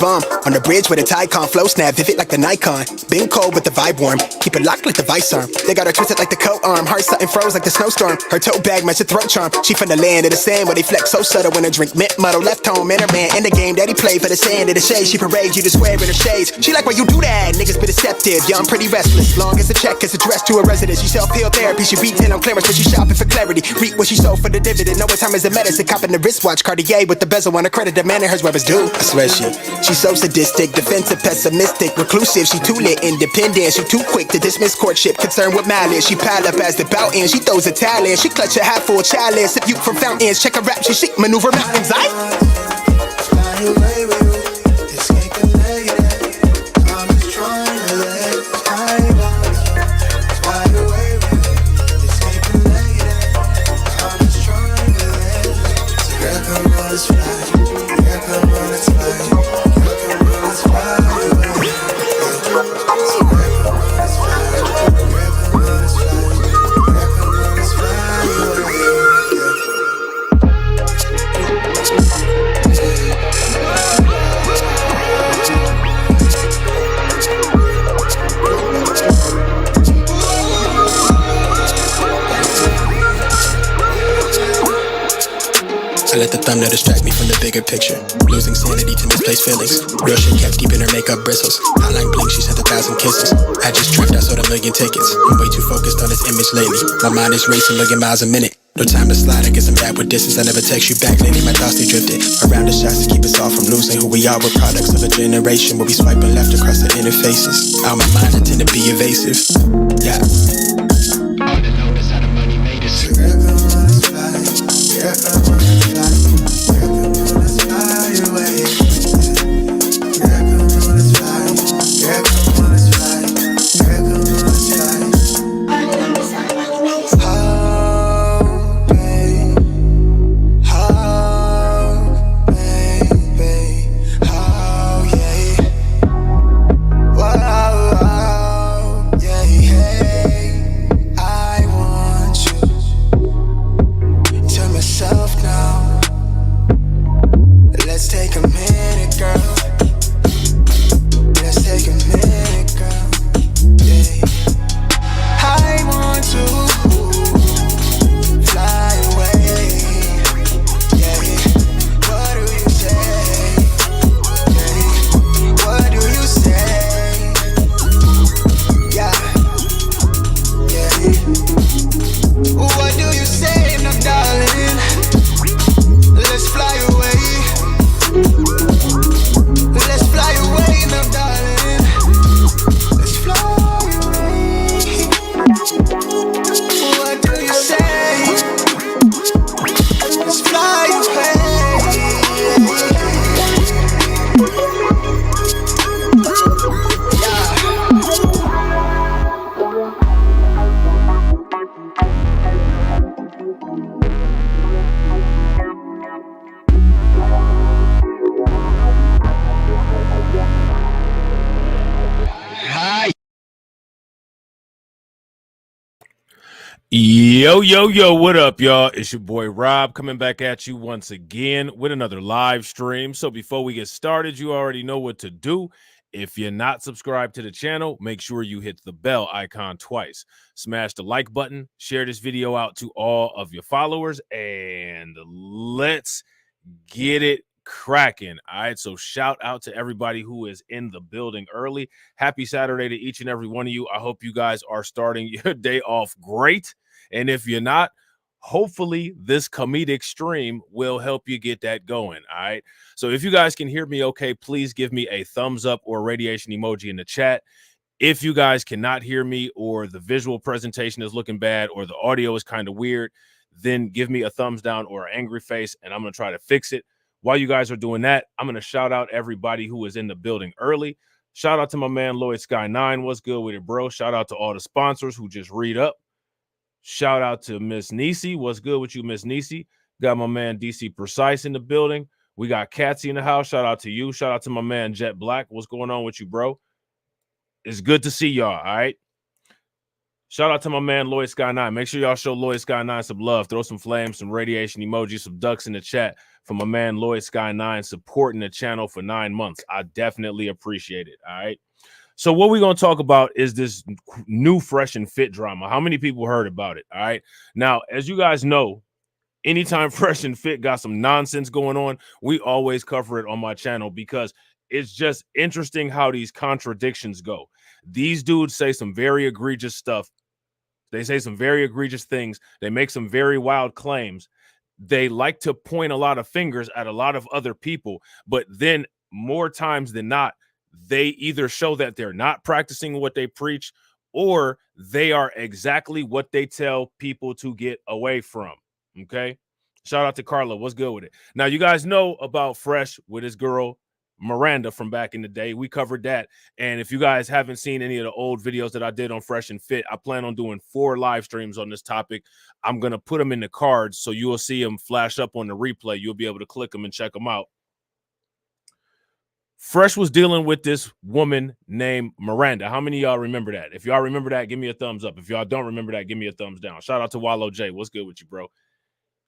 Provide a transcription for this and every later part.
Bomb on the bridge with a Tycon flow snap, vivid like the Nikon. Been cold with the vibe warm, keep it locked like the vice arm. They got her twisted like the coat arm, heart something froze like the snowstorm. Her tote bag match her throat charm. She from the land of the sand where they flex so subtle when her drink mint muddle. Left home and her man in the game that he played for the sand of the shade. She parades you to swear in her shades. She like why you do that, niggas be deceptive. Yeah, I'm pretty restless. Long as a check is addressed to a residence. She self-heal therapy, she retail on clearance, but she shopping for clarity. Reap what she sold for the dividend. Know what time is a medicine. Copping the wristwatch, Cartier with the bezel on her credit. Demanding hers where it's due. I swear she's so sadistic, defensive, pessimistic, reclusive. She too lit, independent. She too quick to dismiss courtship, concerned with malice. She pile up as the bout ends. She throws a talent. She clutch a half full chalice. Sip you from fountains. Check her rap. She chic, maneuver mountains. Fly away with you. Escape the negative. I'm just trying to let time on. Fly away with you. Escape the negative. I'm just trying to let. So girl, come on, let's fly. Girl, come on, let's fly. I let the thumbnail distract me from the bigger picture. Losing sanity to misplaced feelings. Real shit kept deep in her makeup bristles. Hotline blink, she sent 1,000 kisses. I just tripped, I sold 1 million tickets. I'm way too focused on this image lately. My mind is racing, looking miles a minute. No time to slide, I guess I'm bad with distance. I never text you back, lately my thoughts they drifted around the shots to keep us all from losing who we are. We're products of a generation where we swiping left across the interfaces. Out my mind, I tend to be evasive. Yeah. All to notice how the money made us. What do you say, now, darling? Let's fly away. Let's fly away, now, darling. Let's fly away. What do you say? Let's fly away. Yo, what up, y'all? It's your boy Rob coming back at you once again with another live stream. So before we get started, you already know what to do. If you're not subscribed to the channel, make sure you hit the bell icon twice. Smash the like button, share this video out to all of your followers, and let's get it cracking. All right, so shout out to everybody who is in the building early. Happy Saturday to each and every one of you. I hope you guys are starting your day off great. And if you're not, hopefully this comedic stream will help you get that going. All right, so if you guys can hear me okay, please give me a thumbs up or radiation emoji in the chat. If you guys cannot hear me, or the visual presentation is looking bad, or the audio is kind of weird, then give me a thumbs down or an angry face, and I'm going to try to fix it. While you guys are doing that, I'm going to shout out everybody who is in the building early. Shout out to my man, Lloyd Sky 9. What's good with it, bro? Shout out to all the sponsors who just read up. Shout out to Miss Nisi. What's good with you, Miss Nisi? Got my man, DC Precise, in the building. We got Katsy in the house. Shout out to you. Shout out to my man, Jet Black. What's going on with you, bro? It's good to see y'all, all right? Shout out to my man, Lloyd Sky 9. Make sure y'all show Lloyd Sky 9 some love. Throw some flames, some radiation emojis, some ducks in the chat for my man, Lloyd Sky 9, supporting the channel for 9 months. I definitely appreciate it, all right? So what we're going to talk about is this new Fresh and Fit drama. How many people heard about it, all right? Now, as you guys know, anytime Fresh and Fit got some nonsense going on, we always cover it on my channel because it's just interesting how these contradictions go. These dudes say some very egregious stuff. They say some very egregious things. They make some very wild claims. They like to point a lot of fingers at a lot of other people, but then more times than not, they either show that they're not practicing what they preach, or they are exactly what they tell people to get away from. Okay. Shout out to Carla. What's good with it? Now, you guys know about Fresh with his girl Miranda from back in the day. We covered that. And if you guys haven't seen any of the old videos that I did on Fresh and Fit, I plan on doing 4 live streams on this topic. I'm going to put them in the cards so you will see them flash up on the replay. You'll be able to click them and check them out. Fresh was dealing with this woman named Miranda. How many of y'all remember that? If y'all remember that, give me a thumbs up. If y'all don't remember that, give me a thumbs down. Shout out to Wallow J. What's good with you, bro?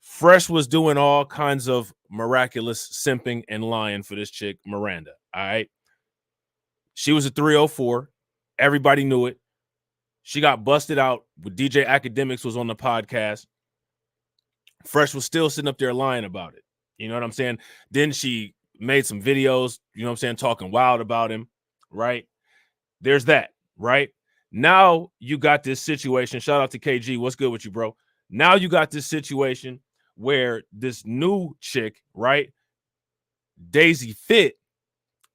Fresh was doing all kinds of miraculous simping and lying for this chick, Miranda. All right. She was a 304. Everybody knew it. She got busted out with DJ Academics was on the podcast. Fresh was still sitting up there lying about it. You know what I'm saying? Then she made some videos, you know what I'm saying, talking wild about him, right? There's that, right? Now you got this situation. Shout out to KG. What's good with you, bro? Now you got this situation where this new chick, right, Daisy Fit,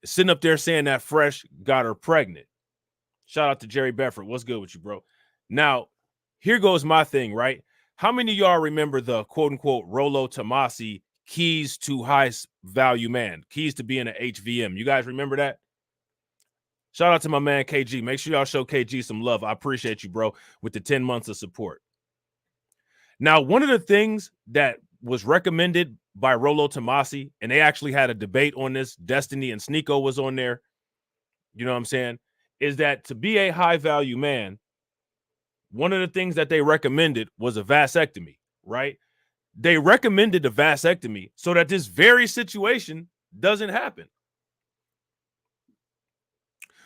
is sitting up there saying that Fresh got her pregnant. Shout out to Jerry Bedford. What's good with you, bro? Now, here goes my thing, right? How many of y'all remember the quote-unquote Rollo Tomasi keys to high value man, keys to being an HVM? You guys remember that? Shout out to my man KG. Make sure y'all show KG some love. I appreciate you, bro, with the 10 months of support. Now, one of the things that was recommended by Rollo Tomasi, and they actually had a debate on this, Destiny and Sneeko was on there, you know what I'm saying, is that to be a high value man, one of the things that they recommended was a vasectomy, right? They recommended a vasectomy so that this very situation doesn't happen.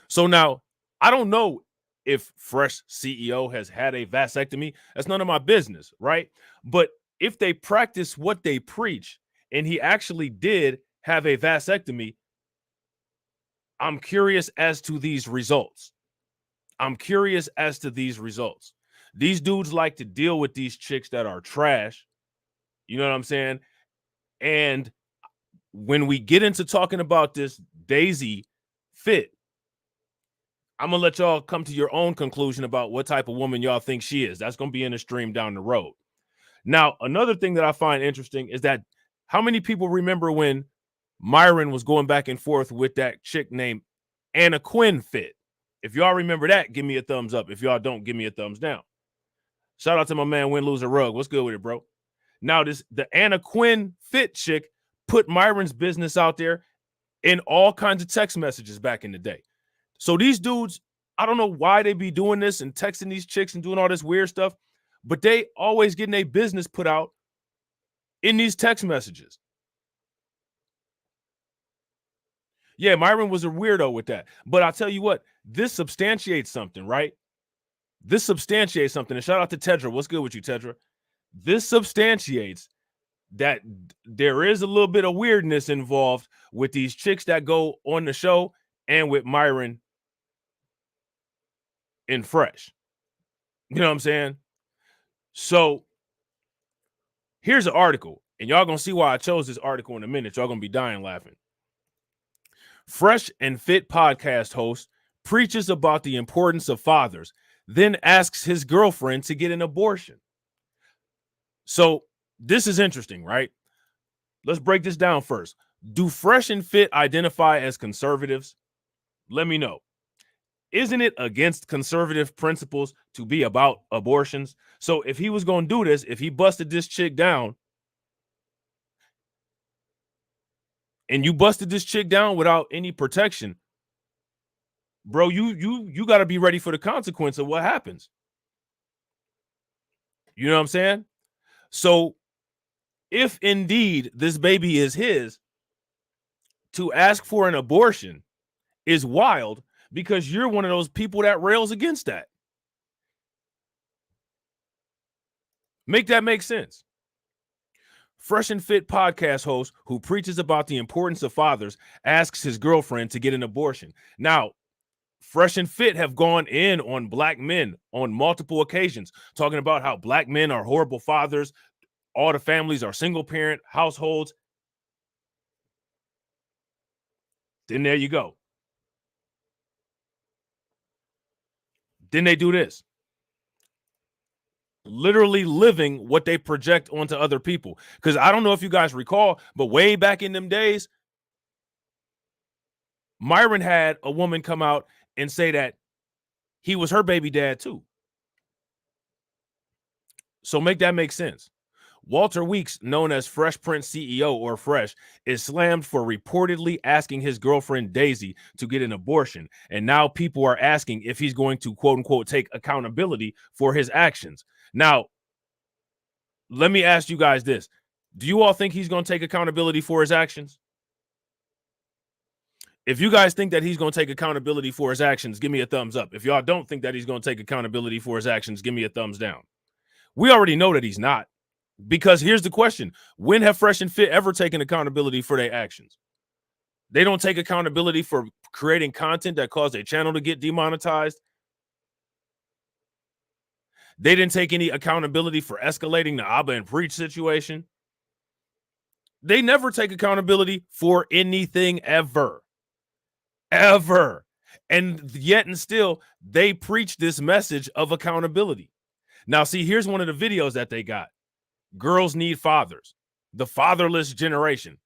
So now, I don't know if Fresh CEO has had a vasectomy. That's none of my business, right? But if they practice what they preach, and he actually did have a vasectomy, I'm curious as to these results. These dudes like to deal with these chicks that are trash. You know what I'm saying? And when we get into talking about this Daisy Fit, I'm going to let y'all come to your own conclusion about what type of woman y'all think she is. That's going to be in the stream down the road. Now, another thing that I find interesting is that how many people remember when Myron was going back and forth with that chick named Anna Quinn Fit? If y'all remember that, give me a thumbs up. If y'all don't, give me a thumbs down. Shout out to my man Win Loser Rug. What's good with it, bro? Now, the Anna Quinn Fit chick put Myron's business out there in all kinds of text messages back in the day. So these dudes, I don't know why they be doing this and texting these chicks and doing all this weird stuff, but they always getting their business put out in these text messages. Yeah, Myron was a weirdo with that. But I'll tell you what, this substantiates something, right? This substantiates something. And shout out to Tedra. What's good with you, Tedra? This substantiates that there is a little bit of weirdness involved with these chicks that go on the show and with Myron and Fresh. You know what I'm saying? So here's an article, and y'all gonna see why I chose this article in a minute. Y'all gonna be dying laughing. Fresh and Fit podcast host preaches about the importance of fathers, then asks his girlfriend to get an abortion. So this is interesting, right? Let's break this down first. Do Fresh and Fit identify as conservatives? Let me know. Isn't it against conservative principles to be about abortions? So if he was going to do this, if he busted this chick down, and you busted this chick down without any protection, bro, you got to be ready for the consequence of what happens. You know what I'm saying? So if indeed this baby is his, to ask for an abortion is wild because you're one of those people that rails against that. Make that make sense. Fresh and Fit podcast host who preaches about the importance of fathers asks his girlfriend to get an abortion. Now, Fresh and Fit have gone in on black men on multiple occasions, talking about how black men are horrible fathers. All the families are single parent households. Then there you go. Then they do this. Literally living what they project onto other people. Because I don't know if you guys recall, but way back in them days, Myron had a woman come out and say that he was her baby dad too. So make that make sense. Walter Weeks, known as Fresh Prince CEO or Fresh, is slammed for reportedly asking his girlfriend Daisy to get an abortion. And now people are asking if he's going to, quote unquote, take accountability for his actions. Now, let me ask you guys this. Do you all think he's going to take accountability for his actions? If you guys think that he's going to take accountability for his actions, give me a thumbs up. If y'all don't think that he's going to take accountability for his actions, give me a thumbs down. We already know that he's not. Because here's the question. When have Fresh and Fit ever taken accountability for their actions? They don't take accountability for creating content that caused their channel to get demonetized. They didn't take any accountability for escalating the Abba and Preach situation. They never take accountability for anything ever. Ever. And yet and still, they preach this message of accountability. Now, see, here's one of the videos that they got. Girls Need Fathers, the fatherless generation.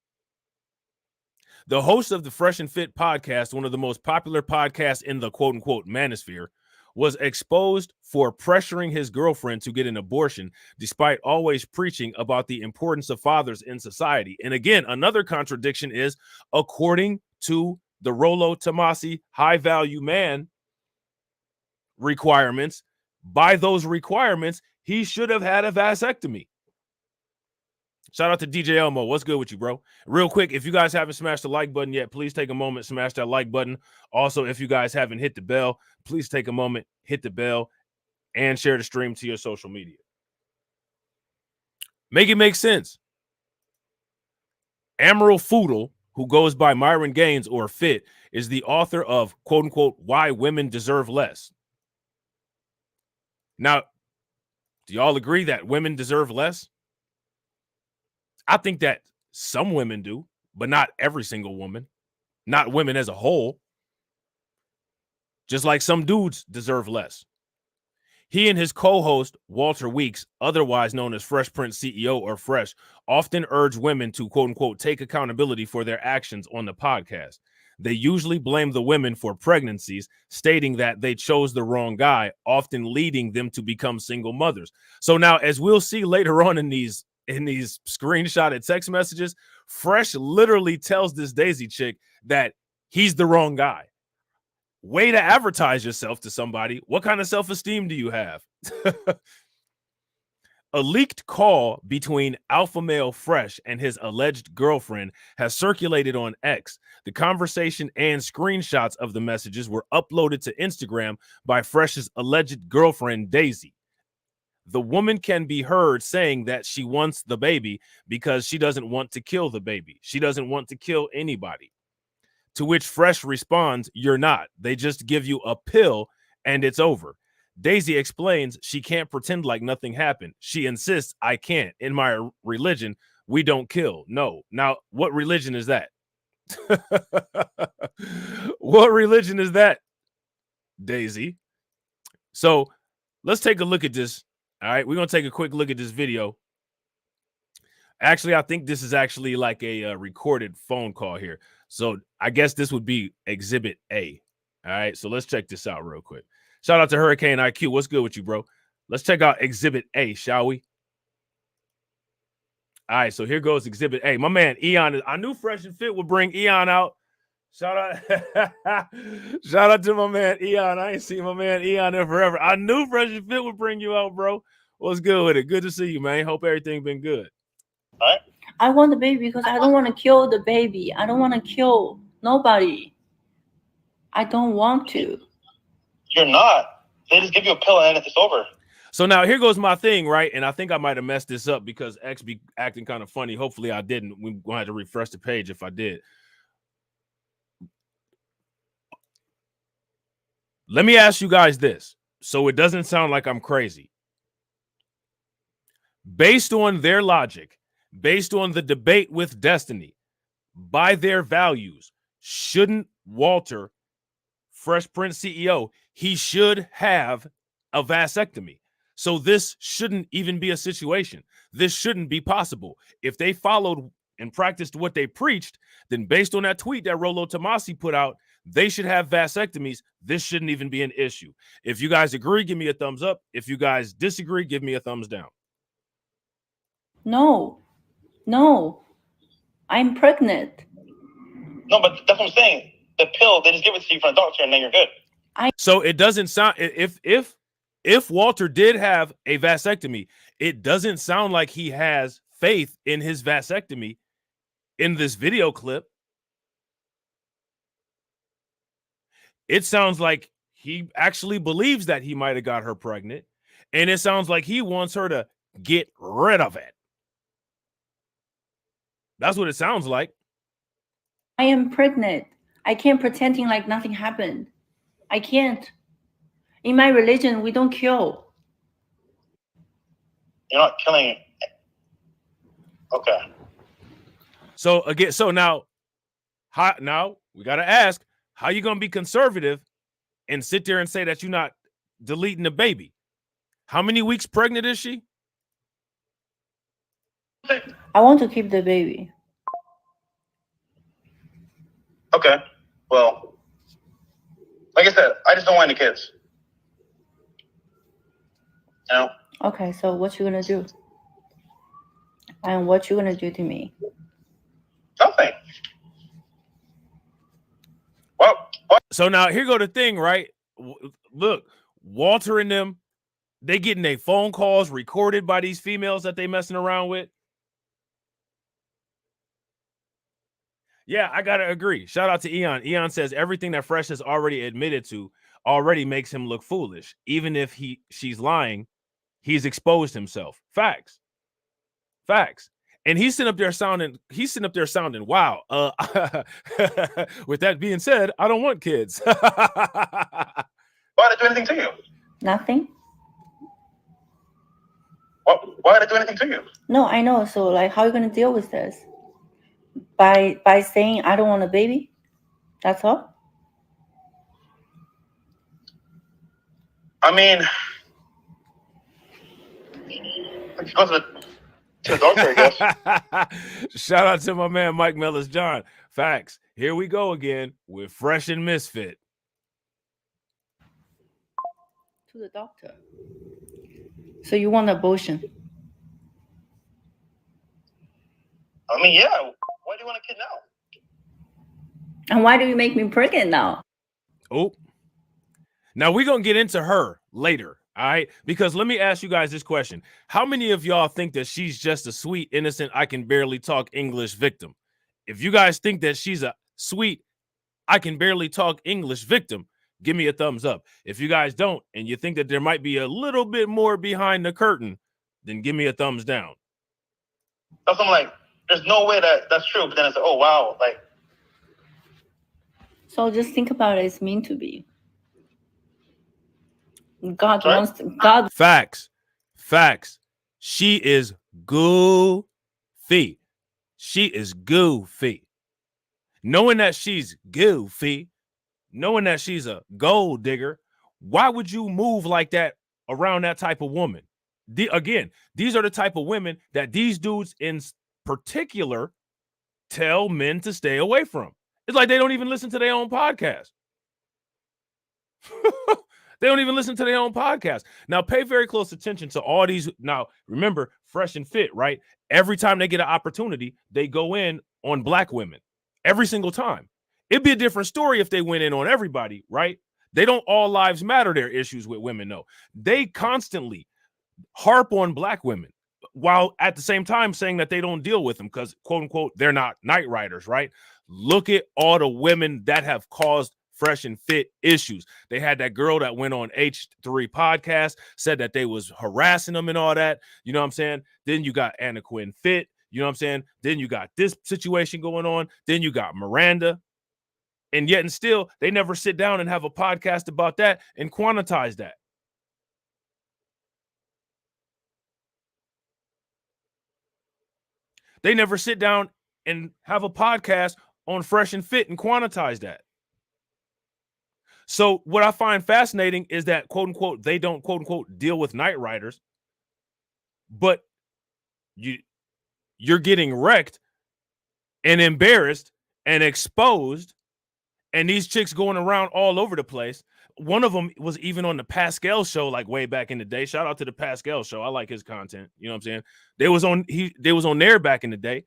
The host of the Fresh and Fit podcast, one of the most popular podcasts in the quote-unquote manosphere, was exposed for pressuring his girlfriend to get an abortion, despite always preaching about the importance of fathers in society. And again, another contradiction is, according to the Rollo Tomasi high-value man requirements, by those requirements, he should have had a vasectomy. Shout out to DJ Elmo. What's good with you, bro? Real quick, if you guys haven't smashed the like button yet, please take a moment, smash that like button. Also, if you guys haven't hit the bell, please take a moment, hit the bell, and share the stream to your social media. Make it make sense. Amaral Foodle, who goes by Myron Gaines or Fit, is the author of, quote-unquote, Why Women Deserve Less. Now, Do y'all agree that women deserve less? I think that some women do, but not every single woman, not women as a whole. Just like some dudes deserve less. He and his co-host, Walter Weeks, otherwise known as Fresh Prince CEO or Fresh, often urge women to, quote unquote, take accountability for their actions on the podcast. They usually blame the women for pregnancies, stating that they chose the wrong guy, often leading them to become single mothers. So now, as we'll see later on in these screenshotted text messages, Fresh literally tells this Daisy chick that he's the wrong guy. Way to advertise yourself to somebody. What kind of self-esteem do you have? A leaked call between alpha male Fresh and his alleged girlfriend has circulated on X. The conversation and screenshots of the messages were uploaded to Instagram by Fresh's alleged girlfriend, Daisy. The woman can be heard saying that she wants the baby because she doesn't want to kill the baby. She doesn't want to kill anybody. To which Fresh responds, "You're not. They just give you a pill and it's over." Daisy explains she can't pretend like nothing happened. She insists, "I can't. In my religion, we don't kill." No. Now, what religion is that? What religion is that, Daisy? So let's take a look at this. All right, we're going to take a quick look at this video. Actually, I think this is actually like a recorded phone call here. So I guess this would be Exhibit A. All right, so let's check this out real quick. Shout out to Hurricane IQ. What's good with you, bro? Let's check out Exhibit A, shall we? All right, so here goes Exhibit A. My man Eon, I knew Fresh and Fit would bring Eon out. Shout out, shout out to my man Eon. I ain't seen my man Eon in forever. I knew Fresh and Fit would bring you out, bro. What's good with it? Good to see you, man. Hope everything been good. All right. I want the baby because I don't want to kill the baby. I don't want to kill nobody. I don't want to. You're not. They just give you a pill and it's over. So now here goes my thing, right? And I think I might have messed this up because X be acting kind of funny. Hopefully I didn't. We're going to have to refresh the page if I did. Let me ask you guys this, so it doesn't sound like I'm crazy. Based on their logic, based on the debate with Destiny, by their values, shouldn't Walter, Fresh Prince CEO, he should have a vasectomy. So this shouldn't even be a situation. This shouldn't be possible. If they followed and practiced what they preached, then based on that tweet that Rolo Tomasi put out, they should have vasectomies. This shouldn't even be an issue. If you guys agree, give me a thumbs up. If you guys disagree, give me a thumbs down. No, I'm pregnant. No, but that's what I'm saying. The pill, they just give it to you from the doctor and then you're good. So it doesn't sound, if Walter did have a vasectomy, it doesn't sound like he has faith in his vasectomy in this video clip. It sounds like he actually believes that he might have got her pregnant, and it sounds like he wants her to get rid of it. That's what it sounds like. I am pregnant. I can't pretending like nothing happened. I can't. In my religion, we don't kill. You're not killing. Okay. So again, so now we got to ask, how you going to be conservative and sit there and say that you're not deleting the baby? How many weeks pregnant is she? I want to keep the baby. Okay. Well, like I said, I just don't want any kids. You know? Okay, so what you gonna do? And what you gonna do to me? Nothing. Well, So now here go the thing, right? Look, Walter and them, they getting their phone calls recorded by these females that they messing around with. Yeah, I gotta agree. Shout out to Eon. Eon says everything that Fresh has already admitted to already makes him look foolish. Even if she's lying, he's exposed himself. Facts. And he's sitting up there sounding, wow. With that being said, I don't want kids. why did I do anything to you? Nothing. Why did I do anything to you? No, I know. So like, how are you gonna deal with this? By saying I don't want a baby? That's all? I mean, go to the doctor, I guess. Shout out to my man Mike Mellis John. Facts. Here we go again with Fresh and Misfit. To the doctor. So you want abortion? I mean, yeah. Why do you want a kid now? And why do you make me pregnant now? Oh. Now we're going to get into her later, all right? Because let me ask you guys this question. How many of y'all think that she's just a sweet, innocent, I can barely talk English victim? If you guys think that she's a sweet, I can barely talk English victim, give me a thumbs up. If you guys don't, and you think that there might be a little bit more behind the curtain, then give me a thumbs down. So I'm like, there's no way that's true. But then it's like, oh, wow. Like, so just think about it. It's meant to be. God Sorry? wants to, God. Facts. She is goofy. She is goofy. Knowing that she's goofy, knowing that she's a gold digger, why would you move like that around that type of woman? Again, these are the type of women that these dudes in particular tell men to stay away from. It's like they don't even listen to their own podcast. They don't even listen to their own podcast. Now, pay very close attention to all these. Now, remember, Fresh and Fit, right? Every time they get an opportunity, they go in on black women. Every single time. It'd be a different story if they went in on everybody, right? They don't all lives matter their issues with women, no. They constantly harp on black women while at the same time saying that they don't deal with them because, quote unquote, they're not night riders, right? Look at all the women that have caused Fresh and Fit issues. They had that girl that went on H3 podcast, said that they was harassing them and all that. You know what I'm saying? Then you got Anna Quinn Fit. You know what I'm saying? Then you got this situation going on. Then you got Miranda. And yet and still, they never sit down and have a podcast about that and quantize that. They never sit down and have a podcast on Fresh and Fit and quantize that. So what I find fascinating is that, quote unquote, they don't, quote unquote, deal with night riders, but you're getting wrecked and embarrassed and exposed, and these chicks going around all over the place. One of them was even on the Pascal show, like way back in the day. Shout out to the Pascal show. I like his content. You know what I'm saying? They was on there back in the day.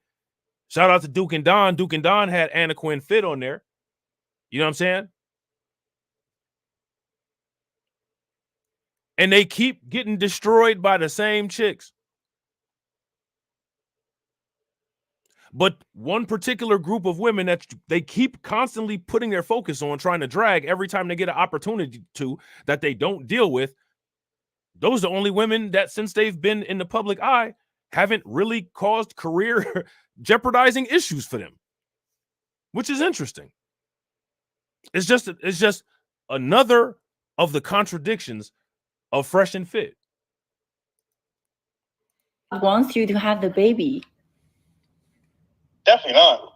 Shout out to Duke and Don. Duke and Don had Anna Quinn Fit on there. You know what I'm saying? And they keep getting destroyed by the same chicks. But one particular group of women that they keep constantly putting their focus on, trying to drag every time they get an opportunity to, that they don't deal with, those are the only women that, since they've been in the public eye, haven't really caused career jeopardizing issues for them, which is interesting. It's just another of the contradictions of Fresh and Fit. Wants you to have the baby. Definitely not.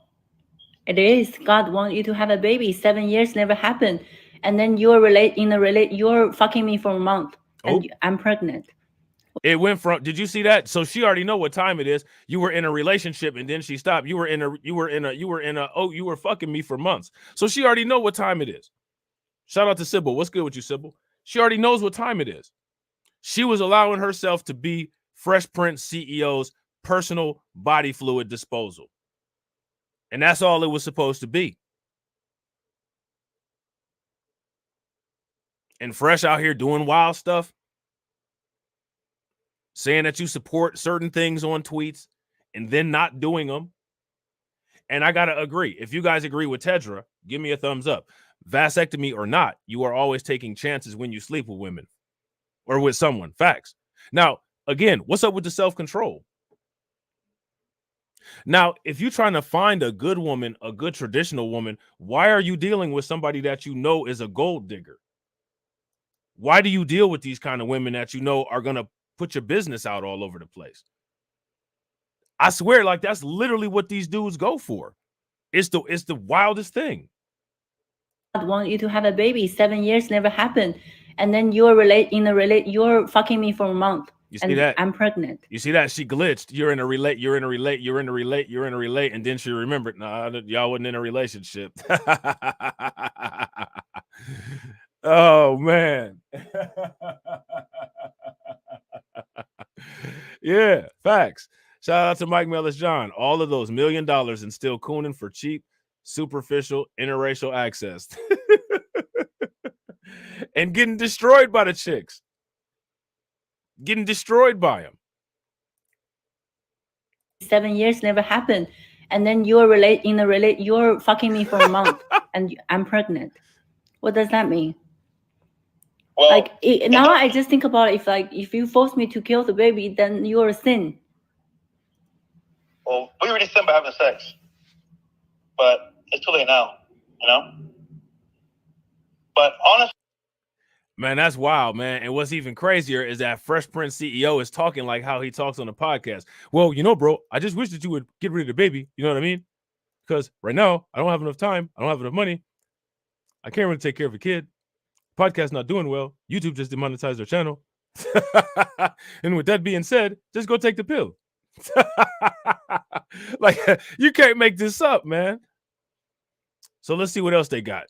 It is. God wants you to have a baby. 7 years never happened. And then you're fucking me for a month. And I'm pregnant. It went from, did you see that? So she already know what time it is. You were in a relationship and then she stopped. You were fucking me for months. So she already know what time it is. Shout out to Sybil. What's good with you, Sybil? She already knows what time it is. She was allowing herself to be Fresh Prince CEO's personal body fluid disposal. And that's all it was supposed to be. And Fresh out here doing wild stuff, saying that you support certain things on tweets and then not doing them. And I got to agree. If you guys agree with Tedra, give me a thumbs up. Vasectomy or not, you are always taking chances when you sleep with women or with someone. Facts. Now, again, what's up with the self-control? Now, if you're trying to find a good woman, a good traditional woman, why are you dealing with somebody that you know is a gold digger? Why do you deal with these kind of women that you know are going to put your business out all over the place. I swear, like that's literally what these dudes go for. It's the wildest thing. I want you to have a baby. 7 years never happened, and then you're fucking me for a month. You see that? I'm pregnant. You see that? She glitched. You're in a relate. And then she remembered, nah, y'all wasn't in a relationship. Oh man. Yeah, facts. Shout out to Mike Mellis John. All of those $1 million and still cooning for cheap, superficial, interracial access. And getting destroyed by the chicks. Getting destroyed by them. 7 years never happened, and then you're fucking me for a month, and I'm pregnant. What does that mean? Well, now I just think about if you force me to kill the baby, then you're a sin. Well, we already sinned by having sex, but it's too late now, you know. But honestly, man, that's wild, man. And what's even crazier is that Fresh Prince CEO is talking like how he talks on the podcast. Well, you know, bro, I just wish that you would get rid of the baby. You know what I mean? Because right now, I don't have enough time. I don't have enough money. I can't really take care of a kid. Podcast not doing well. YouTube just demonetized their channel. And with that being said, just go take the pill. Like, you can't make this up, man. So let's see what else they got.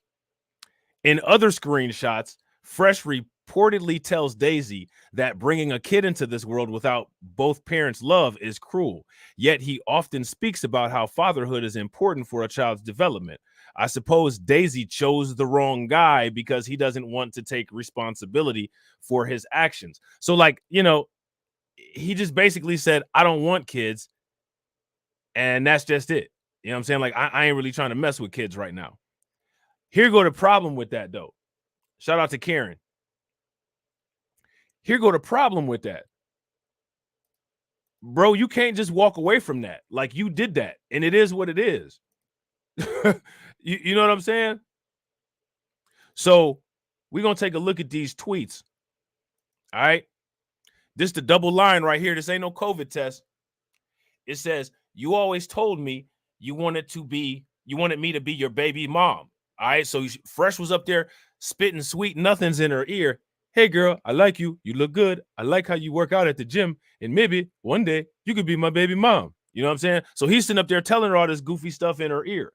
In other screenshots, Fresh reportedly tells Daisy that bringing a kid into this world without both parents' love is cruel. Yet he often speaks about how fatherhood is important for a child's development. I suppose Daisy chose the wrong guy because he doesn't want to take responsibility for his actions. So, like, you know, he just basically said, I don't want kids. And that's just it. You know what I'm saying? Like, I ain't really trying to mess with kids right now. Here go the problem with that, though. Shout out to Karen. Here go the problem with that. Bro, you can't just walk away from that. Like, you did that, and it is what it is. You know what I'm saying? So we're going to take a look at these tweets. All right? This is the double line right here. This ain't no COVID test. It says, you always told me you wanted me to be your baby mom. All right? So Fresh was up there spitting sweet nothings in her ear. Hey, girl, I like you. You look good. I like how you work out at the gym. And maybe one day you could be my baby mom. You know what I'm saying? So he's sitting up there telling her all this goofy stuff in her ear.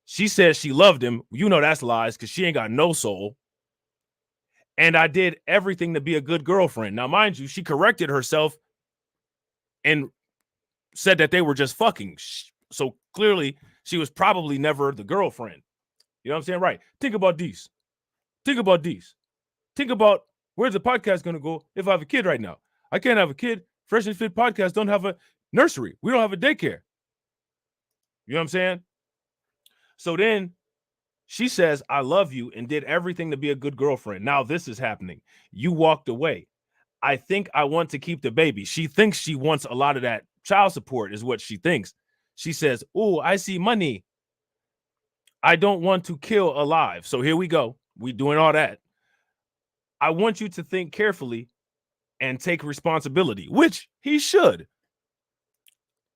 She says she loved him. You know that's lies because she ain't got no soul. And I did everything to be a good girlfriend. Now, mind you, she corrected herself and said that they were just fucking. So clearly she was probably never the girlfriend. You know what I'm saying? Right. Think about these. Think about these. Think about where's the podcast going to go if I have a kid right now. I can't have a kid. Fresh and Fit podcast don't have a nursery. We don't have a daycare. You know what I'm saying? So then she says, I love you and did everything to be a good girlfriend. Now this is happening. You walked away. I think I want to keep the baby. She thinks she wants a lot of that child support is what she thinks. She says, oh, I see money. I don't want to kill alive. So here we go. We doing all that. I want you to think carefully and take responsibility, which he should.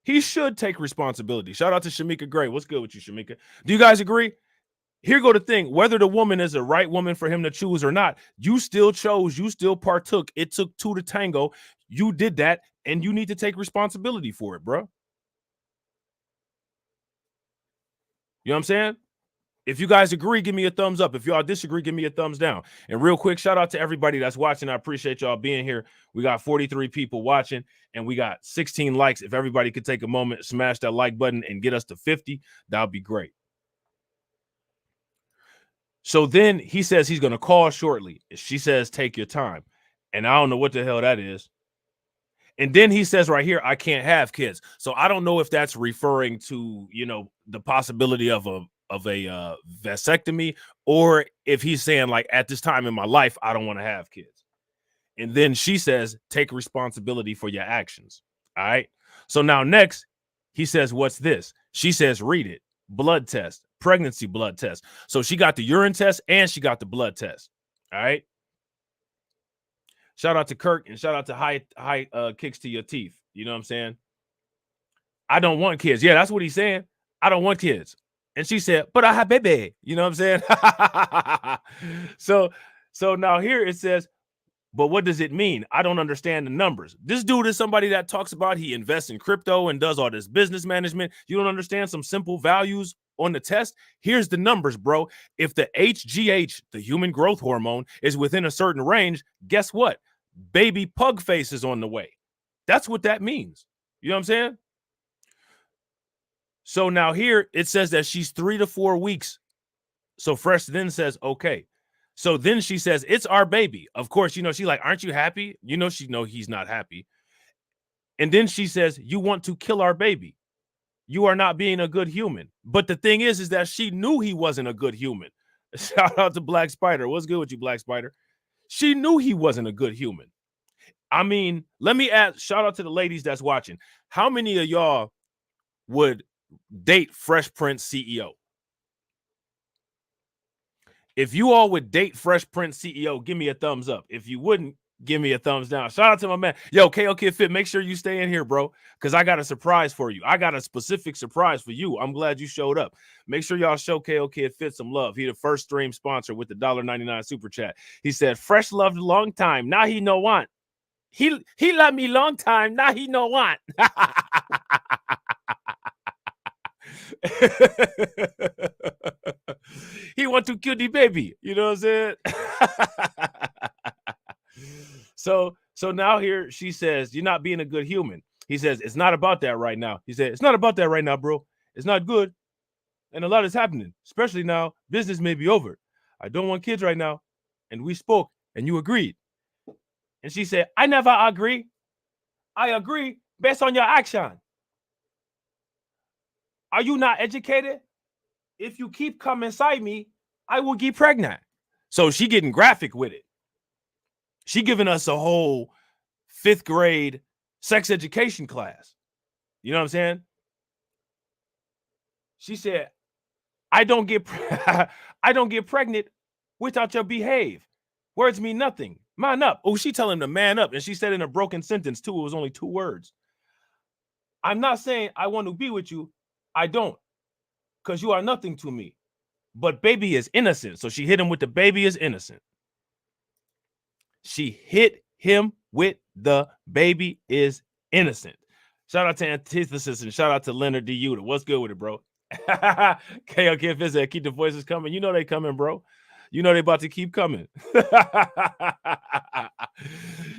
He should take responsibility. Shout out to Shamika Gray. What's good with you, Shamika? Do you guys agree? Here go the thing. Whether the woman is the right woman for him to choose or not, you still chose. You still partook. It took two to tango. You did that, and you need to take responsibility for it, bro. You know what I'm saying? If you guys agree, give me a thumbs up. If y'all disagree, give me a thumbs down. And real quick, shout out to everybody that's watching. I appreciate y'all being here. We got 43 people watching, and we got 16 likes. If everybody could take a moment, smash that like button and get us to 50, that would be great. So then he says he's going to call shortly. She says, take your time. And I don't know what the hell that is. And then he says right here, I can't have kids. So I don't know if that's referring to, you know, the possibility of a vasectomy, or if he's saying like at this time in my life, I don't want to have kids. And then she says, take responsibility for your actions. All right. So now next he says, what's this? She says, read it. Blood test, pregnancy blood test. So she got the urine test and she got the blood test. All right. Shout out to Kirk and shout out to high kicks to your teeth. You know what I'm saying? I don't want kids. Yeah, that's what he's saying. I don't want kids. And she said, but I have baby. You know what I'm saying? So now here it says, but what does it mean? I don't understand the numbers. This dude is somebody that talks about he invests in crypto and does all this business management. You don't understand some simple values on the test? Here's the numbers, bro. If the HGH, the human growth hormone, is within a certain range, guess what? Baby pug face is on the way. That's what that means. You know what I'm saying? So now here it says that she's 3 to 4 weeks. So Fresh then says, okay. So then she says, it's our baby. Of course, you know, she's like, aren't you happy? You know, she know he's not happy. And then she says, you want to kill our baby. You are not being a good human. But the thing is that she knew he wasn't a good human. Shout out to Black Spider. What's good with you, Black Spider? She knew he wasn't a good human. I mean, let me ask, shout out to the ladies that's watching. How many of y'all would date Fresh Prince CEO? If you all would date Fresh Prince CEO, give me a thumbs up. If you wouldn't, give me a thumbs down. Shout out to my man. Yo, KO Kid Fit, make sure you stay in here, bro, because I got a surprise for you. I got a specific surprise for you. I'm glad you showed up. Make sure y'all show KO Kid Fit some love. He the first stream sponsor with the $1.99 super chat. He said, Fresh loved a long time. Now he no want. He loved me long time. Now he no want. He want to kill the baby, you know what I'm saying? So now here she says, you're not being a good human. He says, it's not about that right now. He said, it's not about that right now, bro. It's not good. And a lot is happening, especially now. Business may be over. I don't want kids right now. And we spoke and you agreed. And she said, I never agree. I agree based on your action. Are you not educated? If you keep coming inside me, I will get pregnant. So she getting graphic with it. She giving us a whole 5th grade sex education class. You know what I'm saying? She said, I don't get pregnant without your behave. Words mean nothing. Man up. Oh, she telling him to man up. And she said in a broken sentence too, it was only 2 words. I'm not saying I want to be with you. I don't. Because you are nothing to me. But baby is innocent. So she hit him with the baby is innocent. She hit him with the baby is innocent. Shout out to Antithesis and shout out to Leonard D. Uta. What's good with it, bro? KOK Visit, keep the voices coming. You know they coming, bro. You know they about to keep coming.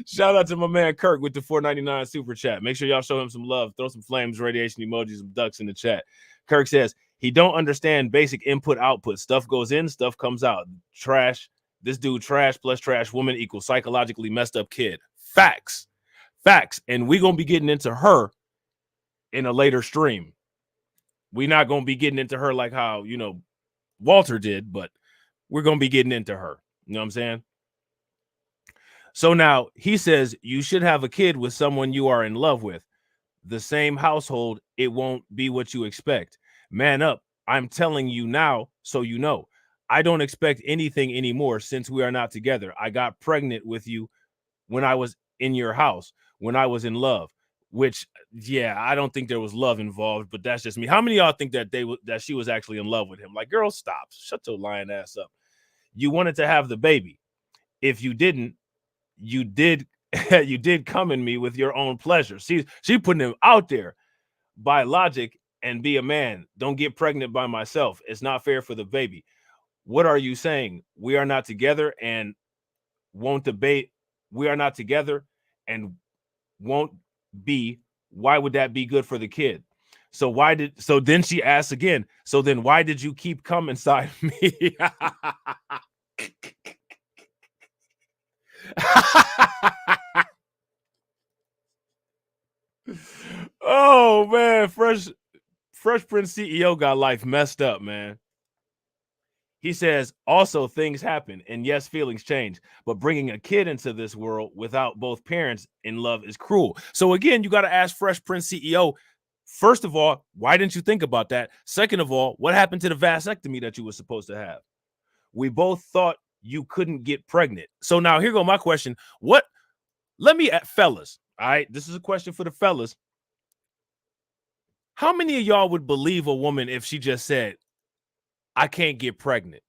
Shout out to my man Kirk with the $4.99 super chat. Make sure y'all show him some love. Throw some flames, radiation emojis, some ducks in the chat. Kirk says he don't understand basic input output. Stuff goes in, stuff comes out. Trash. This dude trash plus trash woman equals psychologically messed up kid. Facts. Facts. And we're going to be getting into her in a later stream. We're not going to be getting into her like how, you know, Walter did, but we're going to be getting into her. You know what I'm saying? So now he says you should have a kid with someone you are in love with. The same household, it won't be what you expect. Man up. I'm telling you now so you know. I don't expect anything anymore since we are not together. I got pregnant with you when I was in your house, when I was in love, which, yeah, I don't think there was love involved, but that's just me. How many of y'all think that she was actually in love with him? Like, girl, stop. Shut your lying ass up. You wanted to have the baby. If you didn't, you did come in me with your own pleasure. She putting him out there by logic and be a man. Don't get pregnant by myself. It's not fair for the baby. What are you saying? We are not together and won't debate. We are not together and won't be. Why would that be good for the kid? So then she asks again, so then why did you keep coming inside me? Oh man, Fresh Prince CEO got life messed up, man. He says, also things happen, and yes, feelings change, but bringing a kid into this world without both parents in love is cruel. So again, you got to ask Fresh Prince CEO, first of all, why didn't you think about that? Second of all, what happened to the vasectomy that you were supposed to have? We both thought you couldn't get pregnant. So now here go my question. What Let me, fellas, all right, this is a question for the fellas. How many of y'all would believe a woman if she just said, I can't get pregnant?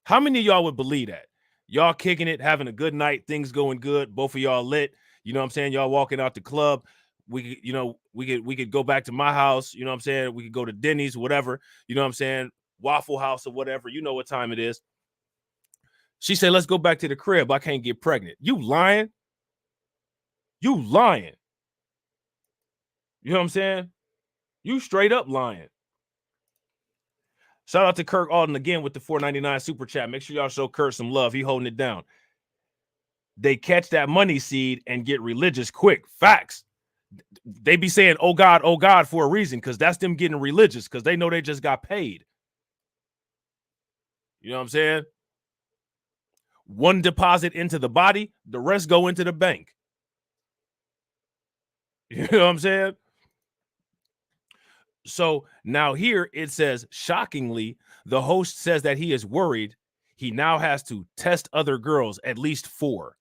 How many of y'all would believe that? Y'all kicking it, having a good night, things going good, both of y'all lit, you know what I'm saying? Y'all walking out the club. We could go back to my house, you know what I'm saying? We could go to Denny's, whatever, you know what I'm saying? Waffle House or whatever, you know what time it is. She said, let's go back to the crib. I can't get pregnant. You lying? You lying. You know what I'm saying? You straight up lying. Shout out to Kirk Alden again with the $4.99 super chat. Make sure y'all show Kurt some love. He holding it down. They catch that money seed and get religious quick. Facts. They be saying, oh God, for a reason, because that's them getting religious, because they know they just got paid. You know what I'm saying? One deposit into the body, the rest go into the bank. You know what I'm saying? So now here it says, shockingly, the host says that he is worried he now has to test other girls, at least 4.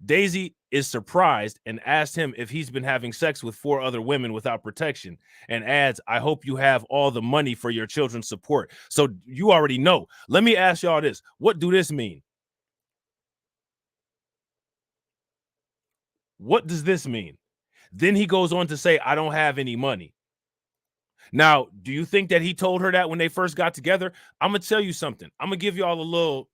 Daisy is surprised and asked him if he's been having sex with 4 other women without protection, and adds, I hope you have all the money for your children's support. So you already know. Let me ask y'all this. What do this mean? What does this mean? Then he goes on to say, I don't have any money. Now, do you think that he told her that when they first got together? I'm going to tell you something. I'm going to give y'all a little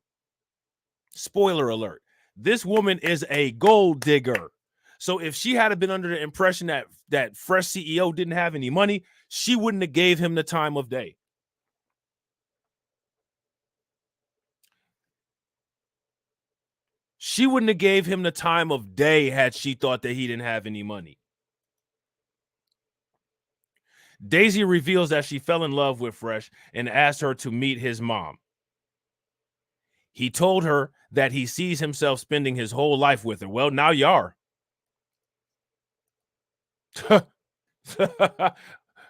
spoiler alert. This woman is a gold digger. So if she had been under the impression that Fresh CEO didn't have any money, she wouldn't have gave him the time of day. She wouldn't have gave him the time of day had she thought that he didn't have any money. Daisy reveals that she fell in love with Fresh and asked her to meet his mom. He told her that he sees himself spending his whole life with her. Well, now you are.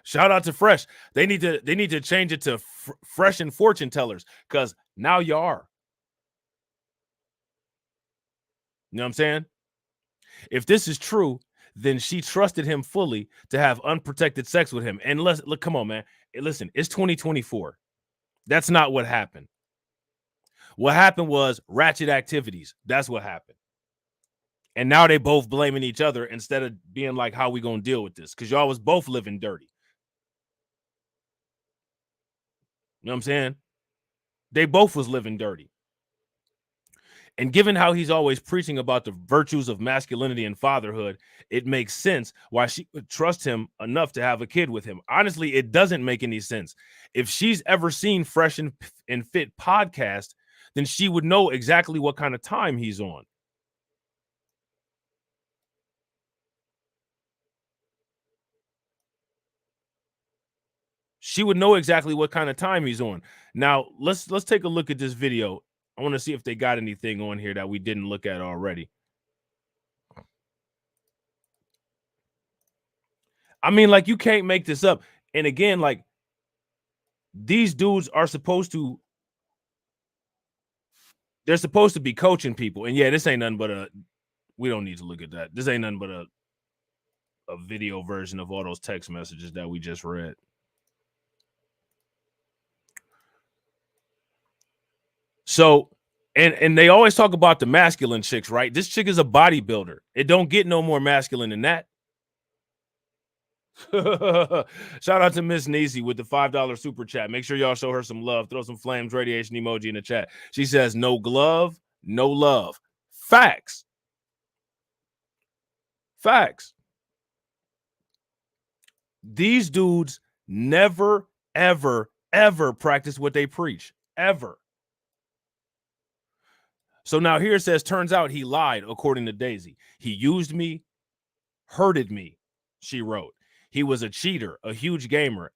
Shout out to Fresh. They need to change it to Fresh and Fortune Tellers, because now you are. You know what I'm saying? If this is true, then she trusted him fully to have unprotected sex with him. And look, come on, man. Listen, it's 2024. That's not what happened. What happened was ratchet activities. That's what happened. And now they both blaming each other instead of being like, how we going to deal with this? Because y'all was both living dirty. You know what I'm saying? They both was living dirty. And given how he's always preaching about the virtues of masculinity and fatherhood, it makes sense why she would trust him enough to have a kid with him. Honestly, it doesn't make any sense. If she's ever seen Fresh and Fit podcast, then she would know exactly what kind of time he's on. She would know exactly what kind of time he's on. Now, let's take a look at this video. I want to see if they got anything on here that we didn't look at already. I mean, like, you can't make this up. And again, like, these dudes are supposed to, they're supposed to be coaching people. And yeah, this ain't nothing but we don't need to look at that. This ain't nothing but a video version of all those text messages that we just read. So, and they always talk about the masculine chicks, right? This chick is a bodybuilder. It don't get no more masculine than that. Shout out to Miss Neesy with the $5 super chat. Make sure y'all show her some love. Throw some flames radiation emoji in the chat. She says, no glove, no love. Facts. Facts. These dudes never, ever, ever practice what they preach. Ever. So now here it says, turns out he lied, according to Daisy. He used me, hurted me, she wrote. He was a cheater, a huge gamer.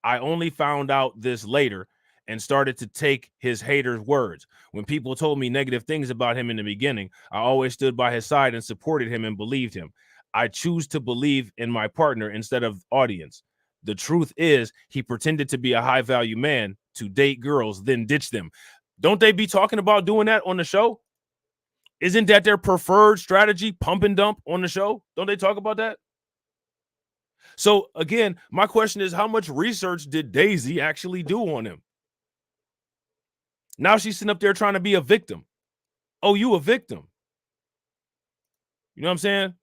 I only found out this later and started to take his haters' words. When people told me negative things about him in the beginning, I always stood by his side and supported him and believed him. I choose to believe in my partner instead of audience. The truth is, he pretended to be a high-value man to date girls, then ditch them. Don't they be talking about doing that on the show? Isn't that their preferred strategy? Pump and dump on the show? Don't they talk about that? So again, my question is, how much research did Daisy actually do on him? Now she's sitting up there trying to be a victim. Oh, you a victim. You know what I'm saying?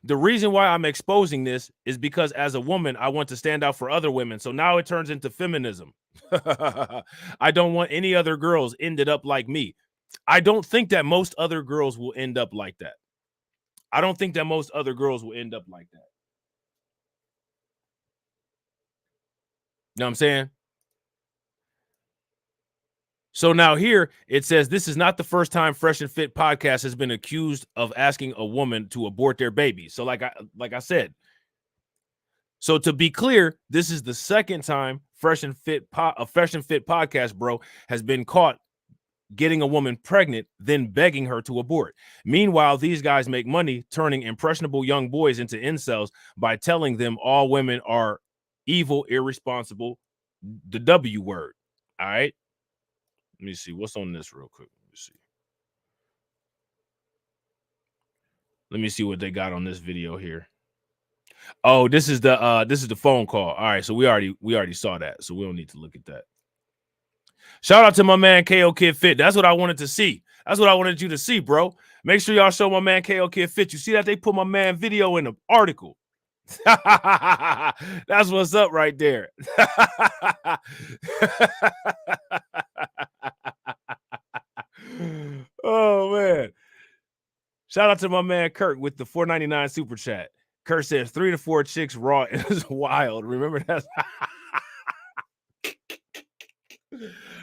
The reason why I'm exposing this is because as a woman, I want to stand out for other women. So now it turns into feminism. I don't want any other girls ended up like me. I don't think that most other girls will end up like that. I don't think that most other girls will end up like that. You know what I'm saying? So now here it says this is not the first time Fresh and Fit podcast has been accused of asking a woman to abort their baby. So like I said, so to be clear, this is the second time Fresh and Fit podcast, bro, has been caught getting a woman pregnant, then begging her to abort. Meanwhile, these guys make money turning impressionable young boys into incels by telling them all women are evil, irresponsible, the W word. All right. Let me see what's on this real quick. Let me see what they got on this video here. Oh, this is the phone call. All right, so we already saw that, so we don't need to look at that. Shout out to my man KO Kid Fit. That's what I wanted to see. That's what I wanted you to see, bro. Make sure y'all show my man KO Kid Fit. You see that they put my man video in the article. That's what's up right there. Oh man. Shout out to my man Kirk with the $4.99 super chat. Kirk says 3 to 4 chicks raw is wild. Remember that?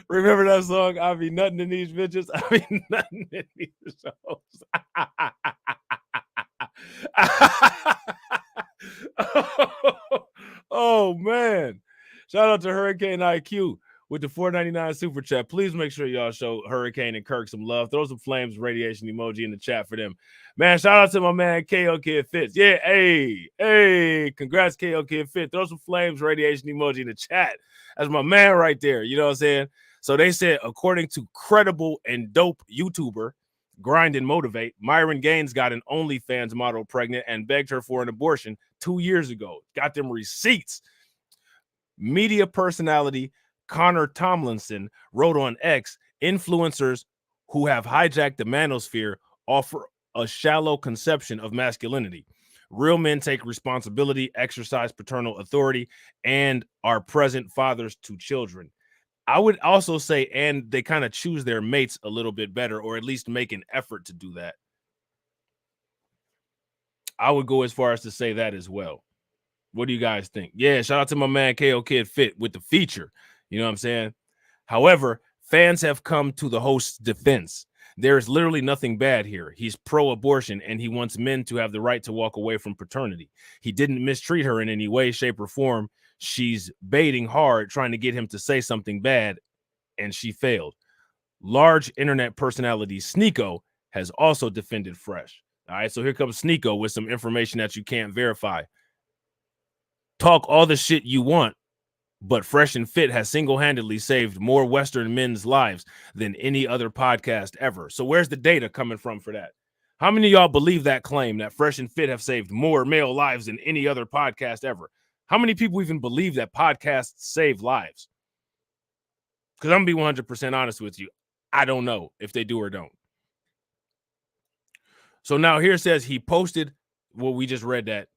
Remember that song? I be nothing in these bitches. I be nothing in these shows. Oh man. Shout out to Hurricane IQ with the $4.99 super chat. Please make sure y'all show Hurricane and Kirk some love. Throw some flames, radiation emoji in the chat for them. Man, shout out to my man KO Kid Fits. Yeah, hey, congrats KO Kid Fit. Throw some flames, radiation emoji in the chat. That's my man right there. You know what I'm saying? So they said, according to credible and dope YouTuber Grind and Motivate, Myron Gaines got an OnlyFans model pregnant and begged her for an abortion 2 years ago. Got them receipts. Media personality Connor Tomlinson wrote on X, influencers who have hijacked the manosphere offer a shallow conception of masculinity. Real men take responsibility, exercise paternal authority, and are present fathers to children. I would also say, and they kind of choose their mates a little bit better, or at least make an effort to do that. I would go as far as to say that as well. What do you guys think? Yeah, shout out to my man KO Kid Fit with the feature. You know what I'm saying? However, fans have come to the host's defense. There is literally nothing bad here. He's pro-abortion, and he wants men to have the right to walk away from paternity. He didn't mistreat her in any way, shape, or form. She's baiting hard, trying to get him to say something bad, and she failed. Large internet personality Sneeko has also defended Fresh. All right, so here comes Sneeko with some information that you can't verify. Talk all the shit you want, but Fresh and Fit has single-handedly saved more Western men's lives than any other podcast ever. So where's the data coming from for that? How many of y'all believe that claim that Fresh and Fit have saved more male lives than any other podcast ever? How many people even believe that podcasts save lives? Because I'm going to be 100% honest with you. I don't know if they do or don't. So now here it says he posted, well, we just read that.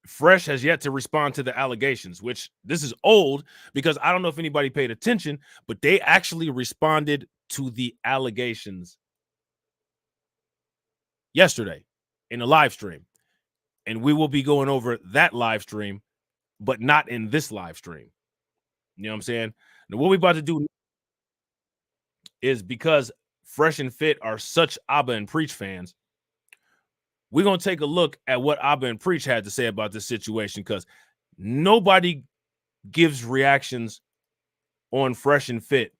Fresh has yet to respond to the allegations, which this is old because I don't know if anybody paid attention, but they actually responded to the allegations yesterday in a live stream. And we will be going over that live stream, but not in this live stream. You know what I'm saying? Now, what we're about to do is because Fresh and Fit are such Abba and Preach fans, we're going to take a look at what Abba and Preach had to say about this situation because nobody gives reactions on Fresh and Fit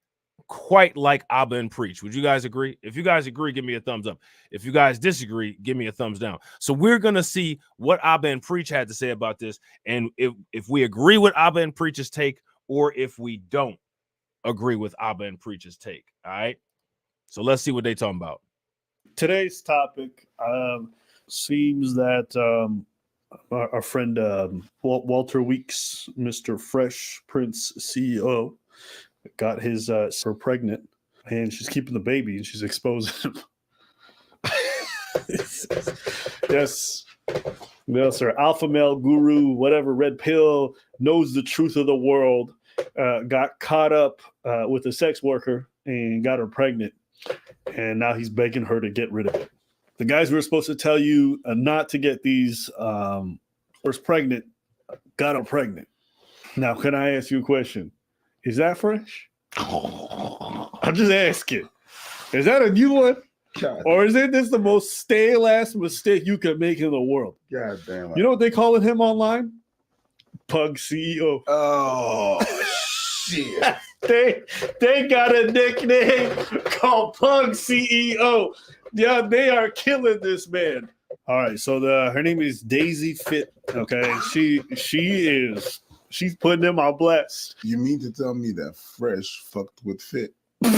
quite like Abba and Preach. Would you guys agree? If you guys agree, give me a thumbs up. If you guys disagree, give me a thumbs down. So we're going to see what Abba and Preach had to say about this. And if we agree with Abba and Preach's take or if we don't. agree with Abba and Preach's take. All right. So let's see what they talking about. Today's topic seems that our friend Walter Weeks, Mr. Fresh Prince CEO, got his her pregnant, and she's keeping the baby, and she's exposing him. Yes, sir. Alpha male guru, whatever, red pill, knows the truth of the world, got caught up with a sex worker and got her pregnant. And now he's begging her to get rid of it. The guys who were supposed to tell you not to get these first pregnant got her pregnant. Now, can I ask you a question? Is that fresh? I'm just asking. Is that a new one? God. Or is it this the most stale-ass mistake you could make in the world? God damn. You know what they calling him online? Pug CEO. Oh, shit. They got a nickname called Pug CEO. Yeah, they are killing this man. All right, so her name is Daisy Fit. Okay, she's putting them on blast. You mean to tell me that Fresh fucked with Fit? No.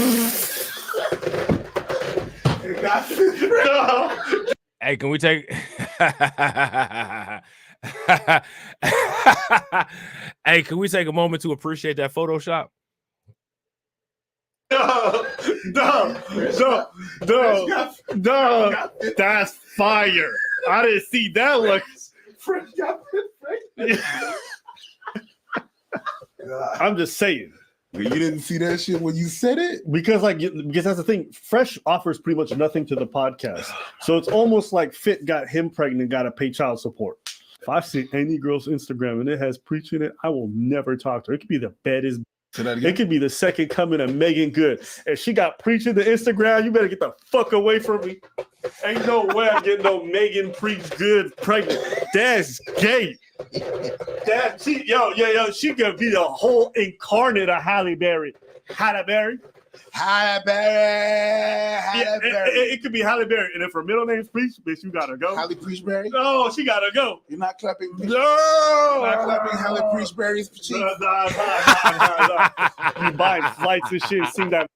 Hey, can we take Hey, can we take a moment to appreciate that Photoshop? No. That's fire. I didn't see that look. Fresh got Fit. I'm just saying. You didn't see that shit when you said it? Because that's the thing. Fresh offers pretty much nothing to the podcast. So it's almost like Fit got him pregnant, got to pay child support. If I see any girl's Instagram and it has Preach in it, I will never talk to her. It could be the baddest. It could be the second coming of Megan Good. If she got Preach in the Instagram, you better get the fuck away from me. Ain't no way I'm getting no Megan Preach Good pregnant. That's gay. She could be the whole incarnate of Halle Berry. Halle Berry. It could be Halle Berry. And if her middle name's Preach, bitch, you gotta go. Halle Preachberry? No, she gotta go. You're not clapping. No! You're not clapping Halle Preachberry's cheek. No. You buying flights and shit, sing that.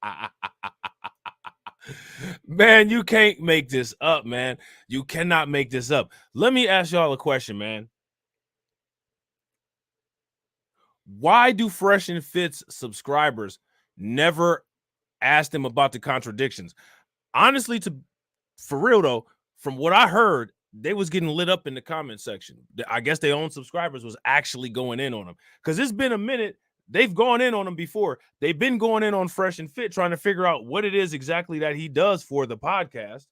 Man, you can't make this up, man. You cannot make this up. Let me ask y'all a question, man. Why do Fresh and Fit's subscribers never ask them about the contradictions? Honestly, for real though, from what I heard, they was getting lit up in the comment section. I guess their own subscribers was actually going in on them because it's been a minute. They've gone in on them before. They've been going in on Fresh and Fit, trying to figure out what it is exactly that he does for the podcast.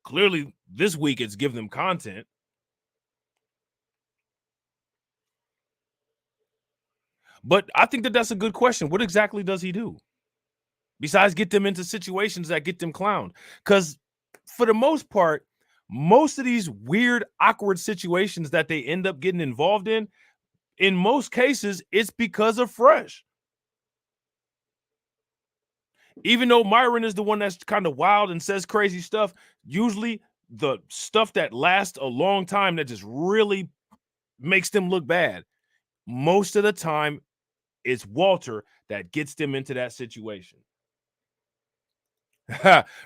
Clearly, this week it's giving them content. But I think that that's a good question. What exactly does he do? Besides get them into situations that get them clowned. Because for the most part, most of these weird, awkward situations that they end up getting involved in most cases, it's because of Fresh. Even though Myron is the one that's kind of wild and says crazy stuff, usually the stuff that lasts a long time that just really makes them look bad, most of the time, it's Walter that gets them into that situation.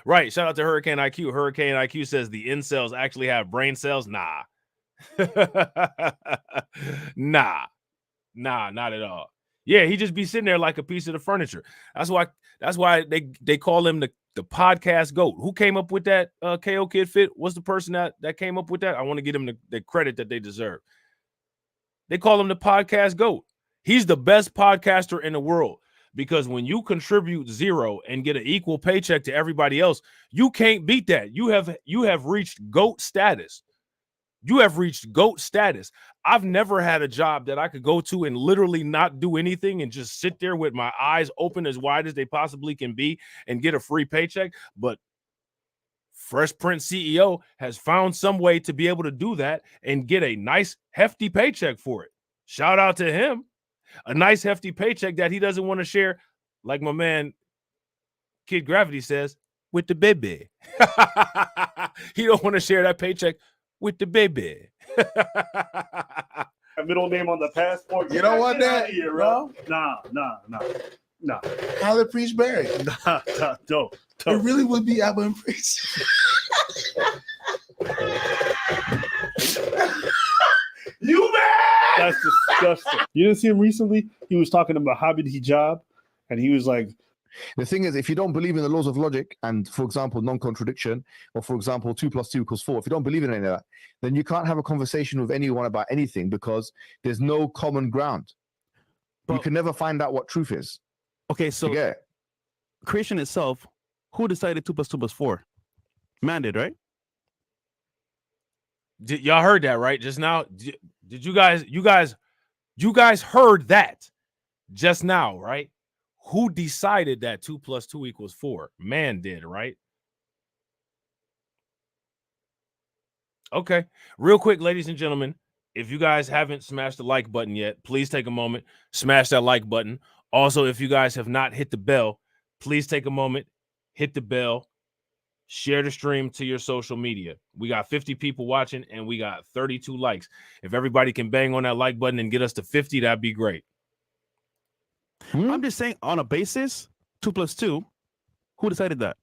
Right. Shout out to Hurricane IQ. Hurricane IQ says the incels actually have brain cells. Nah. Nah, not at all. Yeah, he just be sitting there like a piece of the furniture. That's why they call him the podcast goat. Who came up with that KO Kid Fit? What's the person that came up with that? I want to give him the credit that they deserve. They call him the podcast goat. He's the best podcaster in the world because when you contribute zero and get an equal paycheck to everybody else, you can't beat that. You have reached GOAT status. You have reached GOAT status. I've never had a job that I could go to and literally not do anything and just sit there with my eyes open as wide as they possibly can be and get a free paycheck. But Fresh Prince CEO has found some way to be able to do that and get a nice hefty paycheck for it. Shout out to him. A nice hefty paycheck that he doesn't want to share, like my man Kid Gravity says, with the baby. He don't want to share that paycheck with the baby. A middle name on the passport. You don't want that, here, bro. Nah. Nah. Halle Priest Berry. No. It really would be Abba and Priest. You man! That's disgusting. You didn't see him recently? He was talking about Habib Hijab, and he was like, the thing is, if you don't believe in the laws of logic and, for example, non-contradiction, or for example, 2 + 2 = 4, if you don't believe in any of that, then you can't have a conversation with anyone about anything because there's no common ground. You can never find out what truth is. Okay, so creation itself, who decided 2 + 2 = 4? Man did, right? Y'all heard that, right? Just now. Did you guys heard that just now, right? Who decided that 2 + 2 = 4? Man did, right? Okay. Real quick, ladies and gentlemen, if you guys haven't smashed the like button yet, please take a moment, smash that like button. Also, if you guys have not hit the bell, please take a moment, hit the bell, share the stream to your social media. We got 50 people watching and we got 32 likes. If everybody can bang on that like button and get us to 50, that'd be great. I'm just saying, on a basis, 2 + 2, who decided that?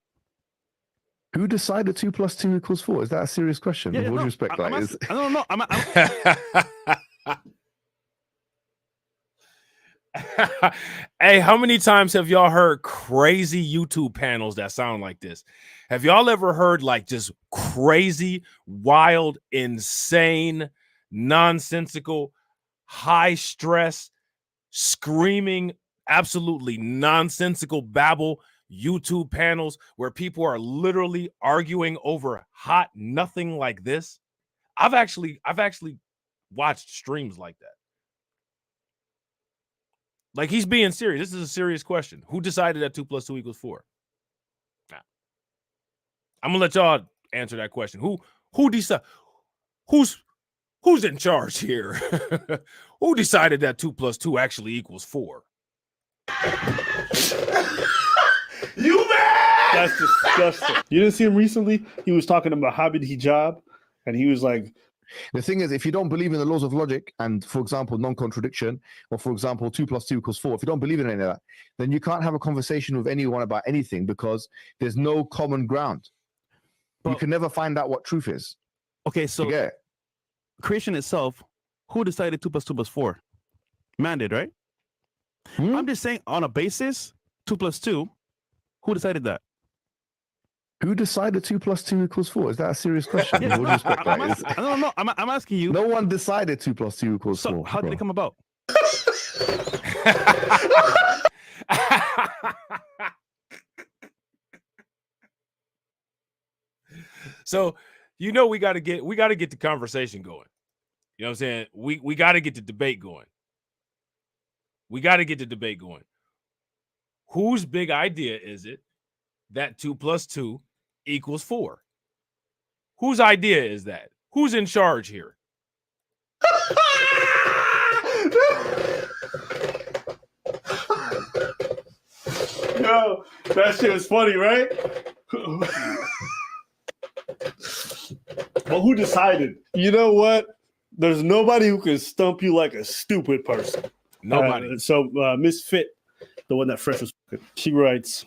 Who decided 2 + 2 = 4? Is that a serious question? With all due respect, I don't know. Hey, how many times have y'all heard crazy YouTube panels that sound like this? Have y'all ever heard like just crazy, wild, insane, nonsensical, high stress, screaming, absolutely nonsensical babble YouTube panels where people are literally arguing over hot nothing like this? I've actually watched streams like that. Like, he's being serious. This is a serious question. Who decided that 2 + 2 = 4? Nah. I'm gonna let y'all answer that question. Who decided? Who's in charge here? Who decided that 2 + 2 actually equals 4? you man! That's disgusting. You didn't see him recently? He was talking about Habib Hijab, and he was like, the thing is, if you don't believe in the laws of logic and, for example, non-contradiction, or for example, 2 + 2 = 4, if you don't believe in any of that, then you can't have a conversation with anyone about anything because there's no common ground. You can never find out what truth is. Okay, so creation itself, who decided 2 + 2 = 4? Man did, right? I'm just saying, on a basis, 2 + 2, who decided that? Who decided 2 + 2 = 4? Is that a serious question? With all due respect, I don't know. I'm asking you. No one decided 2 + 2 = 4. So how did it come about? So, we got to get the conversation going. You know what I'm saying? We got to get the debate going. Whose big idea is it that 2 + 2 = 4? Whose idea is that? Who's in charge here? yo, that shit is funny, right? Well, who decided? You know what? There's nobody who can stump you like a stupid person. Nobody. So Miss Fit, the one that Fresh was, she writes,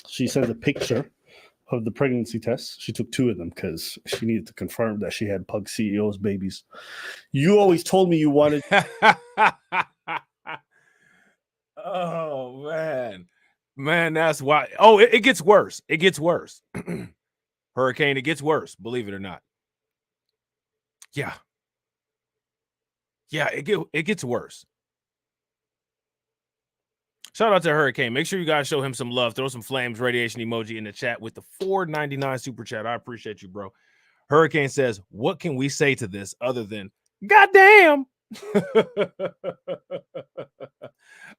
she sends a picture of the pregnancy test. She took 2 of them because she needed to confirm that she had Pug CEO's babies. You always told me you wanted. Oh, man, that's why. Oh, it gets worse. Hurricane, it gets worse, believe it or not. Yeah, it gets worse. Shout out to Hurricane. Make sure you guys show him some love. Throw some flames, radiation emoji in the chat with the $4.99 super chat. I appreciate you, bro. Hurricane says, what can we say to this other than, goddamn?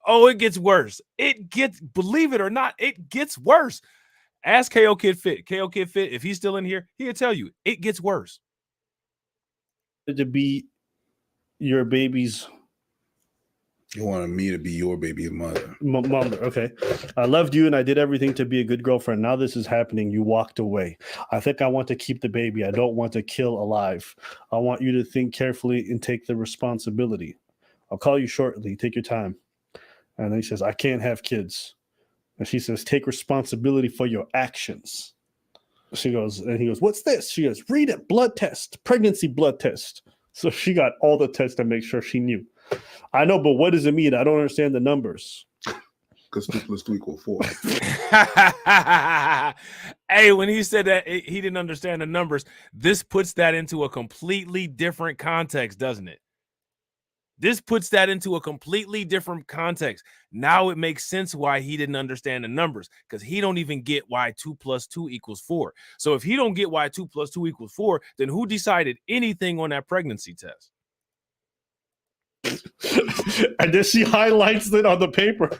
Oh, it gets worse. Believe it or not, it gets worse. Ask KO Kid Fit. KO Kid Fit, if he's still in here, he'll tell you it gets worse. To be your baby's. You wanted me to be your baby's mother. Mother, okay. I loved you and I did everything to be a good girlfriend. Now this is happening. You walked away. I think I want to keep the baby. I don't want to kill alive. I want you to think carefully and take the responsibility. I'll call you shortly. Take your time. And then he says, I can't have kids. And she says, take responsibility for your actions. She goes, and he goes, what's this? She goes, read it, blood test, pregnancy blood test. So she got all the tests to make sure she knew. I know, but what does it mean? I don't understand the numbers. Because 2 + 2 = 4. Hey, when he said that he didn't understand the numbers, this puts that into a completely different context, doesn't it? This puts that into a completely different context. Now it makes sense why he didn't understand the numbers, because he don't even get why 2 + 2 = 4. So if he don't get why 2 + 2 = 4, then who decided anything on that pregnancy test? And then she highlights it on the paper.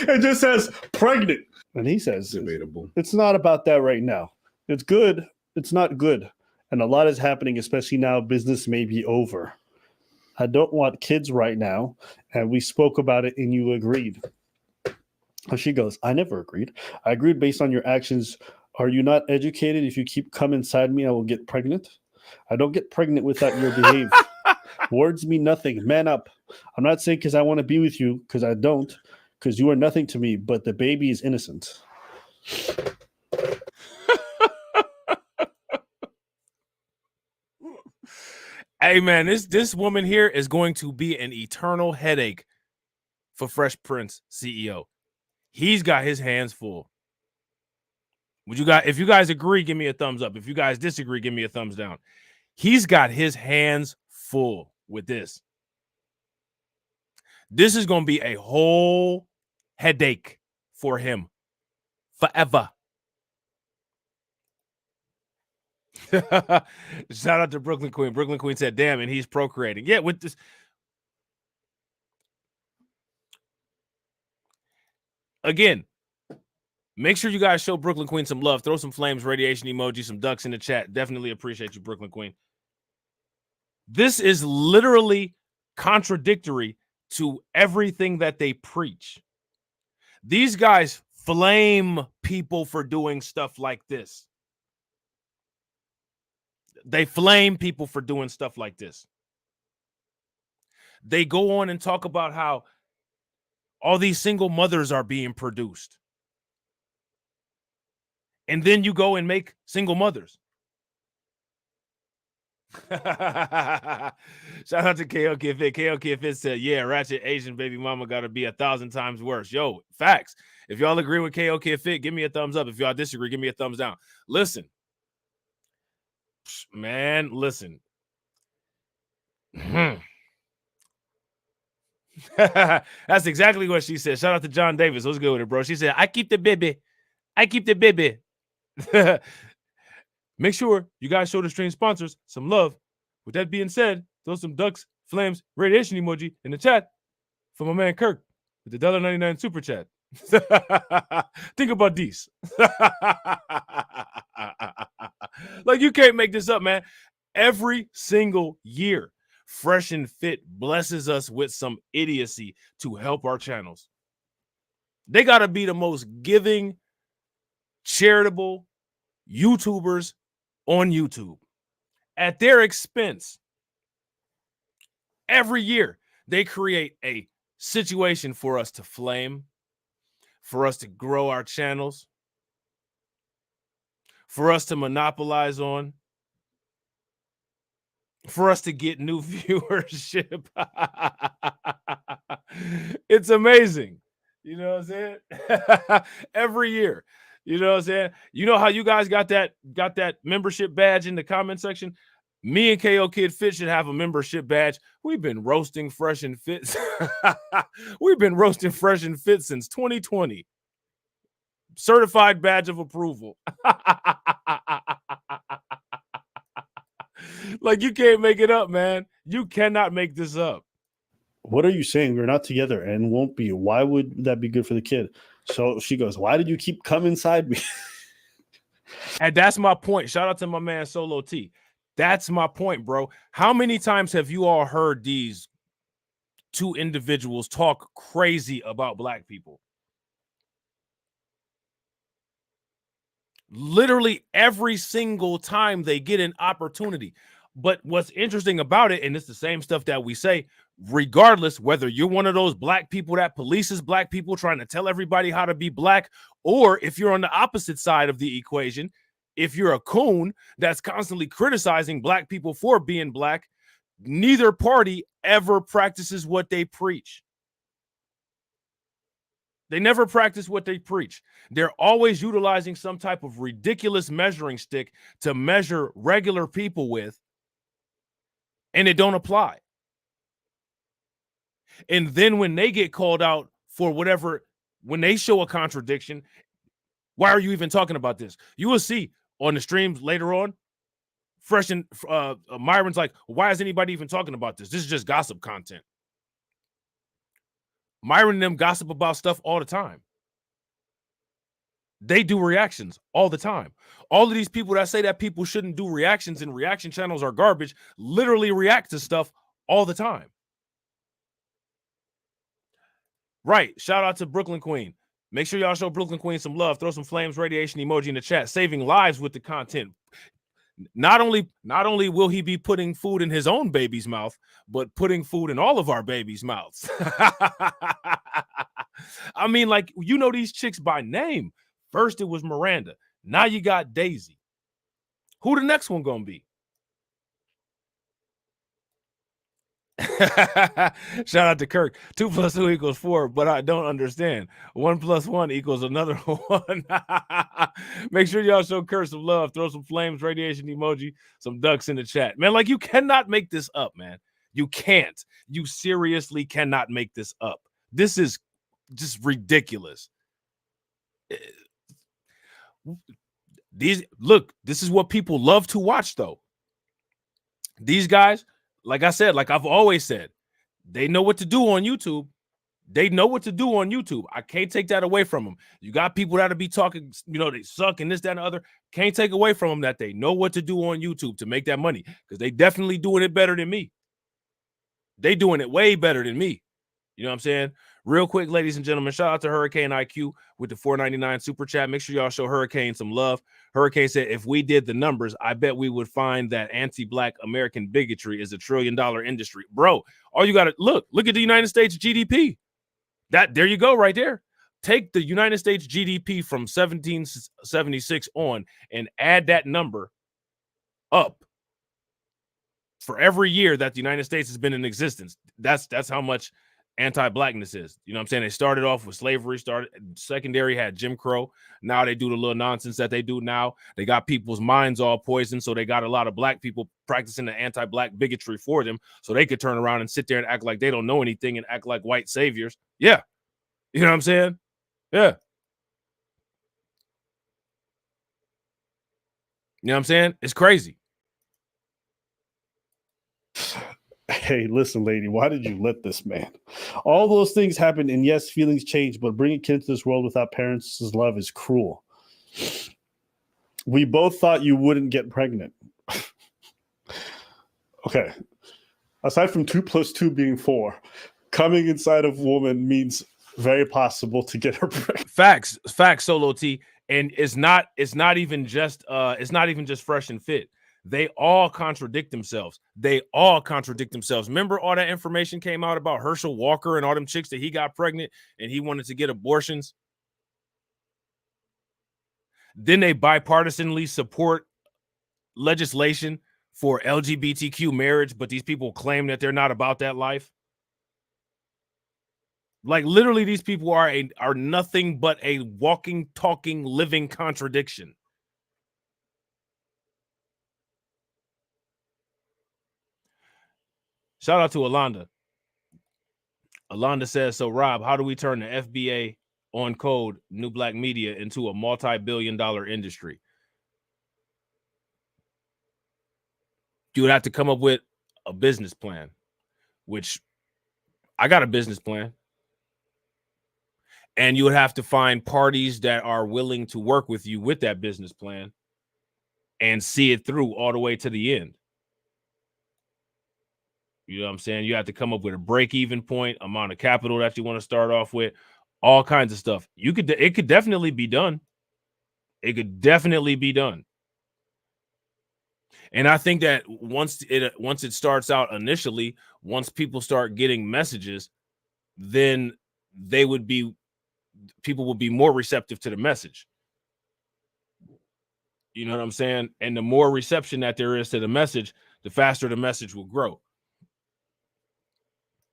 It just says pregnant. And he says, Debatable. it's not about that right now. It's good. It's not good. And a lot is happening, especially now business may be over. I don't want kids right now. And we spoke about it and you agreed. And she goes, I never agreed. I agreed based on your actions. Are you not educated? If you keep coming inside me, I will get pregnant. I don't get pregnant without your behavior. Words mean nothing. Man up. I'm not saying because I want to be with you, because I don't, because you are nothing to me, but the baby is innocent. Hey, man, this woman here is going to be an eternal headache for Fresh Prince CEO. He's got his hands full. If you guys agree, give me a thumbs up. If you guys disagree, give me a thumbs down. He's got his hands full with this. This is going to be a whole headache for him forever. Shout out to Brooklyn Queen. Brooklyn Queen said, damn, and he's procreating. Yeah, with this. Again, make sure you guys show Brooklyn Queen some love. Throw some flames, radiation emoji, some ducks in the chat. Definitely appreciate you, Brooklyn Queen. This is literally contradictory to everything that they preach. These guys flame people for doing stuff like this. They flame people for doing stuff like this. They go on and talk about how all these single mothers are being produced. And then you go and make single mothers. Shout out to KOK Fit. KOK Fit said, yeah, ratchet Asian baby mama got to be 1,000 times worse. Yo, facts. If y'all agree with KOK Fit, give me a thumbs up. If y'all disagree, give me a thumbs down. Listen. Man, listen. That's exactly what she said. Shout out to John Davis. What's good with it, bro? She said, I keep the baby. I keep the baby. Make sure you guys show the stream sponsors some love. With that being said, throw some ducks, flames, radiation emoji in the chat for my man Kirk with the $1.99 super chat. Think about these. Like, you can't make this up, man. Every single year, Fresh and Fit blesses us with some idiocy to help our channels. They got to be the most giving, charitable YouTubers on YouTube. At their expense, every year, they create a situation for us to flame, for us to grow our channels, for us to monopolize on, for us to get new viewership. It's amazing. You know what I'm saying? Every year. You know what I'm saying? You know how you guys got that membership badge in the comment section? Me and KO Kid Fit should have a membership badge. We've been roasting Fresh and Fit. We've been roasting Fresh and Fit since 2020. Certified badge of approval. Like, you can't make it up, man. You cannot make this up. What are you saying? We're not together and won't be. Why would that be good for the kid? So she goes, why did you keep coming inside me? And that's my point. Shout out to my man Solo T. That's my point, bro. How many times have you all heard these two individuals talk crazy about black people? Literally every single time they get an opportunity. But what's interesting about it, and it's the same stuff that we say, regardless whether you're one of those black people that polices black people trying to tell everybody how to be black, or if you're on the opposite side of the equation, if you're a coon that's constantly criticizing black people for being black, neither party ever practices what they preach. They never practice what they preach. They're always utilizing some type of ridiculous measuring stick to measure regular people with, and it don't apply. And then when they get called out for whatever, when they show a contradiction, why are you even talking about this? You will see on the streams later on, Fresh and Myron's like, why is anybody even talking about this? This is just gossip content. Myron and them gossip about stuff all the time. They do reactions all the time. All of these people that say that people shouldn't do reactions and reaction channels are garbage literally react to stuff all the time. Right. Shout out to Brooklyn Queen. Make sure y'all show Brooklyn Queen some love. Throw some flames, radiation emoji in the chat. Saving lives with the content. Not only will he be putting food in his own baby's mouth, but putting food in all of our babies' mouths. I mean, like, you know these chicks by name. First it was Miranda. Now you got Daisy. Who the next one gonna be? Shout out to Kirk. 2 + 2 equals 4, but I don't understand. 1 + 1 equals another 1. Make sure y'all show Kirk some love. Throw some flames, radiation emoji, some ducks in the chat. Man, like, you cannot make this up, man. You can't. You seriously cannot make this up. This is just ridiculous. This is what people love to watch, though. These guys, like I said, like I've always said, they know what to do on YouTube. They know what to do on YouTube. I can't take that away from them. You got people that'll be talking, you know, they suck and this, that, and the other. Can't take away from them that they know what to do on YouTube to make that money, because they definitely doing it better than me. They doing it way better than me. You know what I'm saying? Real quick, ladies and gentlemen, shout out to Hurricane IQ with the $4.99 super chat. Make sure y'all show Hurricane some love. Hurricane said, if we did the numbers, I bet we would find that anti-black American bigotry is $1 trillion industry. Bro, all you got to look at the United States GDP. There you go right there. Take the United States GDP from 1776 on and add that number up for every year that the United States has been in existence. That's how much anti-blackness is. You know what I'm saying? They started off with slavery, secondary had Jim Crow. Now they do the little nonsense that they do now. They got people's minds all poisoned, so they got a lot of black people practicing the anti-black bigotry for them, so they could turn around and sit there and act like they don't know anything and act like white saviors. Yeah. You know what I'm saying? Yeah. You know what I'm saying? It's crazy. Hey, listen, lady, why did you let this man? All those things happen, and yes, feelings change, but bringing kids to this world without parents' love is cruel. We both thought you wouldn't get pregnant. Okay. Aside from 2 + 2 being 4, coming inside of a woman means very possible to get her pregnant. Facts, Solo T. And it's not even just Fresh and Fit. They all contradict themselves. Remember all that information came out about Herschel Walker and all them chicks that he got pregnant and he wanted to get abortions? Then they bipartisanly support legislation for LGBTQ marriage, but these people claim that they're not about that life. Like, literally, these people are nothing but a walking, talking, living contradiction. Shout out to Alonda. Alonda says, so Rob, how do we turn the FBA on code New Black Media into a multi-billion-dollar industry? You would have to come up with a business plan, which I got a business plan. And you would have to find parties that are willing to work with you with that business plan and see it through all the way to the end. You know what I'm saying? You have to come up with a break-even point, amount of capital that you want to start off with, all kinds of stuff. It could definitely be done. It could definitely be done. And I think that once it starts out initially, once people start getting messages, then people would be more receptive to the message. You know what I'm saying? And the more reception that there is to the message, the faster the message will grow.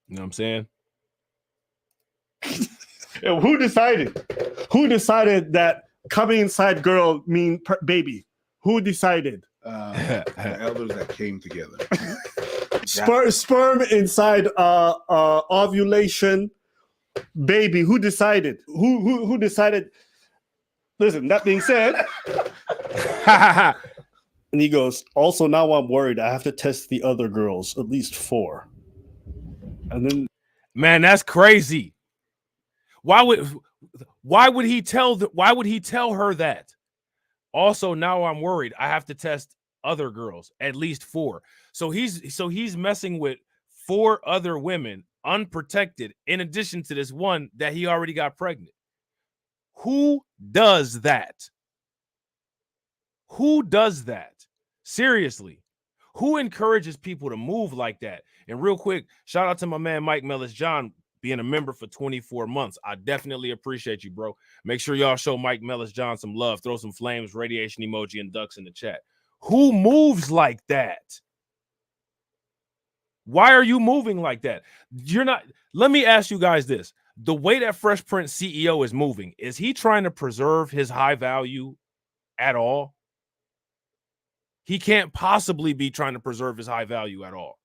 You know what I'm saying? Who decided? Who decided that coming inside girl mean baby? Who decided? The elders that came together. Sperm inside ovulation, baby. Who decided? Who decided? Listen, that being said, and he goes, also now I'm worried. I have to test the other girls, at least 4. And then, man, that's crazy. Why would he tell her that? Also, now I'm worried. I have to test other girls, at least 4. So he's messing with 4 other women unprotected, in addition to this one that he already got pregnant. Who does that? Who does that? Seriously. Who encourages people to move like that? And real quick, shout out to my man Mike Mellis John being a member for 24 months. I definitely appreciate you, bro. Make sure y'all show Mike Mellis John some love. Throw some flames, radiation emoji, and ducks in the chat. Who moves like that? Why are you moving like that? You're not. Let me ask you guys this. The way that Fresh Prince CEO is moving, is he trying to preserve his high value at all? He can't possibly be trying to preserve his high value at all.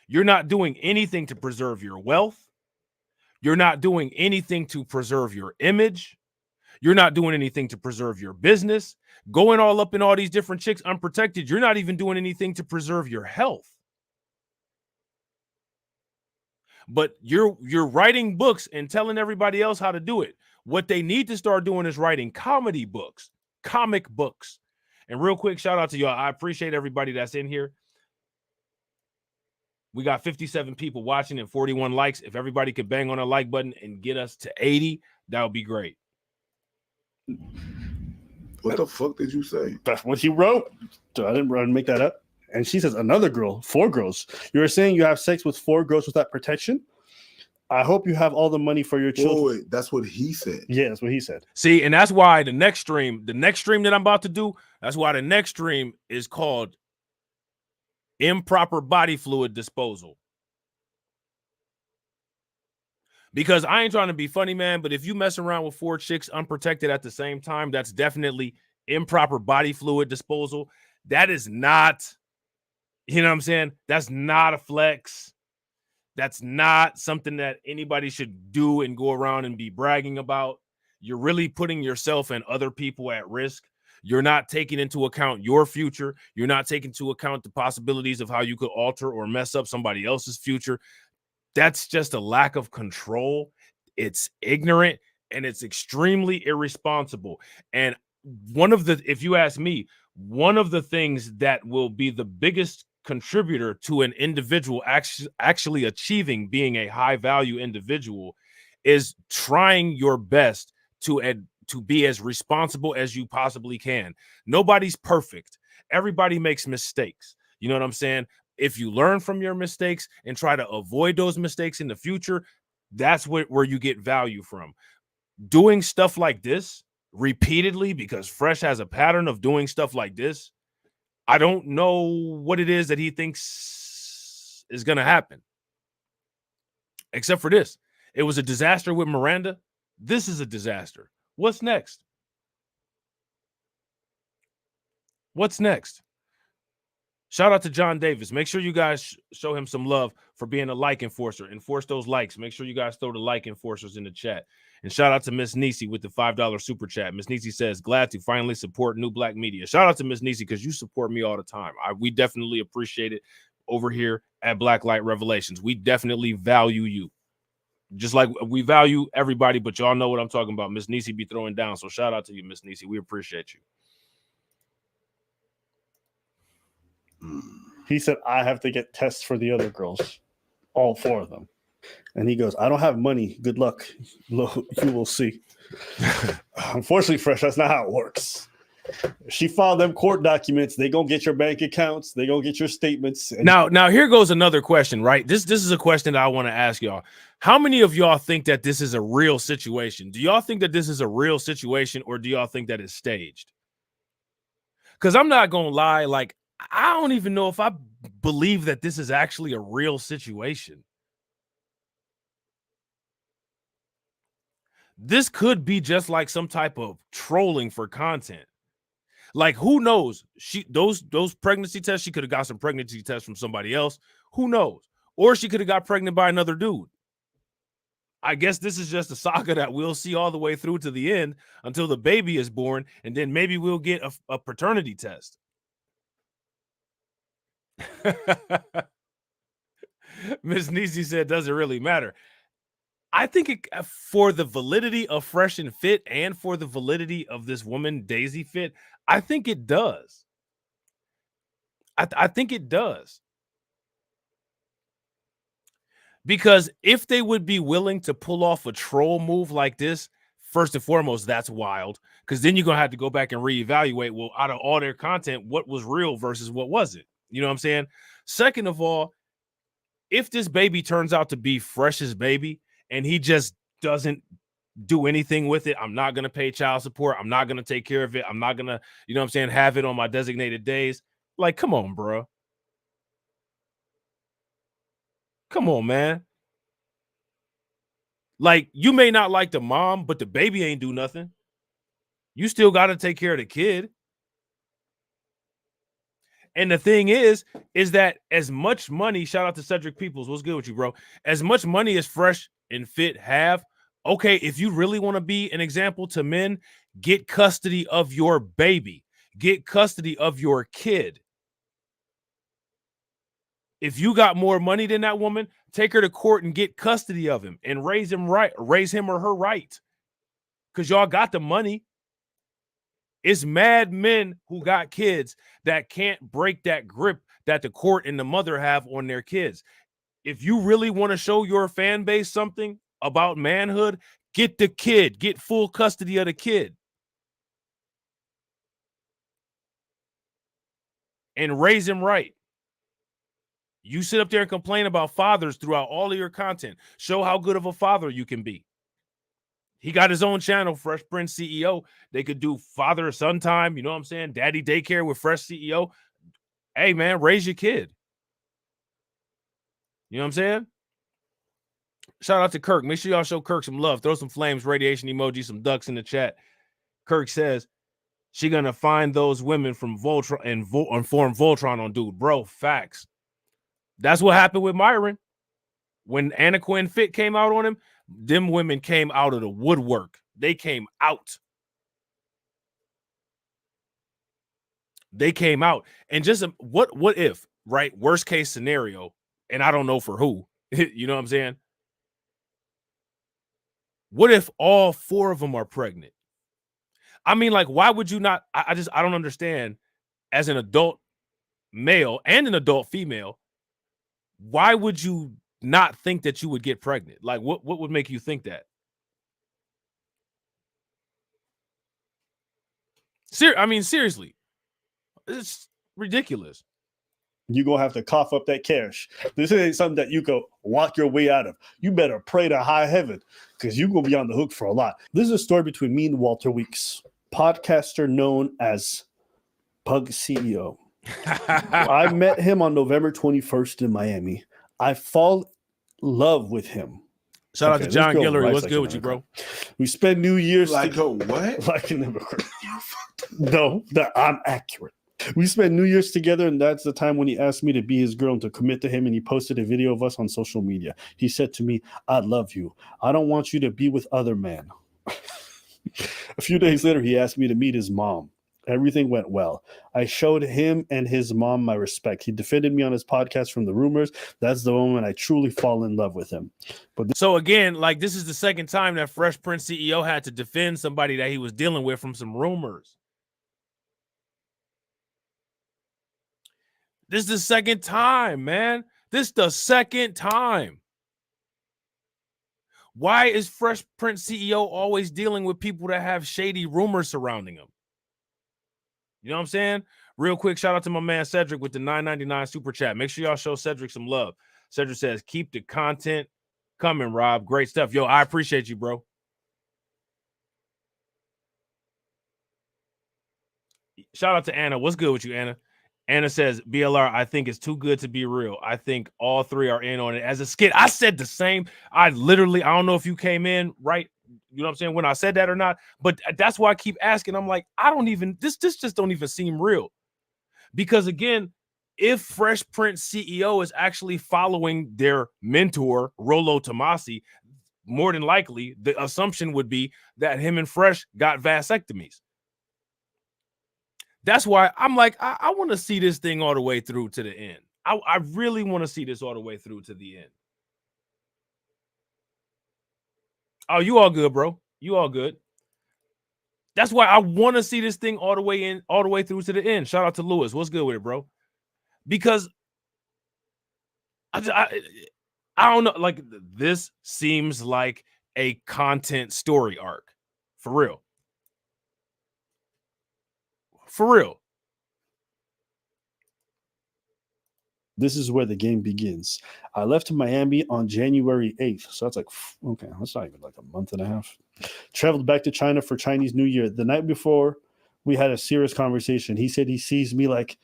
You're not doing anything to preserve your wealth. You're not doing anything to preserve your image. You're not doing anything to preserve your business. Going all up in all these different chicks unprotected. You're not even doing anything to preserve your health. But you're writing books and telling everybody else how to do it. What they need to start doing is writing comedy books, comic books. And real quick, shout out to y'all. I appreciate everybody that's in here. We got 57 people watching and 41 likes. If everybody could bang on a like button and get us to 80, that would be great. What the fuck did you say? That's what he wrote. So I didn't make that up. And she says, another girl, 4 girls. You were saying you have sex with 4 girls without protection? I hope you have all the money for your children. Wait, that's what he said. Yeah, that's what he said. See, and that's why the next stream that I'm about to do, that's why the next stream is called Improper Body Fluid Disposal. Because I ain't trying to be funny, man, but if you mess around with 4 chicks unprotected at the same time, that's definitely improper body fluid disposal. That is not, you know what I'm saying? That's not a flex. That's not something that anybody should do and go around and be bragging about. You're really putting yourself and other people at risk. You're not taking into account your future. You're not taking into account the possibilities of how you could alter or mess up somebody else's future. That's just a lack of control. It's ignorant and it's extremely irresponsible. And if you ask me, one of the things that will be the biggest contributor to an individual actually achieving being a high value individual is trying your best to be as responsible as you possibly can. Nobody's perfect. Everybody makes mistakes. You know what I'm saying? If you learn from your mistakes and try to avoid those mistakes in the future, that's where you get value from. Doing stuff like this repeatedly, because Fresh has a pattern of doing stuff like this, I don't know what it is that he thinks is going to happen. Except for this. It was a disaster with Miranda. This is a disaster. What's next? What's next? Shout out to John Davis. Make sure you guys show him some love for being a like enforcer. Enforce those likes. Make sure you guys throw the like enforcers in the chat. And shout out to Miss Nisi with the $5 super chat. Miss Nisi says, glad to finally support New Black Media. Shout out to Miss Nisi because you support me all the time. We definitely appreciate it over here at Black Light Revelations. We definitely value you. Just like we value everybody, but y'all know what I'm talking about. Miss Nisi be throwing down. So shout out to you, Miss Nisi. We appreciate you. He said, I have to get tests for the other girls, all 4 of them. And he goes, I don't have money. Good luck. You will see. Unfortunately, Fresh, that's not how it works. She filed them court documents. They gonna get your bank accounts. They gonna get your statements. And Now here goes another question, right? This is a question that I want to ask y'all. How many of y'all think that this is a real situation? Do y'all think that this is a real situation, or do y'all think that it's staged? Because I'm not gonna lie, like I don't even know if I believe that this is actually a real situation. This could be just like some type of trolling for content. Like, who knows? Those pregnancy tests, she could have got some pregnancy tests from somebody else. Who knows? Or she could have got pregnant by another dude. I guess this is just a saga that we'll see all the way through to the end until the baby is born, and then maybe we'll get a paternity test. Miss Nisi said, does it really matter? I think for the validity of Fresh and Fit and for the validity of this woman, Daisy Fit, I think it does. I think it does. Because if they would be willing to pull off a troll move like this, first and foremost, that's wild. Because then you're going to have to go back and reevaluate, well, out of all their content, what was real versus what wasn't. You know what I'm saying? Second of all, if this baby turns out to be Fresh's baby and he just doesn't do anything with it, I'm not going to pay child support. I'm not going to take care of it. I'm not going to, you know what I'm saying, have it on my designated days. Like, come on, bro. Come on, man. Like, you may not like the mom, but the baby ain't do nothing. You still got to take care of the kid. And the thing is that as much money, shout out to Cedric Peoples, what's good with you, bro? As much money as Fresh and Fit have, okay, if you really want to be an example to men, get custody of your baby. Get custody of your kid. If you got more money than that woman, take her to court and get custody of him and raise him or her right. Because y'all got the money. It's mad men who got kids that can't break that grip that the court and the mother have on their kids. If you really want to show your fan base something about manhood, get the kid, get full custody of the kid. And raise him right. You sit up there and complain about fathers throughout all of your content. Show how good of a father you can be. He got his own channel, Fresh Prince CEO. They could do father-son time, you know what I'm saying? Daddy daycare with Fresh CEO. Hey, man, raise your kid. You know what I'm saying? Shout out to Kirk. Make sure y'all show Kirk some love. Throw some flames, radiation emoji, some ducks in the chat. Kirk says, she going to find those women from Voltron and form Voltron on dude. Bro, facts. That's what happened with Myron. When Anna Quinn Fit came out on him, them women came out of the woodwork. They came out. They came out. And just what if, right? Worst case scenario, and I don't know for who, you know what I'm saying? What if all 4 of them are pregnant? I mean, like, why would you not? I don't understand. As an adult male and an adult female, why would you not think that you would get pregnant? Like, what would make you think that? I mean, seriously, it's ridiculous. You're going to have to cough up that cash. This ain't something that you can walk your way out of. You better pray to high heaven because you're going to be on the hook for a lot. This is a story between me and Walter Weeks, podcaster known as Pug CEO. I met him on November 21st in Miami. I fall in love with him. Shout out to John Guillory. What's good with you, bro? We spend New Year's Like a what? like an immigrant. No, I'm accurate. We spent New Year's together, and that's the time when he asked me to be his girl and to commit to him, and he posted a video of us on social media. He said to me, I love you. I don't want you to be with other men. A few days later, he asked me to meet his mom. Everything went well. I showed him and his mom my respect. He defended me on his podcast from the rumors. That's the moment I truly fall in love with him. But so again, like, this is the second time that Fresh Prince CEO had to defend somebody that he was dealing with from some rumors. This is the second time, man. This is the second time. Why is Fresh Prince CEO always dealing with people that have shady rumors surrounding him? You know what I'm saying? Real quick, shout out to my man Cedric with the $9.99 super chat. Make sure y'all show Cedric some love. Cedric says, keep the content coming, Rob. Great stuff. Yo, I appreciate you, bro. Shout out to Anna. What's good with you, Anna? Anna says, BLR, I think it's too good to be real. I think all three are in on it as a skit. I said the same. I don't know if you came in right, you know what I'm saying, when I said that or not, but that's why I keep asking. I'm like, this just don't even seem real. Because again, if Fresh Prince CEO is actually following their mentor, Rollo Tomasi, more than likely, the assumption would be that him and Fresh got vasectomies. That's why I'm like, I want to see this thing all the way through to the end. I really want to see this all the way through to the end. Oh, you all good, bro. You all good. That's why I want to see this thing all the way through to the end. Shout out to Lewis. What's good with it, bro? Because I don't know. Like, this seems like a content story arc. For real. For real. This is where the game begins. I left Miami on January 8th. So that's like, okay, that's not even like a month and a half. Traveled back to China for Chinese New Year. The night before, we had a serious conversation. He said he sees me like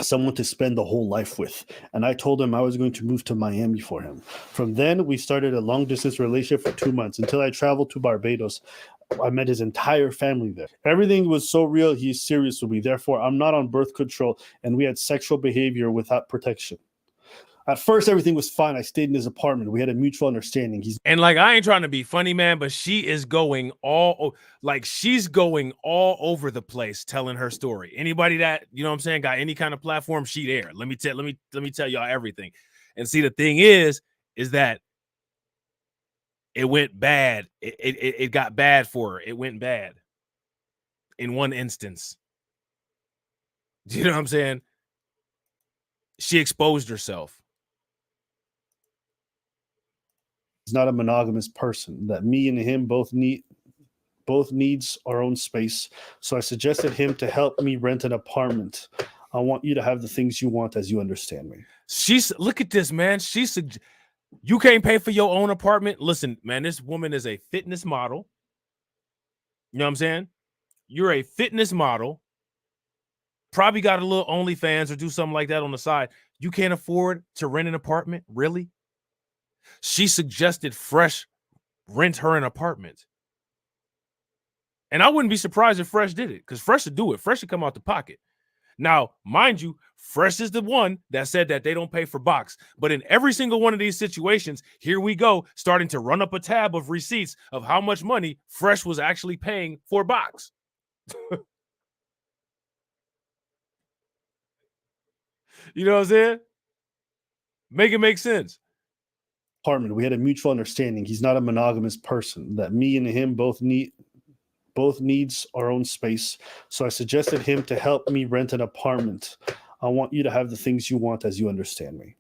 someone to spend the whole life with. And I told him I was going to move to Miami for him. From then, we started a long-distance relationship for 2 months until I traveled to Barbados. I met his entire family there. Everything was so real, he's serious with me. Therefore, I'm not on birth control, and we had sexual behavior without protection. At first, everything was fine. I stayed in his apartment. We had a mutual understanding. And like, I ain't trying to be funny, man, but she is going she's going all over the place telling her story. Anybody that, you know what I'm saying, got any kind of platform, she there. Let me tell y'all everything. And see, the thing is that it went bad. It got bad for her. It went bad in one instance. Do you know what I'm saying? She exposed herself. He's not a monogamous person. That me and him both needs our own space. So I suggested him to help me rent an apartment. I want you to have the things you want as you understand me. Look at this, man. You can't pay for your own apartment. Listen, man, this woman is a fitness model. You know what I'm saying? You're a fitness model. Probably got a little OnlyFans or do something like that on the side. You can't afford to rent an apartment? Really? She suggested Fresh rent her an apartment. And I wouldn't be surprised if Fresh did it, because Fresh should do it. Fresh should come out the pocket. Now, mind you, Fresh is the one that said that they don't pay for box. But in every single one of these situations, here we go, starting to run up a tab of receipts of how much money Fresh was actually paying for box. You know what I'm saying? Make it make sense. Apartment. We had a mutual understanding. He's not a monogamous person. That me and him both needs our own space. So I suggested him to help me rent an apartment. I want you to have the things you want as you understand me.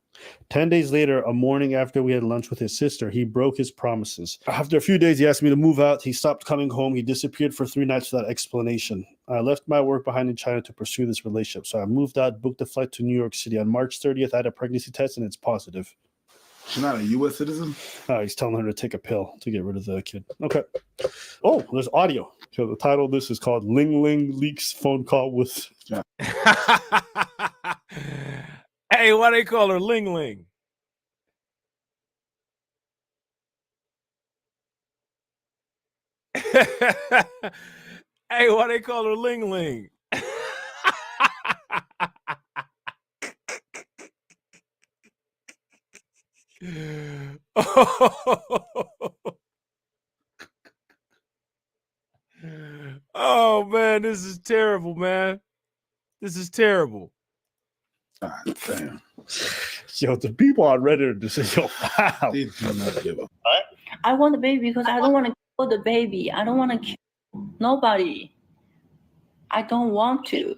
10 days later, a morning after we had lunch with his sister, he broke his promises. After a few days, he asked me to move out. He stopped coming home. He disappeared for 3 nights without explanation. I left my work behind in China to pursue this relationship. So I moved out, booked a flight to New York City. On March 30th, I had a pregnancy test and it's positive. She's not a U.S. citizen? He's telling her to take a pill to get rid of the kid. Okay. Oh, there's audio. So the title of this is called Ling Ling Leaks Phone Call with... Yeah. Hey, why they call her Ling Ling? Hey, why they call her Ling Ling? Oh man, this is terrible, man. This is terrible. God damn. Yo, the people on Reddit just say, yo, wow. They do not give up. I want the baby because I don't want to kill the baby. I don't want to kill nobody. I don't want to.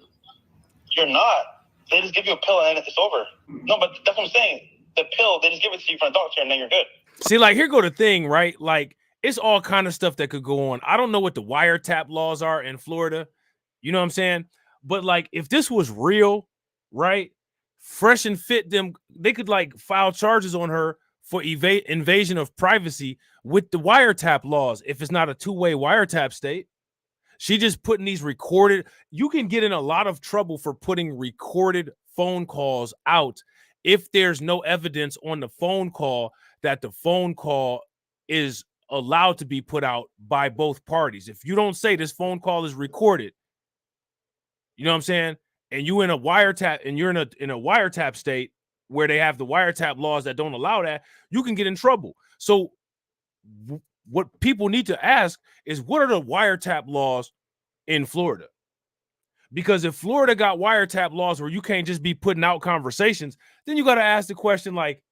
You're not. They just give you a pill and then it's over. No, but that's what I'm saying. The pill, they just give it to you from a doctor and then you're good. See, like, here go the thing, right? Like, it's all kind of stuff that could go on. I don't know what the wiretap laws are in Florida. You know what I'm saying? But like, if this was real, right? Fresh and Fit them, they could like file charges on her for invasion of privacy with the wiretap laws. If it's not a two-way wiretap state, she just putting these recorded. You can get in a lot of trouble for putting recorded phone calls out if there's no evidence on the phone call that the phone call is allowed to be put out by both parties. If you don't say this phone call is recorded, you know what I'm saying? And you in a wiretap, and you're in a wiretap state where they have the wiretap laws that don't allow that, you can get in trouble. So what people need to ask is, what are the wiretap laws in Florida? Because if Florida got wiretap laws where you can't just be putting out conversations, then you got to ask the question, like,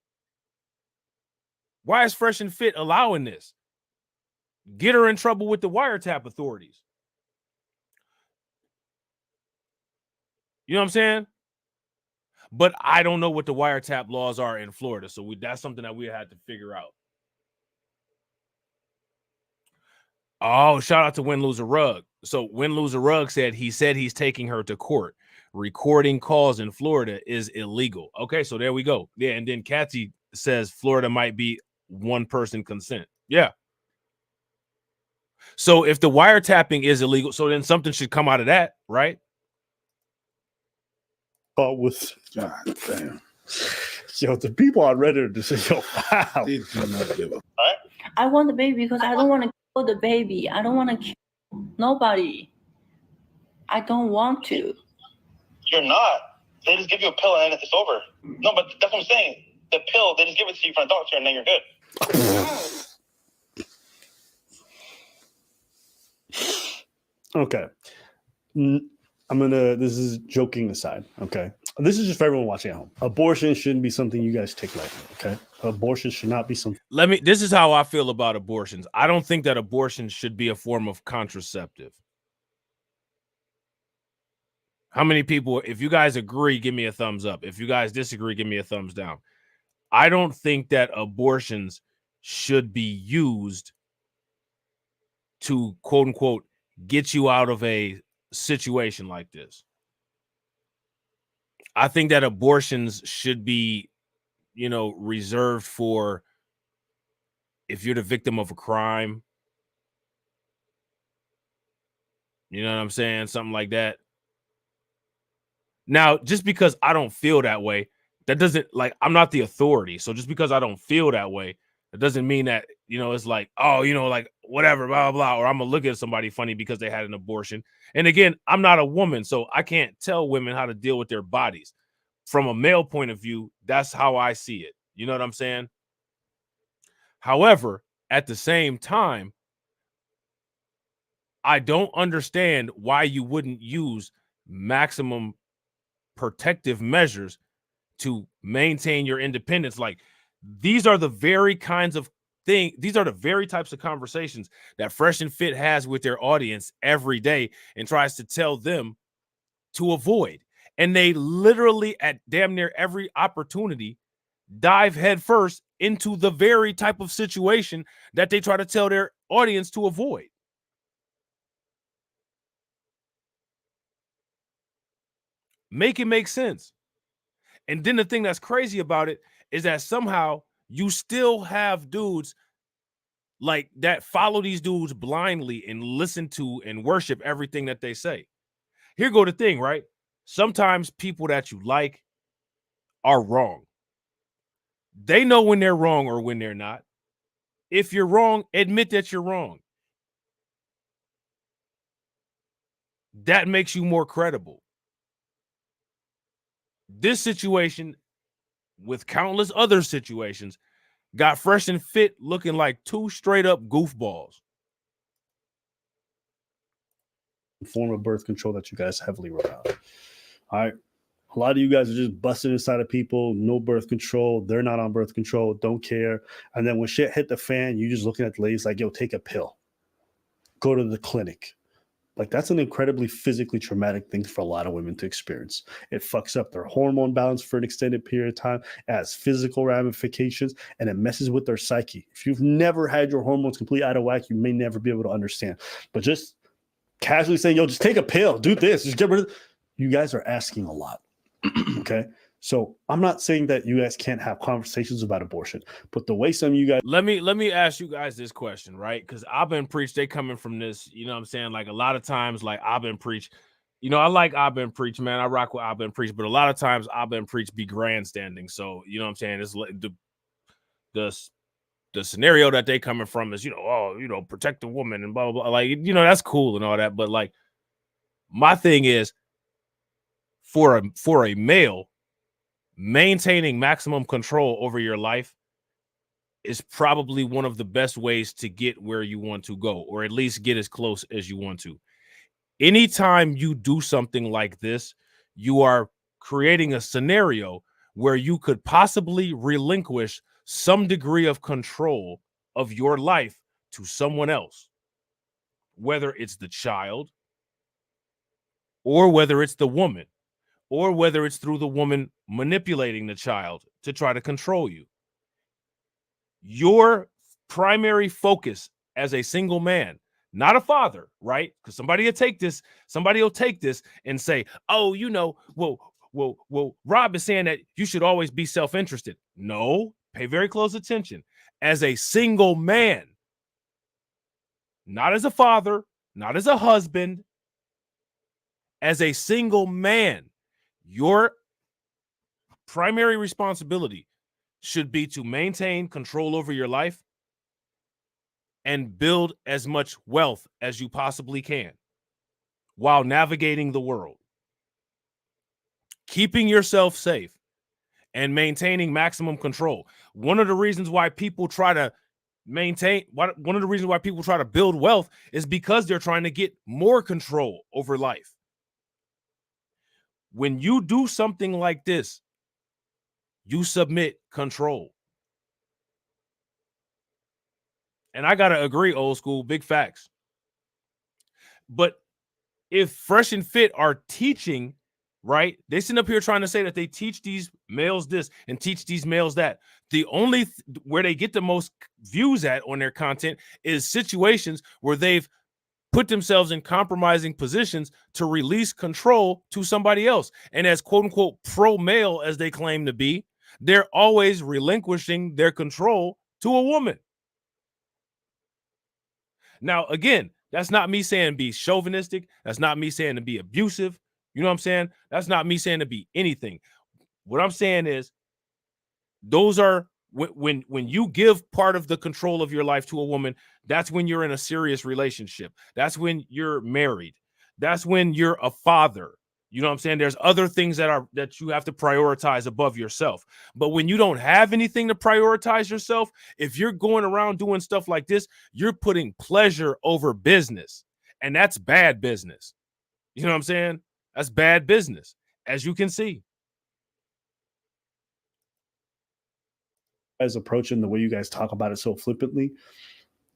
why is Fresh and Fit allowing this? Get her in trouble with the wiretap authorities. You know what I'm saying? But I don't know what the wiretap laws are in Florida, so that's something that we had to figure out. Oh, shout out to Win Lose a Rug. So Win Lose a Rug said he's taking her to court. Recording calls in Florida is illegal. Okay, so there we go. Yeah, and then Kathy says Florida might be one-person consent. Yeah. So if the wiretapping is illegal, so then something should come out of that, right? But with God damn. yo, the people on Reddit just say, yo, wow. They do not give a I want the baby because I don't want to kill the baby. I don't want to kill nobody. I don't want to. You're not. They just give you a pill and it's over. No, but that's what I'm saying. The pill, they just give it to you from a doctor and then you're good. Okay. This is joking aside, okay? This is just for everyone watching at home. Abortion shouldn't be something you guys take lightly, okay? Abortion should not be something. This is how I feel about abortions. I don't think that abortion should be a form of contraceptive. How many people, if you guys agree, give me a thumbs up. If you guys disagree, give me a thumbs down. I don't think that abortions should be used to, quote unquote, get you out of a situation like this. I think that abortions should be, reserved for if you're the victim of a crime. You know what I'm saying? Something like that. Now, just because I don't feel that way, that doesn't, like, I'm not the authority. So just because I don't feel that way, it doesn't mean that, it's like, oh, like whatever, blah, blah, blah. Or I'm going to look at somebody funny because they had an abortion. And again, I'm not a woman, so I can't tell women how to deal with their bodies. From a male point of view, that's how I see it. You know what I'm saying? However, at the same time, I don't understand why you wouldn't use maximum protective measures to maintain your independence. Like, these are the very kinds of things, these are the very types of conversations that Fresh and Fit has with their audience every day and tries to tell them to avoid. And they literally, at damn near every opportunity, dive headfirst into the very type of situation that they try to tell their audience to avoid. Make it make sense. And then the thing that's crazy about it is that somehow you still have dudes like that follow these dudes blindly and listen to and worship everything that they say. Here go the thing, right? Sometimes people that you like are wrong. They know when they're wrong or when they're not. If you're wrong, admit that you're wrong. That makes you more credible. This situation, with countless other situations, got Fresh and Fit looking like two straight up goofballs. Form of birth control that you guys heavily rely on. All right. A lot of you guys are just busting inside of people, no birth control. They're not on birth control, don't care. And then when shit hit the fan, you just looking at the ladies like, yo, take a pill. Go to the clinic. Like, that's an incredibly physically traumatic thing for a lot of women to experience. It fucks up their hormone balance for an extended period of time, it has physical ramifications, and it messes with their psyche. If you've never had your hormones completely out of whack, you may never be able to understand. But just casually saying, yo, just take a pill, do this, just get rid of it. you guys are asking a lot. Okay. So I'm not saying that you guys can't have conversations about abortion, but the way some of you guys let me ask you guys this question, right? Because I've been preached, they coming from this, you know what I'm saying? Like a lot of times, like I've been preached, you know, I like I've been preached, man. I rock with I've been preached, but a lot of times I've been preached be grandstanding. So, you know what I'm saying? It's like the scenario that they coming from is, you know, oh, you know, protect the woman and blah, blah, blah. Like, you know, that's cool and all that. But like my thing is for a male, maintaining maximum control over your life is probably one of the best ways to get where you want to go, or at least get as close as you want to. Anytime you do something like this, you are creating a scenario where you could possibly relinquish some degree of control of your life to someone else, whether it's the child or whether it's the woman, or whether it's through the woman manipulating the child to try to control you. Your primary focus as a single man, not a father, right? Because somebody will take this and say, oh, you know, well, Rob is saying that you should always be self-interested. No, pay very close attention. As a single man, not as a father, not as a husband, as a single man, your primary responsibility should be to maintain control over your life and build as much wealth as you possibly can while navigating the world. Keeping yourself safe and maintaining maximum control. One of the reasons why people try to build wealth is because they're trying to get more control over life. When you do something like this, you submit control. And I got to agree, old school, big facts. But if Fresh and Fit are teaching, right, they sit up here trying to say that they teach these males this and teach these males that. The only where they get the most views at on their content is situations where they've put themselves in compromising positions to release control to somebody else. And as quote unquote pro male as they claim to be, they're always relinquishing their control to a woman. Now, again, that's not me saying be chauvinistic. That's not me saying to be abusive. You know what I'm saying? That's not me saying to be anything. What I'm saying is those are when you give part of the control of your life to a woman, that's when you're in a serious relationship. That's when you're married. That's when you're a father. You know what I'm saying? There's other things that you have to prioritize above yourself. But when you don't have anything to prioritize yourself, if you're going around doing stuff like this, you're putting pleasure over business. And that's bad business. You know what I'm saying? That's bad business, as you can see. guys approaching the way you guys talk about it so flippantly,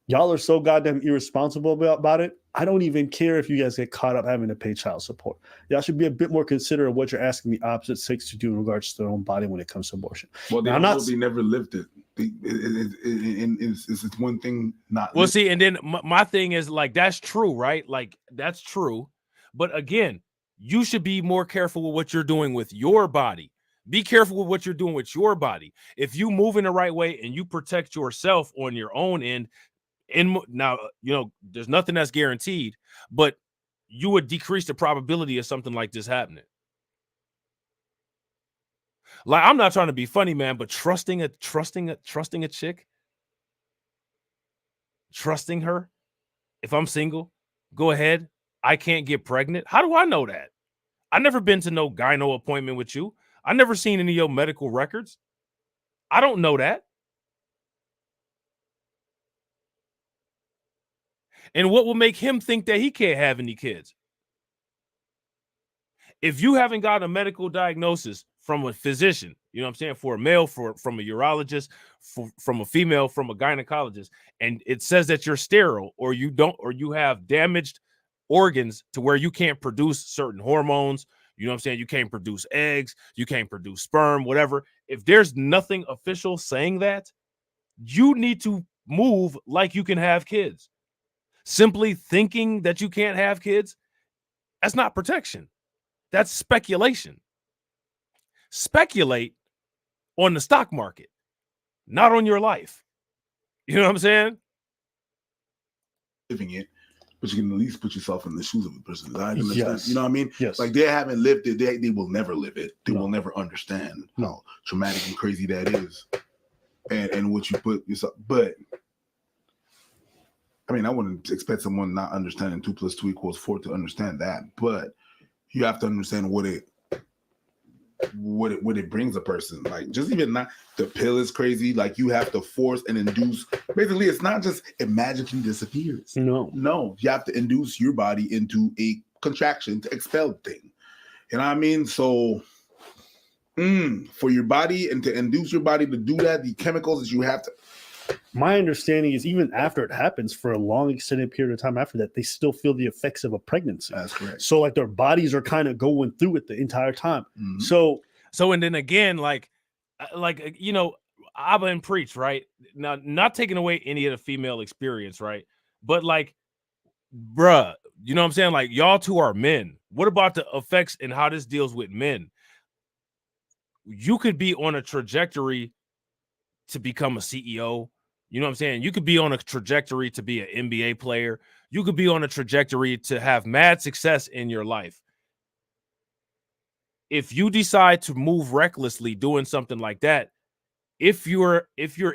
y'all are so goddamn irresponsible about it. I don't even care if you guys get caught up having to pay child support. Y'all should be a bit more considerate of what you're asking the opposite sex to do in regards to their own body when it comes to abortion. Well, they never lived it. It's one thing not. Well, see, and then my thing is like, that's true, right? Like, that's true. But again, you should be more careful with what you're doing with your body. Be careful with what you're doing with your body. If you move in the right way and you protect yourself on your own end, now, you know, there's nothing that's guaranteed, but you would decrease the probability of something like this happening. Like, I'm not trying to be funny, man, but trusting a chick, trusting her, if I'm single, go ahead. I can't get pregnant. How do I know that? I never been to no gyno appointment with you. I never seen any of your medical records. I don't know that. And what will make him think that he can't have any kids? If you haven't got a medical diagnosis from a physician, you know what I'm saying, for a male, from a urologist, from a female, from a gynecologist, and it says that you're sterile or you have damaged organs to where you can't produce certain hormones, you know what I'm saying, you can't produce eggs, you can't produce sperm, whatever. If there's nothing official saying that, you need to move like you can have kids. Simply thinking that you can't have kids, that's not protection. That's speculation. Speculate on the stock market, not on your life. You know what I'm saying? Living it, but you can at least put yourself in the shoes of a person. I understand. Yes. You know what I mean? Yes. Like, they haven't lived it. They will never live it. They No. will never understand No. how traumatic and crazy that is. And what you put yourself. But I mean, I wouldn't expect someone not understanding 2 + 2 = 4 to understand that. But you have to understand what it brings a person. Like, just even not the pill is crazy. Like, you have to force and induce. Basically, it's not just it magically disappears. No, you have to induce your body into a contraction to expel the thing. You know what I mean? So for your body and to induce your body to do that, the chemicals that you have to. My understanding is even after it happens for a long extended period of time after that, they still feel the effects of a pregnancy. That's correct. So like their bodies are kind of going through it the entire time. Mhm. So and then again, like, you know, Abba and Preach, right? Now, not taking away any of the female experience, right? But like, bruh, you know what I'm saying? Like, y'all two are men. What about the effects and how this deals with men? You could be on a trajectory to become a CEO. You know what I'm saying? You could be on a trajectory to be an NBA player. You could be on a trajectory to have mad success in your life. If you decide to move recklessly doing something like that, if you're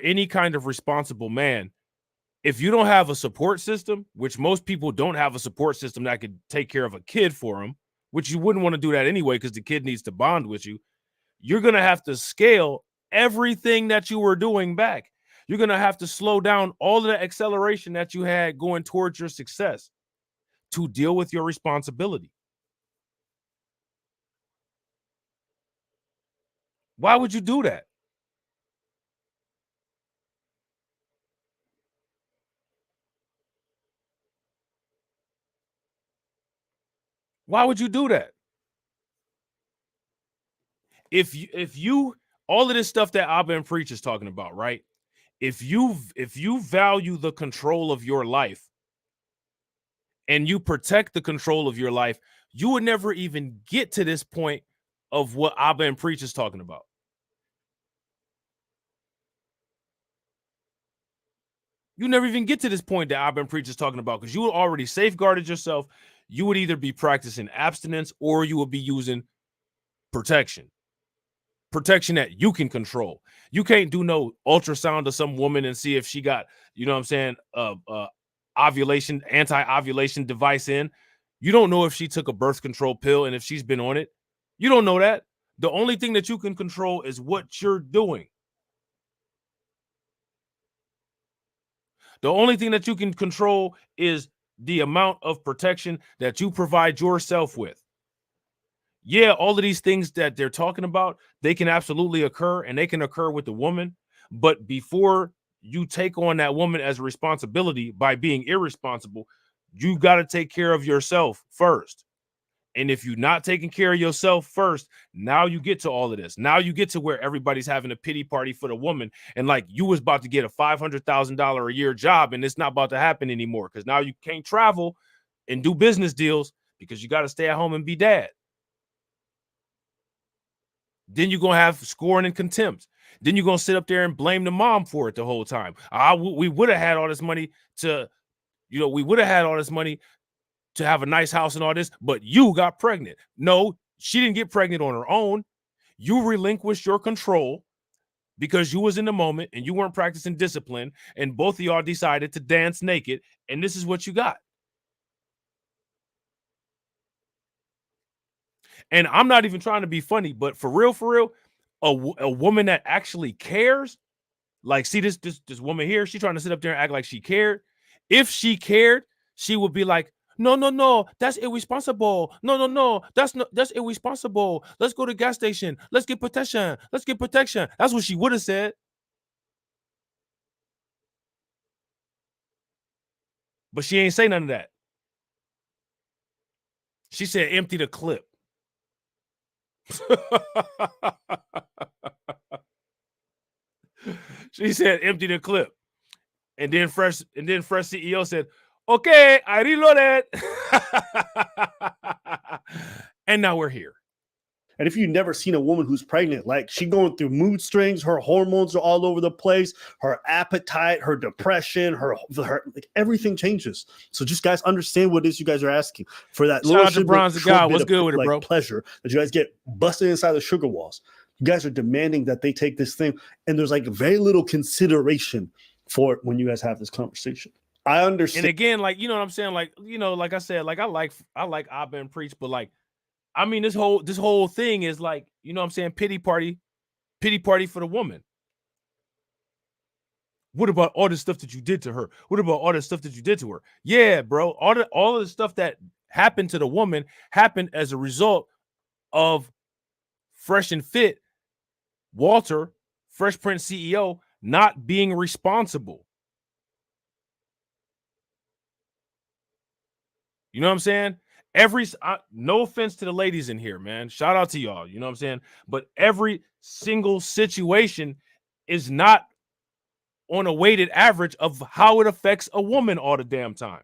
any kind of responsible man, if you don't have a support system, which most people don't have a support system that could take care of a kid for them, which you wouldn't want to do that anyway because the kid needs to bond with you, you're going to have to scale everything that you were doing back. You're going to have to slow down all of the acceleration that you had going towards your success to deal with your responsibility. Why would you do that? Why would you do that? If you all of this stuff that Abba and Preach is talking about, right? If you value the control of your life and you protect the control of your life, you would never even get to this point of what Abba and Preach is talking about. You never even get to this point that Abba and Preach is talking about because you would already safeguarded yourself. You would either be practicing abstinence or you would be using protection that you can control. You can't do no ultrasound of some woman and see if she got, you know what I'm saying, anti-ovulation device in. You don't know if she took a birth control pill and if she's been on it. You don't know that. The only thing that you can control is what you're doing. The only thing that you can control is the amount of protection that you provide yourself with. Yeah, all of these things that they're talking about, they can absolutely occur and they can occur with the woman. But before you take on that woman as a responsibility by being irresponsible, you got to take care of yourself first. And if you're not taking care of yourself first, now you get to all of this. Now you get to where everybody's having a pity party for the woman. And like you was about to get a $500,000 a year job and it's not about to happen anymore because now you can't travel and do business deals because you got to stay at home and be dad. Then you're going to have scorn and contempt. Then you're going to sit up there and blame the mom for it the whole time. We would have had all this money to have a nice house and all this, but you got pregnant. No, she didn't get pregnant on her own. You relinquished your control because you was in the moment and you weren't practicing discipline and both of y'all decided to dance naked and this is what you got. And I'm not even trying to be funny, but for real, a woman that actually cares, like, see this woman here, she trying to sit up there and act like she cared. If she cared, she would be like, no, that's irresponsible. No, that's irresponsible. Let's go to the gas station. Let's get protection. That's what she would have said. But she ain't say none of that. She said, empty the clip. She said, empty the clip. And then Fresh CEO said, okay, I reloaded. And now we're here. And if you've never seen a woman who's pregnant, like she going through mood swings, her hormones are all over the place, her appetite, her depression, her like everything changes. So just guys understand what it is you guys are asking for that. Shout out to Bronze the God. What's good with it, bro? Pleasure that you guys get busted inside the sugar walls. You guys are demanding that they take this thing, and there's like very little consideration for it when you guys have this conversation. I understand. And again, like, you know what I'm saying? Like, you know, like I said, like I like Abba and Preach, but like, I mean, this whole thing is like, you know what I'm saying? Pity party for the woman. What about all the stuff that you did to her? What about all the stuff that you did to her? Yeah, bro. All of the stuff that happened to the woman happened as a result of Fresh and Fit, Walter, Fresh Prince CEO, not being responsible. You know what I'm saying? No offense to the ladies in here, man. Shout out to y'all. You know what I'm saying? But every single situation is not on a weighted average of how it affects a woman all the damn time.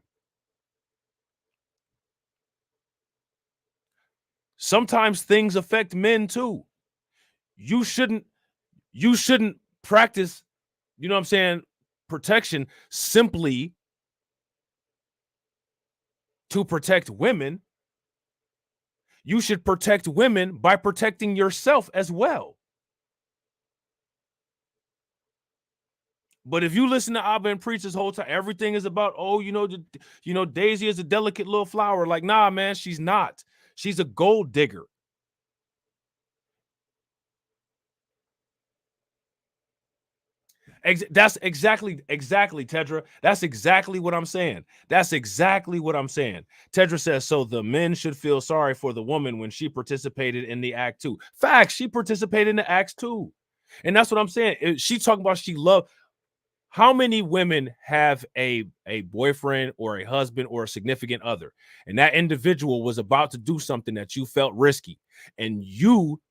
Sometimes things affect men too. You shouldn't practice, you know what I'm saying, protection simply to protect women. You should protect women by protecting yourself as well. But if you listen to Abba and Preach this whole time, everything is about, oh, Daisy is a delicate little flower. Like, nah, man, she's not. She's a gold digger. That's exactly, Tedra. That's exactly what I'm saying. Tedra says, so the men should feel sorry for the woman when she participated in the act too. Facts, she participated in the acts too. And that's what I'm saying. She talking about she loved. How many women have a boyfriend or a husband or a significant other, and that individual was about to do something that you felt risky, and you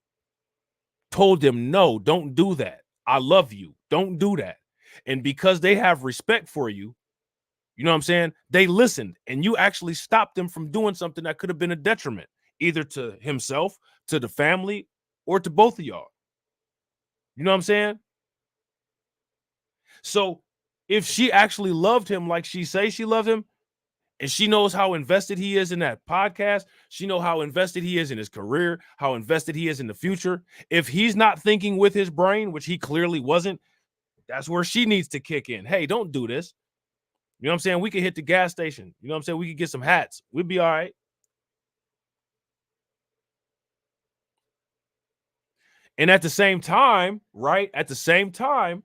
told them, no, don't do that. I love you. Don't do that. And because they have respect for you, you know what I'm saying? They listened, and you actually stopped them from doing something that could have been a detriment, either to himself, to the family, or to both of y'all. You know what I'm saying? So if she actually loved him like she say she loved him, and she knows how invested he is in that podcast, she knows how invested he is in his career, how invested he is in the future. If he's not thinking with his brain, which he clearly wasn't, that's where she needs to kick in. Hey, don't do this. You know what I'm saying? We could hit the gas station. You know what I'm saying? We could get some hats. We'd be all right. And at the same time, right? At the same time,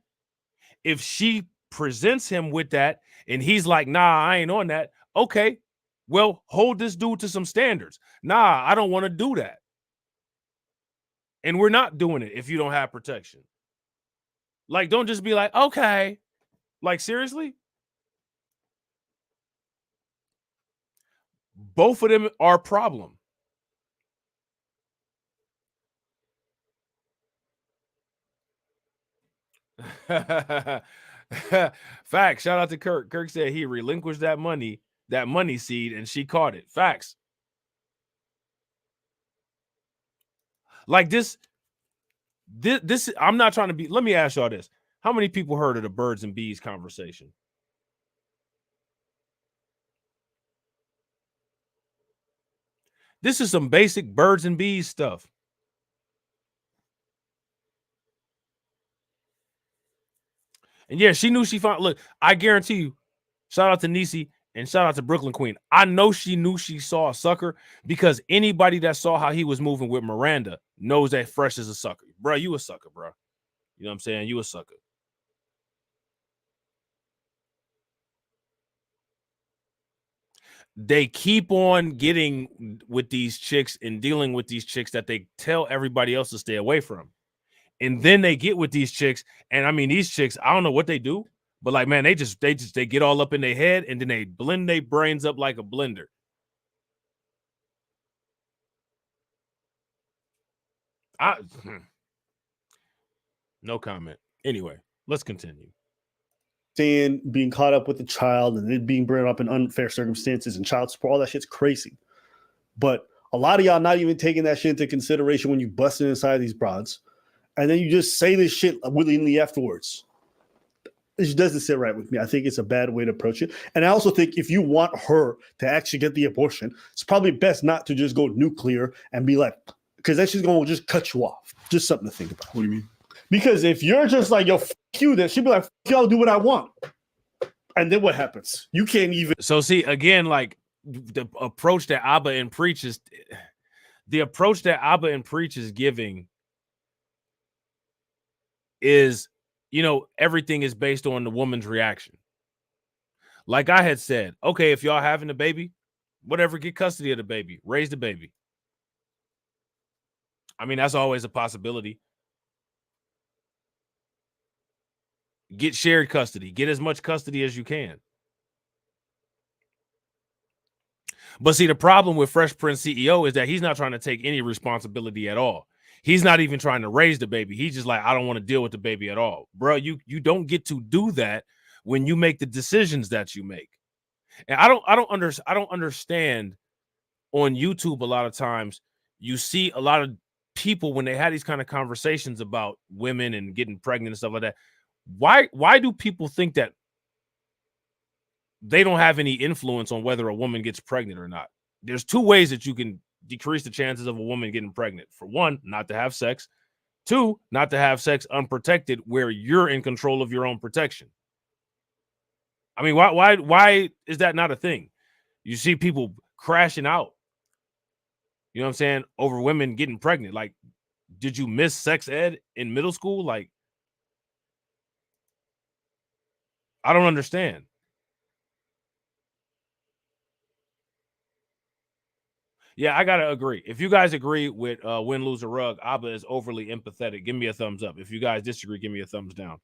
if she presents him with that and he's like, nah, I ain't on that. Okay, well, hold this dude to some standards. Nah, I don't want to do that. And we're not doing it if you don't have protection. Like, don't just be like, okay. Like, seriously? Both of them are a problem. Facts. Shout out to Kirk. Kirk said he relinquished that money seed, and she caught it. Facts. Like this, I'm not trying to be. Let me ask y'all this: how many people heard of the birds and bees conversation? This is some basic birds and bees stuff. And yeah, she knew she found. Look, I guarantee you. Shout out to Nisi and shout out to Brooklyn Queen. I know she knew she saw a sucker because anybody that saw how he was moving with Miranda knows that Fresh is a sucker. Bro, you a sucker, bro. You know what I'm saying? You a sucker. They keep on getting with these chicks and dealing with these chicks that they tell everybody else to stay away from. And then they get with these chicks. And I mean, these chicks, I don't know what they do, but like, man, they get all up in their head and then they blend their brains up like a blender. No comment. Anyway, let's continue. Being caught up with the child and it being brought up in unfair circumstances and child support, all that shit's crazy. But A lot of y'all not even taking that shit into consideration when you busting inside these broads. And then you just say this shit willingly afterwards. It just doesn't sit right with me. I think it's a bad way to approach it. And I also think if you want her to actually get the abortion, it's probably best not to just go nuclear and be like, because that's just going to just cut you off. Just something to think about. What do you mean? Because if you're just like, yo, f you, then she'll be like, f y'all, do what I want. And then what happens? You can't even. So see, again, like the approach that Abba and Preach is giving is, you know, everything is based on the woman's reaction. Like I had said, okay, if y'all having a baby, whatever, get custody of the baby, raise the baby. I mean, that's always a possibility. Get shared custody, get as much custody as you can. But see, the problem with Fresh Prince CEO is that he's not trying to take any responsibility at all. He's not even trying to raise the baby. He's just like, I don't want to deal with the baby at all. Bro, you don't get to do that when you make the decisions that you make. And I don't understand on YouTube a lot of times you see a lot of people when they had these kind of conversations about women and getting pregnant and stuff like that. Why do people think that they don't have any influence on whether a woman gets pregnant or not? There's two ways that you can decrease the chances of a woman getting pregnant. For one, not to have sex. Two, not to have sex unprotected where you're in control of your own protection. I mean, why is that not a thing? You see people crashing out, you know what I'm saying, over women getting pregnant. Like, did you miss sex ed in middle school? Like, I don't understand. Yeah, I gotta agree. If you guys agree with win, lose, or rug, Abba is overly empathetic. Give me a thumbs up. If you guys disagree, give me a thumbs down.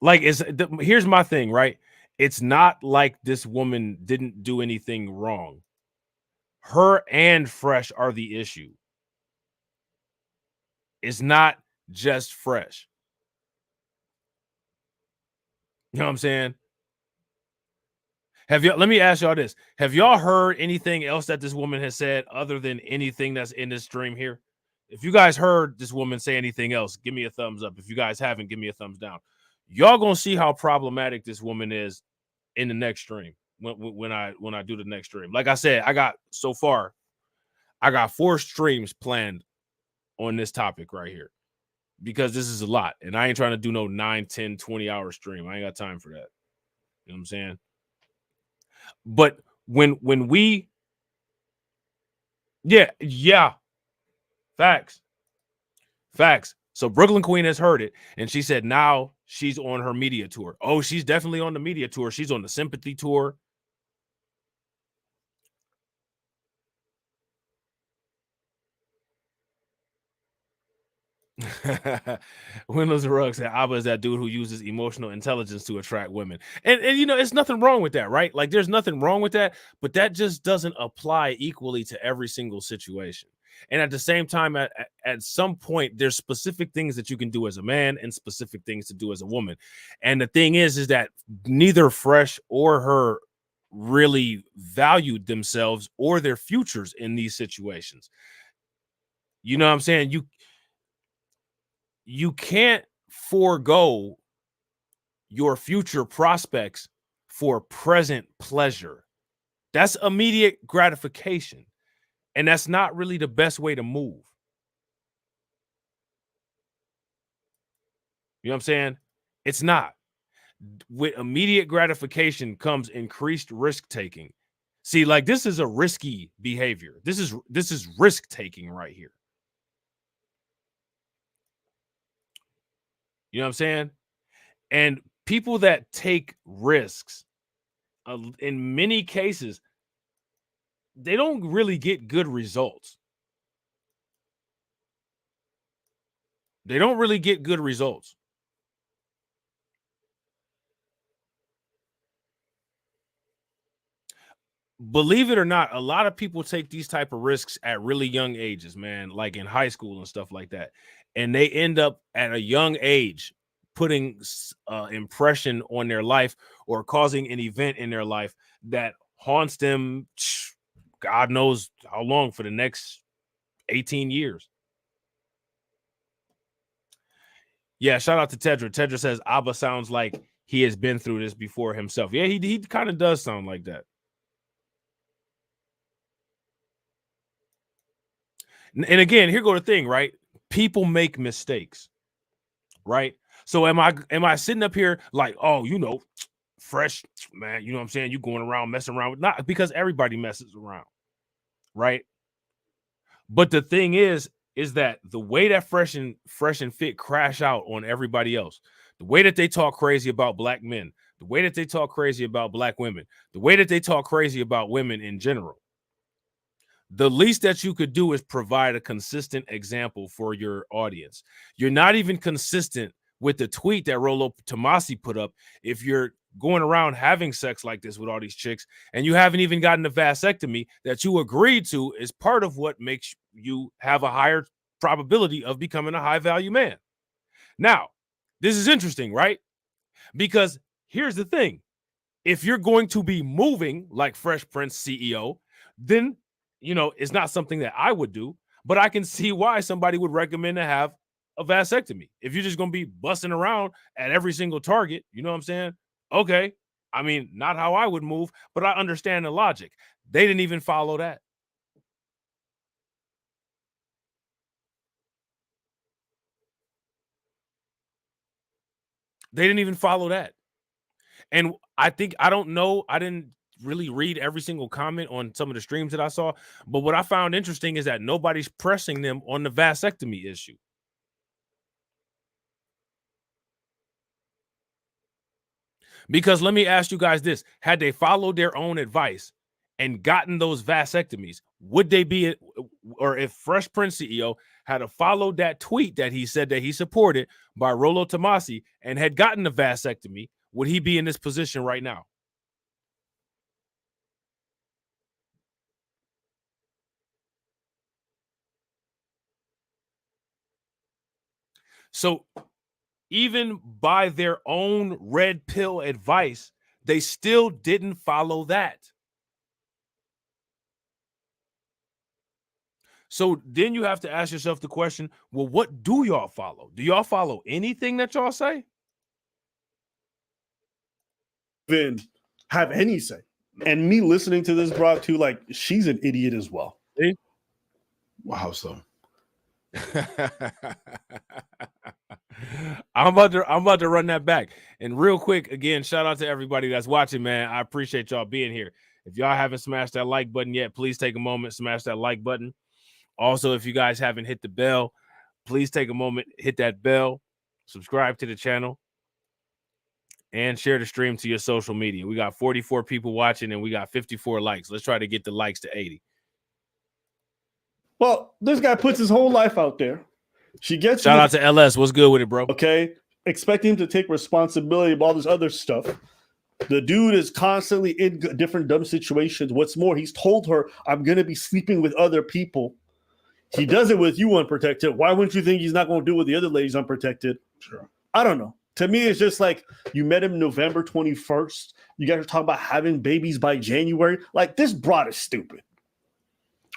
Like, here's my thing, right? It's not like this woman didn't do anything wrong. Her and Fresh are the issue. It's not just Fresh. You know what I'm saying? Let me ask y'all this. Have y'all heard anything else that this woman has said other than anything that's in this stream here? If you guys heard this woman say anything else, give me a thumbs up. If you guys haven't, give me a thumbs down. Y'all gonna see how problematic this woman is in the next stream when I do the next stream. Like I said, I got 4 streams planned on this topic right here because this is a lot, and I ain't trying to do no 9, 10, 20-hour stream. I ain't got time for that. You know what I'm saying? But when we, yeah, facts. So Brooklyn Queen has heard it, and she said now she's on her media tour. Oh, she's definitely on the media tour. She's on the sympathy tour. Windows and Ruggs said Abba is that dude who uses emotional intelligence to attract women. And you know, it's nothing wrong with that, right? Like, there's nothing wrong with that, but that just doesn't apply equally to every single situation. And at the same time, at some point, there's specific things that you can do as a man and specific things to do as a woman. And the thing is that neither Fresh or her really valued themselves or their futures in these situations. You know what I'm saying? You can't forego your future prospects for present pleasure. That's immediate gratification. And that's not really the best way to move. You know what I'm saying? It's not. With immediate gratification comes increased risk taking. See, like, this is a risky behavior. This is risk taking right here. You know what I'm saying? And people that take risks, in many cases, they don't really get good results. They don't really get good results. Believe it or not, a lot of people take these type of risks at really young ages, man, like in high school and stuff like that. And they end up at a young age putting impression on their life or causing an event in their life that haunts them God knows how long, for the next 18 years. Yeah, shout out to Tedra. Tedra says Abba sounds like he has been through this before himself. Yeah, he kind of does sound like that. And again, here go the thing, right? People make mistakes, right? So am I sitting up here like, oh, you know, fresh, man, you know what I'm saying? You going around messing around with, not because everybody messes around, right? But the thing is that the way that fresh and fit crash out on everybody else, the way that they talk crazy about black men, the way that they talk crazy about black women, the way that they talk crazy about women in general, the least that you could do is provide a consistent example for your audience. You're not even consistent with the tweet that Rollo Tomasi put up. If you're going around having sex like this with all these chicks and you haven't even gotten a vasectomy that you agreed to, is part of what makes you have a higher probability of becoming a high value man. Now, this is interesting, right? Because here's the thing. If you're going to be moving like Fresh Prince CEO, then, you know, it's not something that I would do, but I can see why somebody would recommend to have a vasectomy. If you're just going to be busting around at every single target, you know what I'm saying? Okay. I mean, not how I would move, but I understand the logic. They didn't even follow that. They didn't even follow that. And I think, I don't know, I didn't really read every single comment on some of the streams that I saw, but what I found interesting is that nobody's pressing them on the vasectomy issue. Because let me ask you guys this, had they followed their own advice and gotten those vasectomies, would they be, or if Fresh Prince CEO had followed that tweet that he said that he supported by Rollo Tomasi and had gotten the vasectomy, would he be in this position right now? So even by their own red pill advice, they still didn't follow that. So then you have to ask yourself the question, well, what do y'all follow? Do y'all follow anything that y'all say? Even have any say. And me listening to this, Brock, too, like, she's an idiot as well. See? Wow, so. I'm about to run that back. And real quick, again, shout out to everybody that's watching, man. I appreciate y'all being here. If y'all haven't smashed that like button yet, please take a moment, smash that like button. Also, if you guys haven't hit the bell, please take a moment, hit that bell, subscribe to the channel, and share the stream to your social media. We got 44 people watching and we got 54 likes. Let's try to get the likes to 80. Well, this guy puts his whole life out there. She gets shout out to LS. What's good with it, bro? Okay. Expecting him to take responsibility of all this other stuff. The dude is constantly in different dumb situations. What's more, he's told her, I'm going to be sleeping with other people. He does it with you unprotected. Why wouldn't you think he's not going to do it with the other ladies unprotected? Sure. I don't know. To me, it's just like you met him November 21st. You guys are talking about having babies by January. Like, this broad is stupid.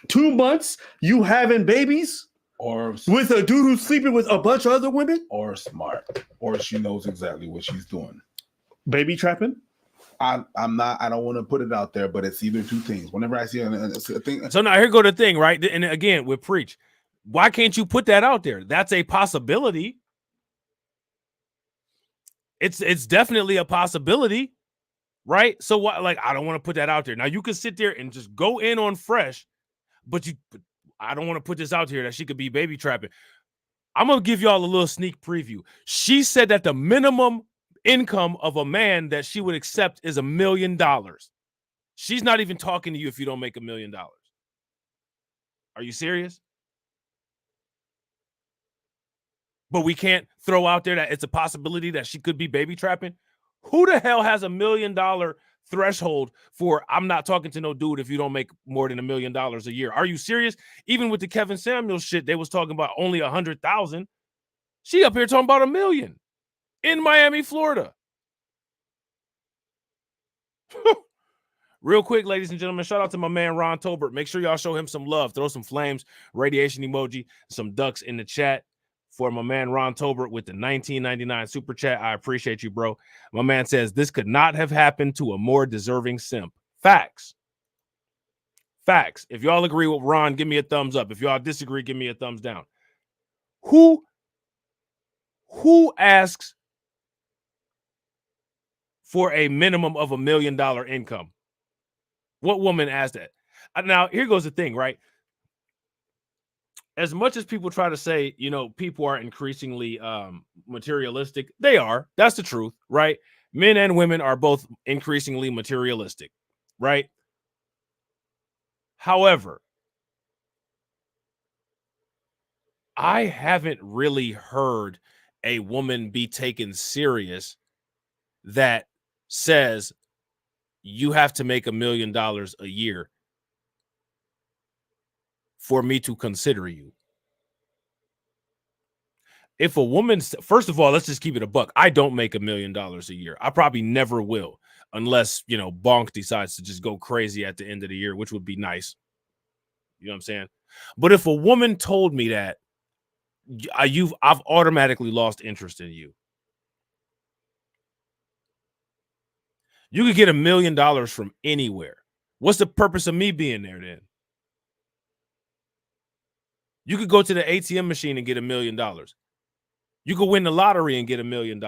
2 months, you having babies? Or with a dude who's sleeping with a bunch of other women? Or smart. Or she knows exactly what she's doing. Baby trapping? I don't want to put it out there, but it's either two things. Whenever I see a thing. So now here go the thing, right? And again, with Preach, why can't you put that out there? That's a possibility. It's definitely a possibility, right? So what? Like, I don't want to put that out there. Now you can sit there and just go in on Fresh, but I don't want to put this out here that she could be baby trapping. I'm gonna give y'all a little sneak preview. She said that the minimum income of a man that she would accept is $1 million. She's not even talking to you if you don't make $1 million. Are you serious? But we can't throw out there that it's a possibility that she could be baby trapping. Who the hell has $1 million threshold for I'm not talking to no dude if you don't make more than $1 million a year? Are you serious? Even with the Kevin Samuels shit, they was talking about only 100,000. She up here talking about $1 million in Miami, Florida. Real quick, ladies and gentlemen, shout out to my man Ron Tolbert. Make sure y'all show him some love. Throw some flames, radiation emoji, some ducks in the chat for my man Ron Tolbert with the $19.99 super chat. I appreciate you, bro. My man says this could not have happened to a more deserving simp. Facts. Facts. If y'all agree with Ron, give me a thumbs up. If y'all disagree, give me a thumbs down. Who asks for a minimum of $1 million income? What woman asked that? Now, here goes the thing, right? As much as people try to say, you know, people are increasingly materialistic, they are. That's the truth, right? Men and women are both increasingly materialistic, right? However, I haven't really heard a woman be taken serious that says you have to make $1 million a year for me to consider you. If a woman, first of all, let's just keep it a buck. I don't make $1 million a year. I probably never will, unless, you know, Bonk decides to just go crazy at the end of the year, which would be nice. You know what I'm saying? But if a woman told me that, I've automatically lost interest in you. You could get $1 million from anywhere. What's the purpose of me being there then? You could go to the ATM machine and get $1 million. You could win the lottery and get $1 million.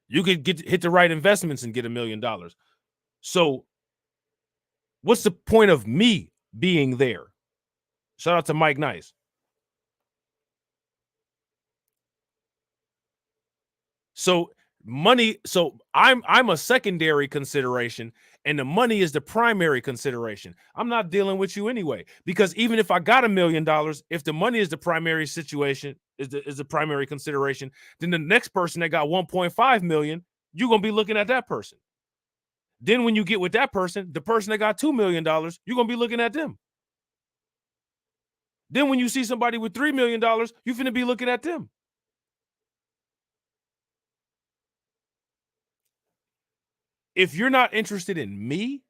You could hit the right investments and get $1 million. So what's the point of me being there? Shout out to Mike Nice. So money, so I'm a secondary consideration, and the money is the primary consideration. I'm not dealing with you anyway, because even if I got $1 million, if the money is the primary situation, is the primary consideration, then the next person that got 1.5 million, you're gonna be looking at that person. Then when you get with that person, the person that got $2 million, you're gonna be looking at them. Then when you see somebody with $3 million, you're finna be looking at them. If you're not interested in me,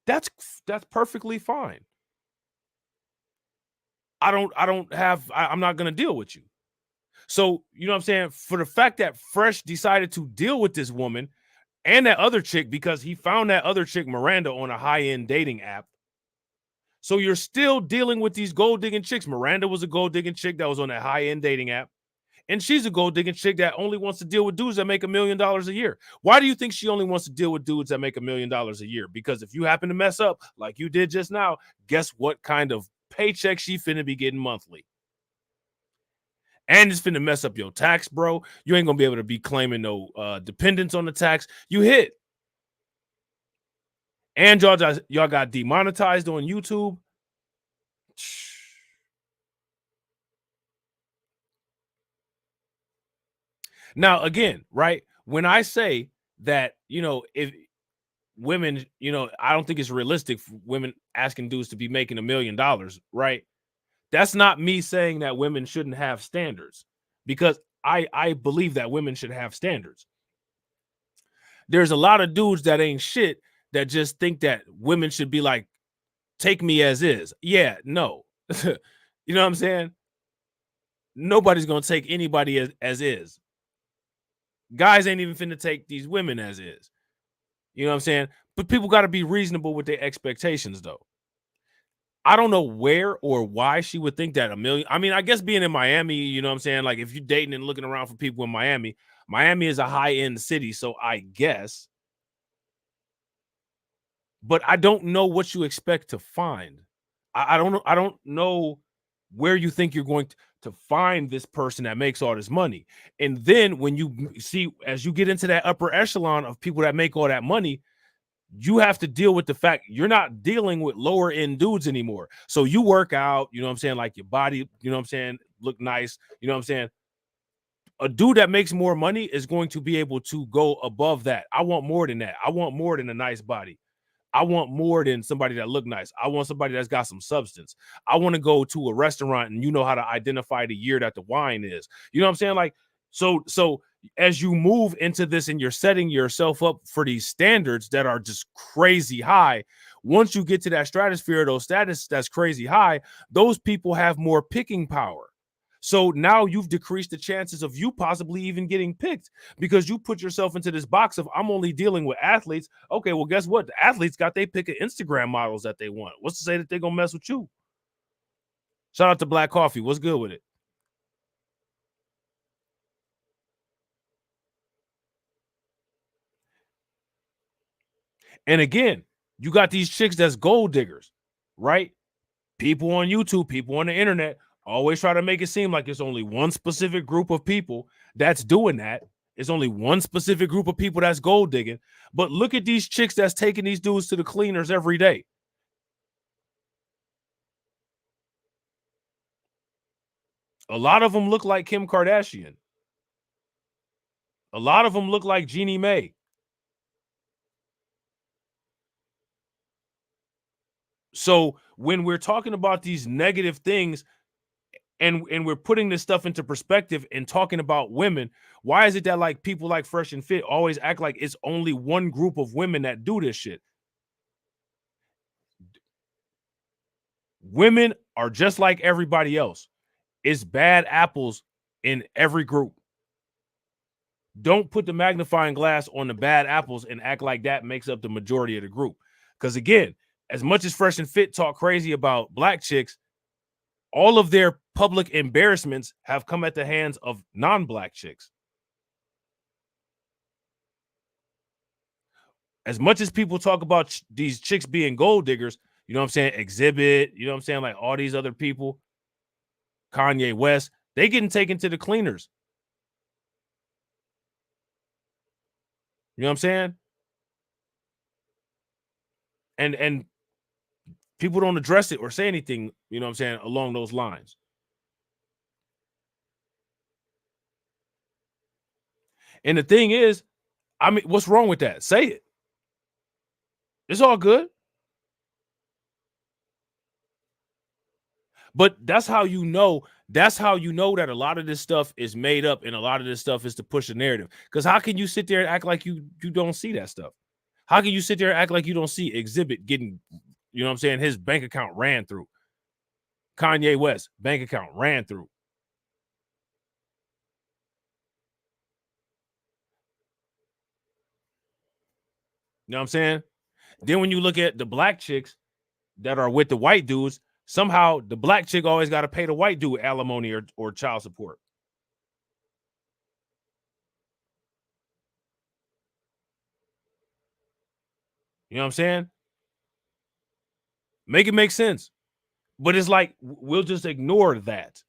that's perfectly fine. I'm not going to deal with you. So, you know what I'm saying? For the fact that Fresh decided to deal with this woman and that other chick, because he found that other chick, Miranda, on a high-end dating app. So you're still dealing with these gold-digging chicks. Miranda was a gold-digging chick that was on that high-end dating app. And she's a gold-digging chick that only wants to deal with dudes that make $1 million a year. Why do you think she only wants to deal with dudes that make $1 million a year? Because if you happen to mess up like you did just now, guess what kind of paycheck she finna be getting monthly? And it's finna mess up your tax, bro. You ain't gonna be able to be claiming no dependents on the tax. You hit. And y'all got demonetized on YouTube. Now, again, right, when I say that, you know, if women, you know, I don't think it's realistic for women asking dudes to be making $1 million, right? That's not me saying that women shouldn't have standards, because I believe that women should have standards. There's a lot of dudes that ain't shit that just think that women should be like, take me as is. Yeah, no. You know what I'm saying? Nobody's going to take anybody as is. Guys ain't even finna take these women as is. You know what I'm saying? But people got to be reasonable with their expectations, though. I don't know where or why she would think that $1 million. I mean, I guess being in Miami, you know what I'm saying? Like, if you're dating and looking around for people in Miami, Miami is a high-end city, so I guess. But I don't know what you expect to find. I don't know where you think you're going to find this person that makes all this money. And then when you see, as you get into that upper echelon of people that make all that money, you have to deal with the fact you're not dealing with lower end dudes anymore. So you work out, you know what I'm saying? Like, your body, you know what I'm saying? Look nice. You know what I'm saying? A dude that makes more money is going to be able to go above that. I want more than that. I want more than a nice body. I want more than somebody that look nice. I want somebody that's got some substance. I want to go to a restaurant and you know how to identify the year that the wine is. You know what I'm saying? Like, so as you move into this and you're setting yourself up for these standards that are just crazy high, once you get to that stratosphere, those status that's crazy high, those people have more picking power. So now you've decreased the chances of you possibly even getting picked because you put yourself into this box of I'm only dealing with athletes. Okay, well, guess what? The athletes got they pick of Instagram models that they want. What's to say that they're going to mess with you? Shout out to Black Coffee. What's good with it? And again, you got these chicks that's gold diggers, right? People on YouTube, people on the internet always try to make it seem like it's only one specific group of people that's doing that. It's only one specific group of people that's gold digging. But look at these chicks that's taking these dudes to the cleaners every day. A lot of them look like Kim Kardashian. A lot of them look like Jeannie Mae. So when we're talking about these negative things and we're putting this stuff into perspective and talking about women, why is it that like people like Fresh and Fit always act like it's only one group of women that do this shit? Women are just like everybody else. It's bad apples in every group. Don't put the magnifying glass on the bad apples and act like that makes up the majority of the group. Because again, as much as Fresh and Fit talk crazy about black chicks, all of their public embarrassments have come at the hands of non-black chicks. As much as people talk about these chicks being gold diggers, you know what I'm saying? Exhibit, you know what I'm saying? Like all these other people, Kanye West, they getting taken to the cleaners. You know what I'm saying? And people don't address it or say anything, you know what I'm saying, along those lines. And the thing is, I mean, what's wrong with that? Say it. It's all good. But that's how you know that a lot of this stuff is made up and a lot of this stuff is to push a narrative. Because how can you sit there and act like you don't see that stuff? How can you sit there and act like you don't see Exhibit getting, you know what I'm saying, his bank account ran through? Kanye West, bank account ran through. You know what I'm saying? Then when you look at the black chicks that are with the white dudes, somehow the black chick always got to pay the white dude alimony or child support. You know what I'm saying? Make it make sense. But it's like, we'll just ignore that.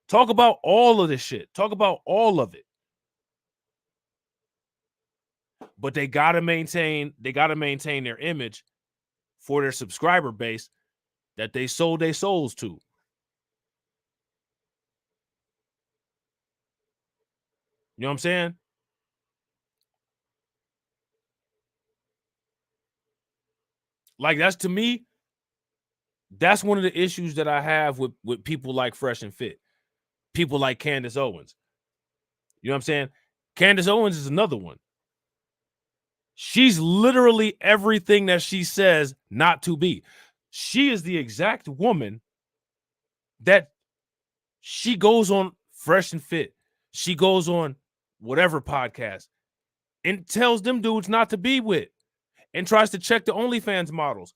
Talk about all of this shit. Talk about all of it. But they got to maintain their image for their subscriber base that they sold their souls to. You know what I'm saying? Like, that's, to me, that's one of the issues that I have with people like Fresh and Fit. People like Candace Owens. You know what I'm saying? Candace Owens is another one. She's literally everything that she says not to be. She is the exact woman that she goes on Fresh and Fit. She goes on whatever podcast and tells them dudes not to be with and tries to check the OnlyFans models.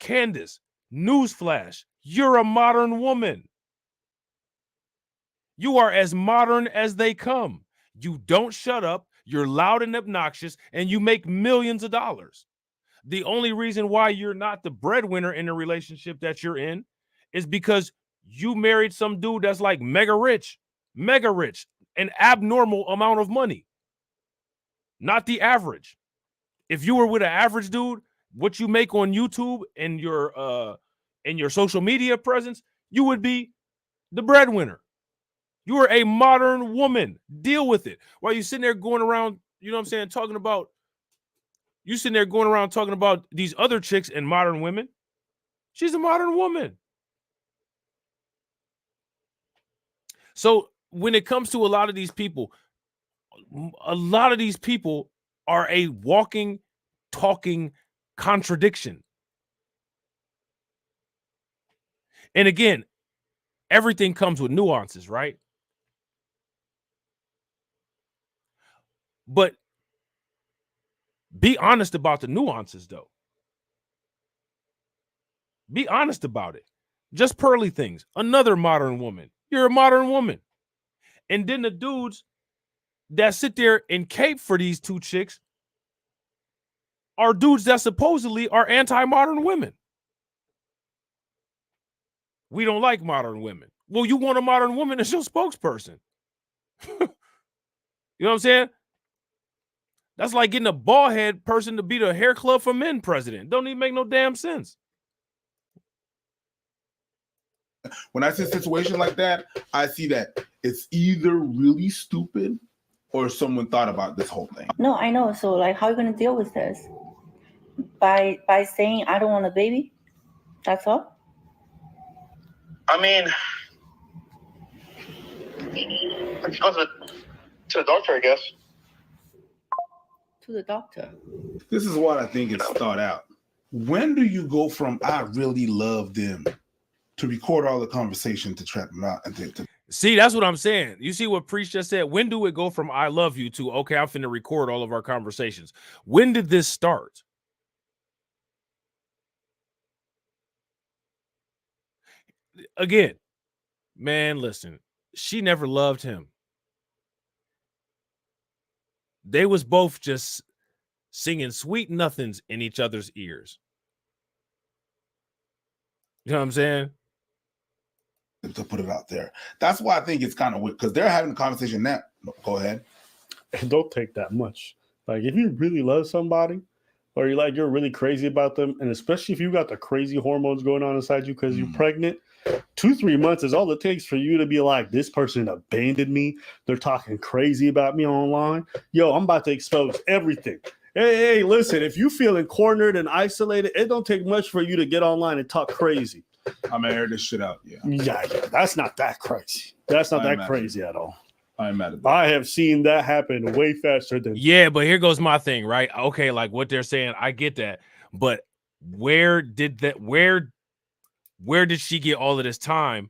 Candace, newsflash, you're a modern woman. You are as modern as they come. You don't shut up. You're loud and obnoxious, and you make millions of dollars. The only reason why you're not the breadwinner in the relationship that you're in is because you married some dude that's like mega rich, an abnormal amount of money, not the average. If you were with an average dude, what you make on YouTube and your social media presence, you would be the breadwinner. You are a modern woman. Deal with it. While you sitting there going around, you know what I'm saying, talking about these other chicks and modern women. She's a modern woman. So when it comes to a lot of these people, a lot of these people are a walking, talking contradiction. And again, everything comes with nuances, right? But be honest about the nuances, though. Be honest about it. Just pearly things. Another modern woman. You're a modern woman. And then the dudes that sit there and cape for these two chicks are dudes that supposedly are anti-modern women. We don't like modern women. Well, you want a modern woman as your spokesperson. You know what I'm saying? That's like getting a bald head person to be the hair club for men president. Don't even make no damn sense. When I see a situation like that, I see that it's either really stupid or someone thought about this whole thing. No, I know. So like, how are you going to deal with this? By saying, I don't want a baby? That's all? I mean, let's go to the doctor, I guess. To the doctor. This is what I think is thought out. When do you go from I really love them to record all the conversation to trap them out? And See, that's what I'm saying. You see what Priest just said? When do it go from I love you to, okay, I'm finna record all of our conversations? When did this start? Again, man, listen, she never loved him. They was both just singing sweet nothings in each other's ears. You know what I'm saying? To put it out there. That's why I think it's kind of weird, because they're having a conversation now. No, go ahead. It don't take that much. Like, if you really love somebody, or you're really crazy about them, and especially if you got the crazy hormones going on inside you because you're pregnant, 2-3 months is all it takes for you to be like, this person abandoned me. They're talking crazy about me online. Yo, I'm about to expose everything. Hey, listen, if you feeling cornered and isolated, it don't take much for you to get online and talk crazy. I'm gonna air this shit out. Yeah, that's not that crazy. That's not that crazy at all. I'm mad at that. I have seen that happen way faster than. Yeah, but here goes my thing, right? Okay, like what they're saying, I get that, but where did she get all of this time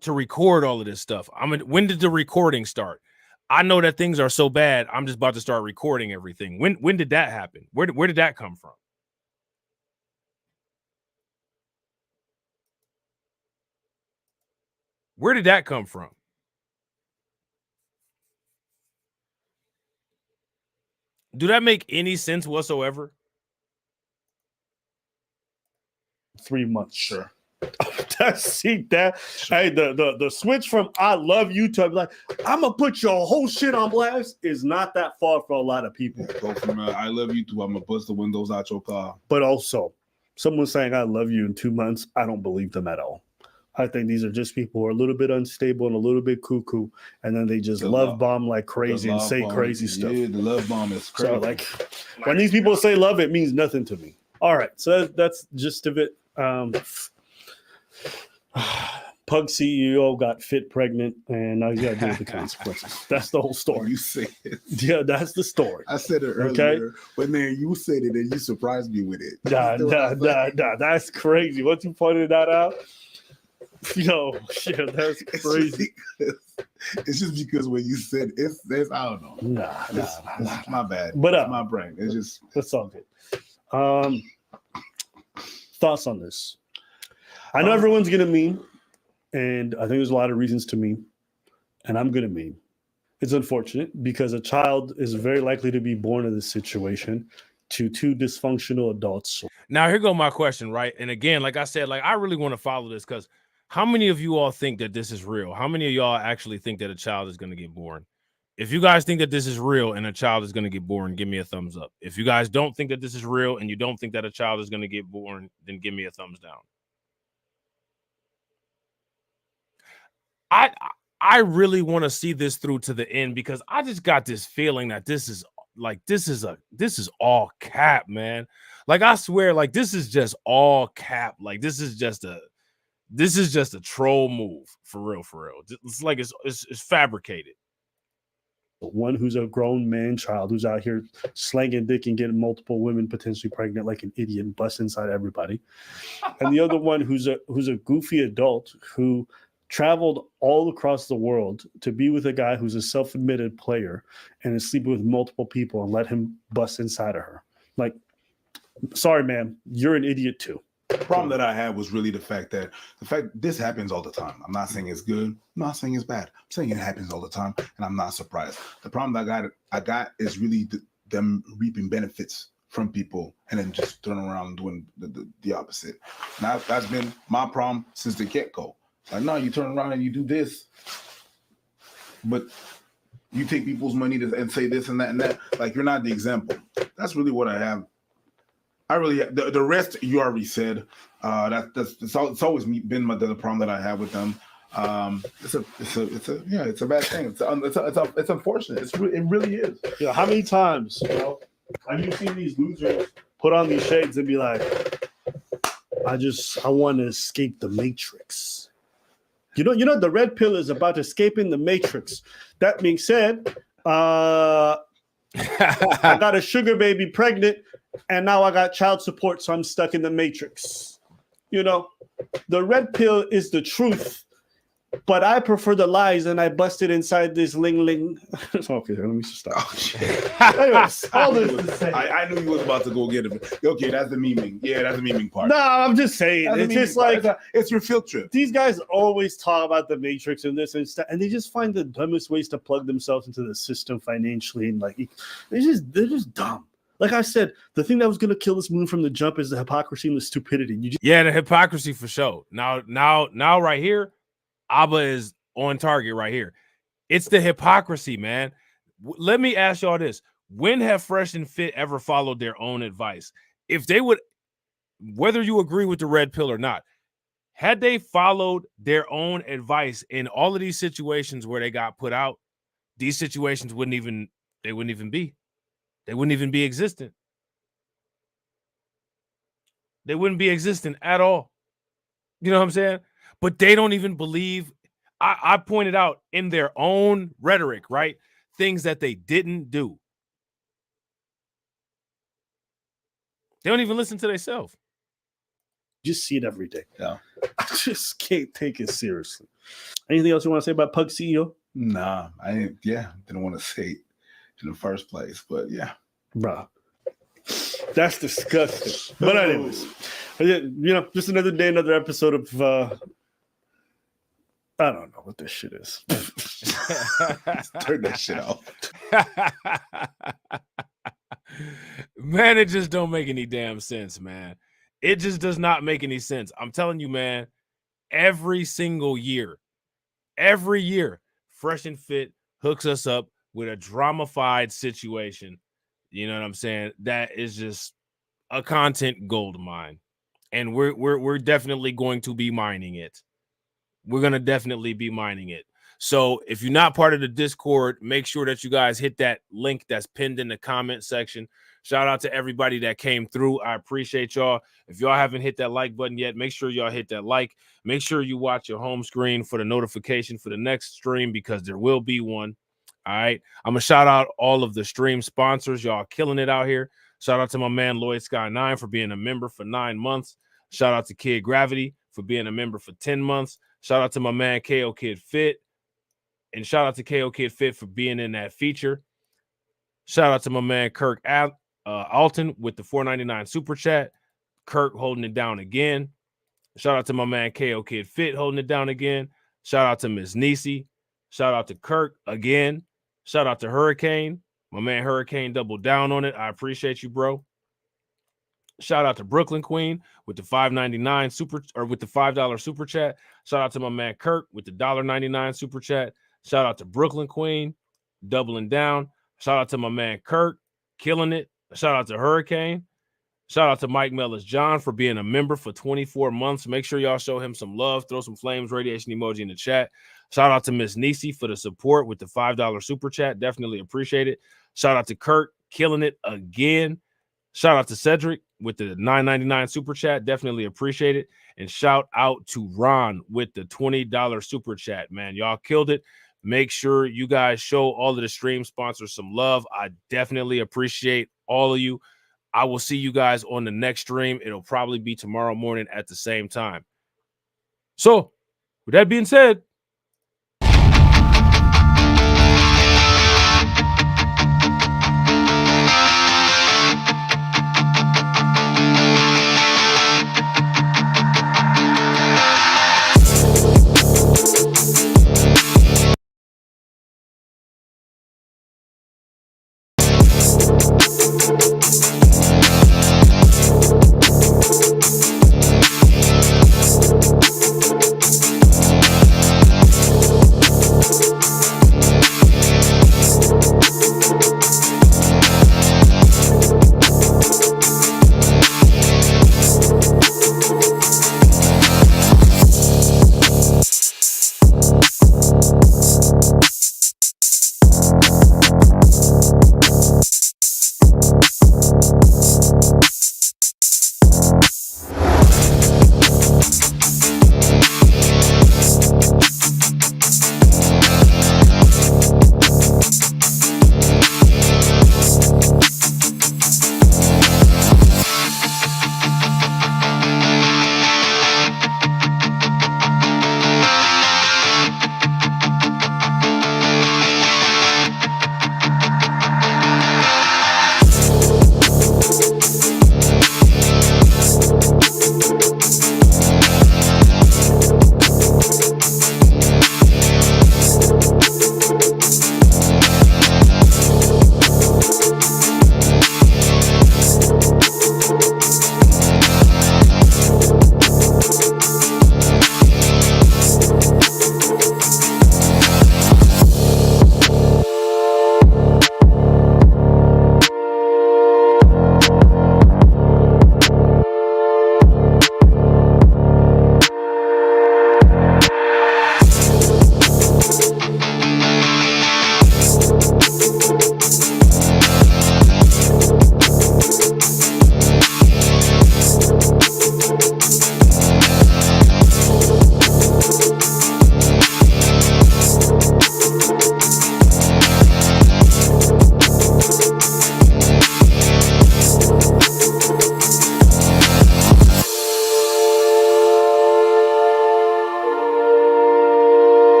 to record all of this stuff? I mean, when did the recording start? I know that things are so bad, I'm just about to start recording everything. When did that happen? Where did that come from? Where did that come from? Do that make any sense whatsoever? 3 months, sure. See that? Hey, the switch from I love you to like I'm gonna put your whole shit on blast is not that far for a lot of people. Go from I love you to I'm gonna bust the windows out your car. But also, someone saying I love you in 2 months, I don't believe them at all. I think these are just people who are a little bit unstable and a little bit cuckoo, and then they just love bomb like crazy and say crazy stuff. Yeah, the love bomb is crazy. So like when these people say love, it means nothing to me. All right, so that's gist of it. Pug CEO got fit pregnant, and now he's got to deal with the consequences. That's the whole story. You say it. Yeah, that's the story. I said it earlier, but then you said it and you surprised me with it. Nah, that's crazy. Once you pointed that out, yo, yeah, that's crazy. It's just because when you said it's I don't know. Nah, my bad. But it's my brain. It's just that's all good. Thoughts on this? I know everyone's gonna meme, and I think there's a lot of reasons to meme, and I'm gonna meme. It's unfortunate because a child is very likely to be born in this situation to two dysfunctional adults. Now here go my question, right? And again, like I said, like I really want to follow this because how many of you all think that this is real? How many of y'all actually think that a child is going to get born? If you guys think that this is real and a child is going to get born, give me a thumbs up. If you guys don't think that this is real and you don't think that a child is going to get born, then give me a thumbs down. I really want to see this through to the end because I just got this feeling that this is all cap, man. Like I swear, like this is just all cap. Like this is just a troll move for real. It's like it's fabricated. One who's a grown man child who's out here slanging dick and getting multiple women potentially pregnant like an idiot and bust inside everybody. And the other one who's a goofy adult who traveled all across the world to be with a guy who's a self-admitted player and is sleeping with multiple people and let him bust inside of her. Like, sorry, man, you're an idiot too. The problem that I had was really the fact this happens all the time. I'm not saying it's good. I'm not saying it's bad. I'm saying it happens all the time, and I'm not surprised. The problem that I got is really them reaping benefits from people and then just turning around and doing the opposite. And that's been my problem since the get-go. Like, no, you turn around and you do this, but you take people's money and say this and that and that. Like, you're not the example. That's really what I have. The rest you already said. It's always been the problem that I have with them. It's a bad thing. It's unfortunate. It really is. Yeah, how many times have you seen these losers put on these shades and be like, I want to escape the matrix. You know, the red pill is about escaping the matrix. That being said, I got a sugar baby pregnant, and now I got child support, so I'm stuck in the matrix. You know, the red pill is the truth, but I prefer the lies, and I busted inside this ling. Okay, let me just stop. Oh, shit. Anyways, all this to say. I knew you was about to go get him. Okay, that's the memeing. Yeah, that's the memeing part. No, I'm just saying. It's just like it's your field trip. These guys always talk about the matrix and this and stuff, and they just find the dumbest ways to plug themselves into the system financially, and like they're just dumb. Like I said, the thing that was going to kill this moon from the jump is the hypocrisy and the stupidity. The hypocrisy for sure. Now, right here, Abba is on target right here. It's the hypocrisy, man. Let me ask y'all this. When have Fresh and Fit ever followed their own advice? If they would, whether you agree with the red pill or not, had they followed their own advice in all of these situations where they got put out, these situations wouldn't even be. They wouldn't even be existent. They wouldn't be existent at all. You know what I'm saying? But they don't even believe. I pointed out in their own rhetoric, right? Things that they didn't do. They don't even listen to themselves. Just see it every day. Yeah. I just can't take it seriously. Anything else you want to say about Pug CEO? Nah, I didn't want to say it in the first place, but yeah. Bro. That's disgusting. But anyways, just another day, another episode of I don't know what this shit is. Turn that shit off. Man, it just don't make any damn sense, man. It just does not make any sense. I'm telling you, man, every single year, Fresh and Fit hooks us up with a drama-fied situation. You know what I'm saying? That is just a content gold mine. And we're definitely going to be mining it. We're going to definitely be mining it. So if you're not part of the Discord, make sure that you guys hit that link that's pinned in the comment section. Shout out to everybody that came through. I appreciate y'all. If y'all haven't hit that like button yet, make sure y'all hit that like. Make sure you watch your home screen for the notification for the next stream, because there will be one. All right. I'm going to shout out all of the stream sponsors. Y'all killing it out here. Shout out to my man Lloyd Sky 9 for being a member for 9 months. Shout out to Kid Gravity for being a member for 10 months. Shout out to my man KO Kid Fit. And shout out to KO Kid Fit for being in that feature. Shout out to my man Kirk Alton with the $4.99 super chat. Kirk holding it down again. Shout out to my man KO Kid Fit holding it down again. Shout out to Miss Nisi. Shout out to Kirk again. Shout out to Hurricane. My man Hurricane doubled down on it. I appreciate you, bro. Shout out to Brooklyn Queen with the $5.99 super, or with the $5 super chat. Shout out to my man Kirk with the $1.99 super chat. Shout out to Brooklyn Queen doubling down. Shout out to my man Kirk killing it. Shout out to Hurricane. Shout out to Mike Mellis John for being a member for 24 months. Make sure y'all show him some love. Throw some flames, radiation emoji in the chat. Shout out to Miss Nisi for the support with the $5 super chat. Definitely appreciate it. Shout out to Kurt killing it again. Shout out to Cedric with the $9.99 super chat. Definitely appreciate it. And shout out to Ron with the $20 super chat, man. Y'all killed it. Make sure you guys show all of the stream sponsors some love. I definitely appreciate all of you. I will see you guys on the next stream. It'll probably be tomorrow morning at the same time. So, with that being said,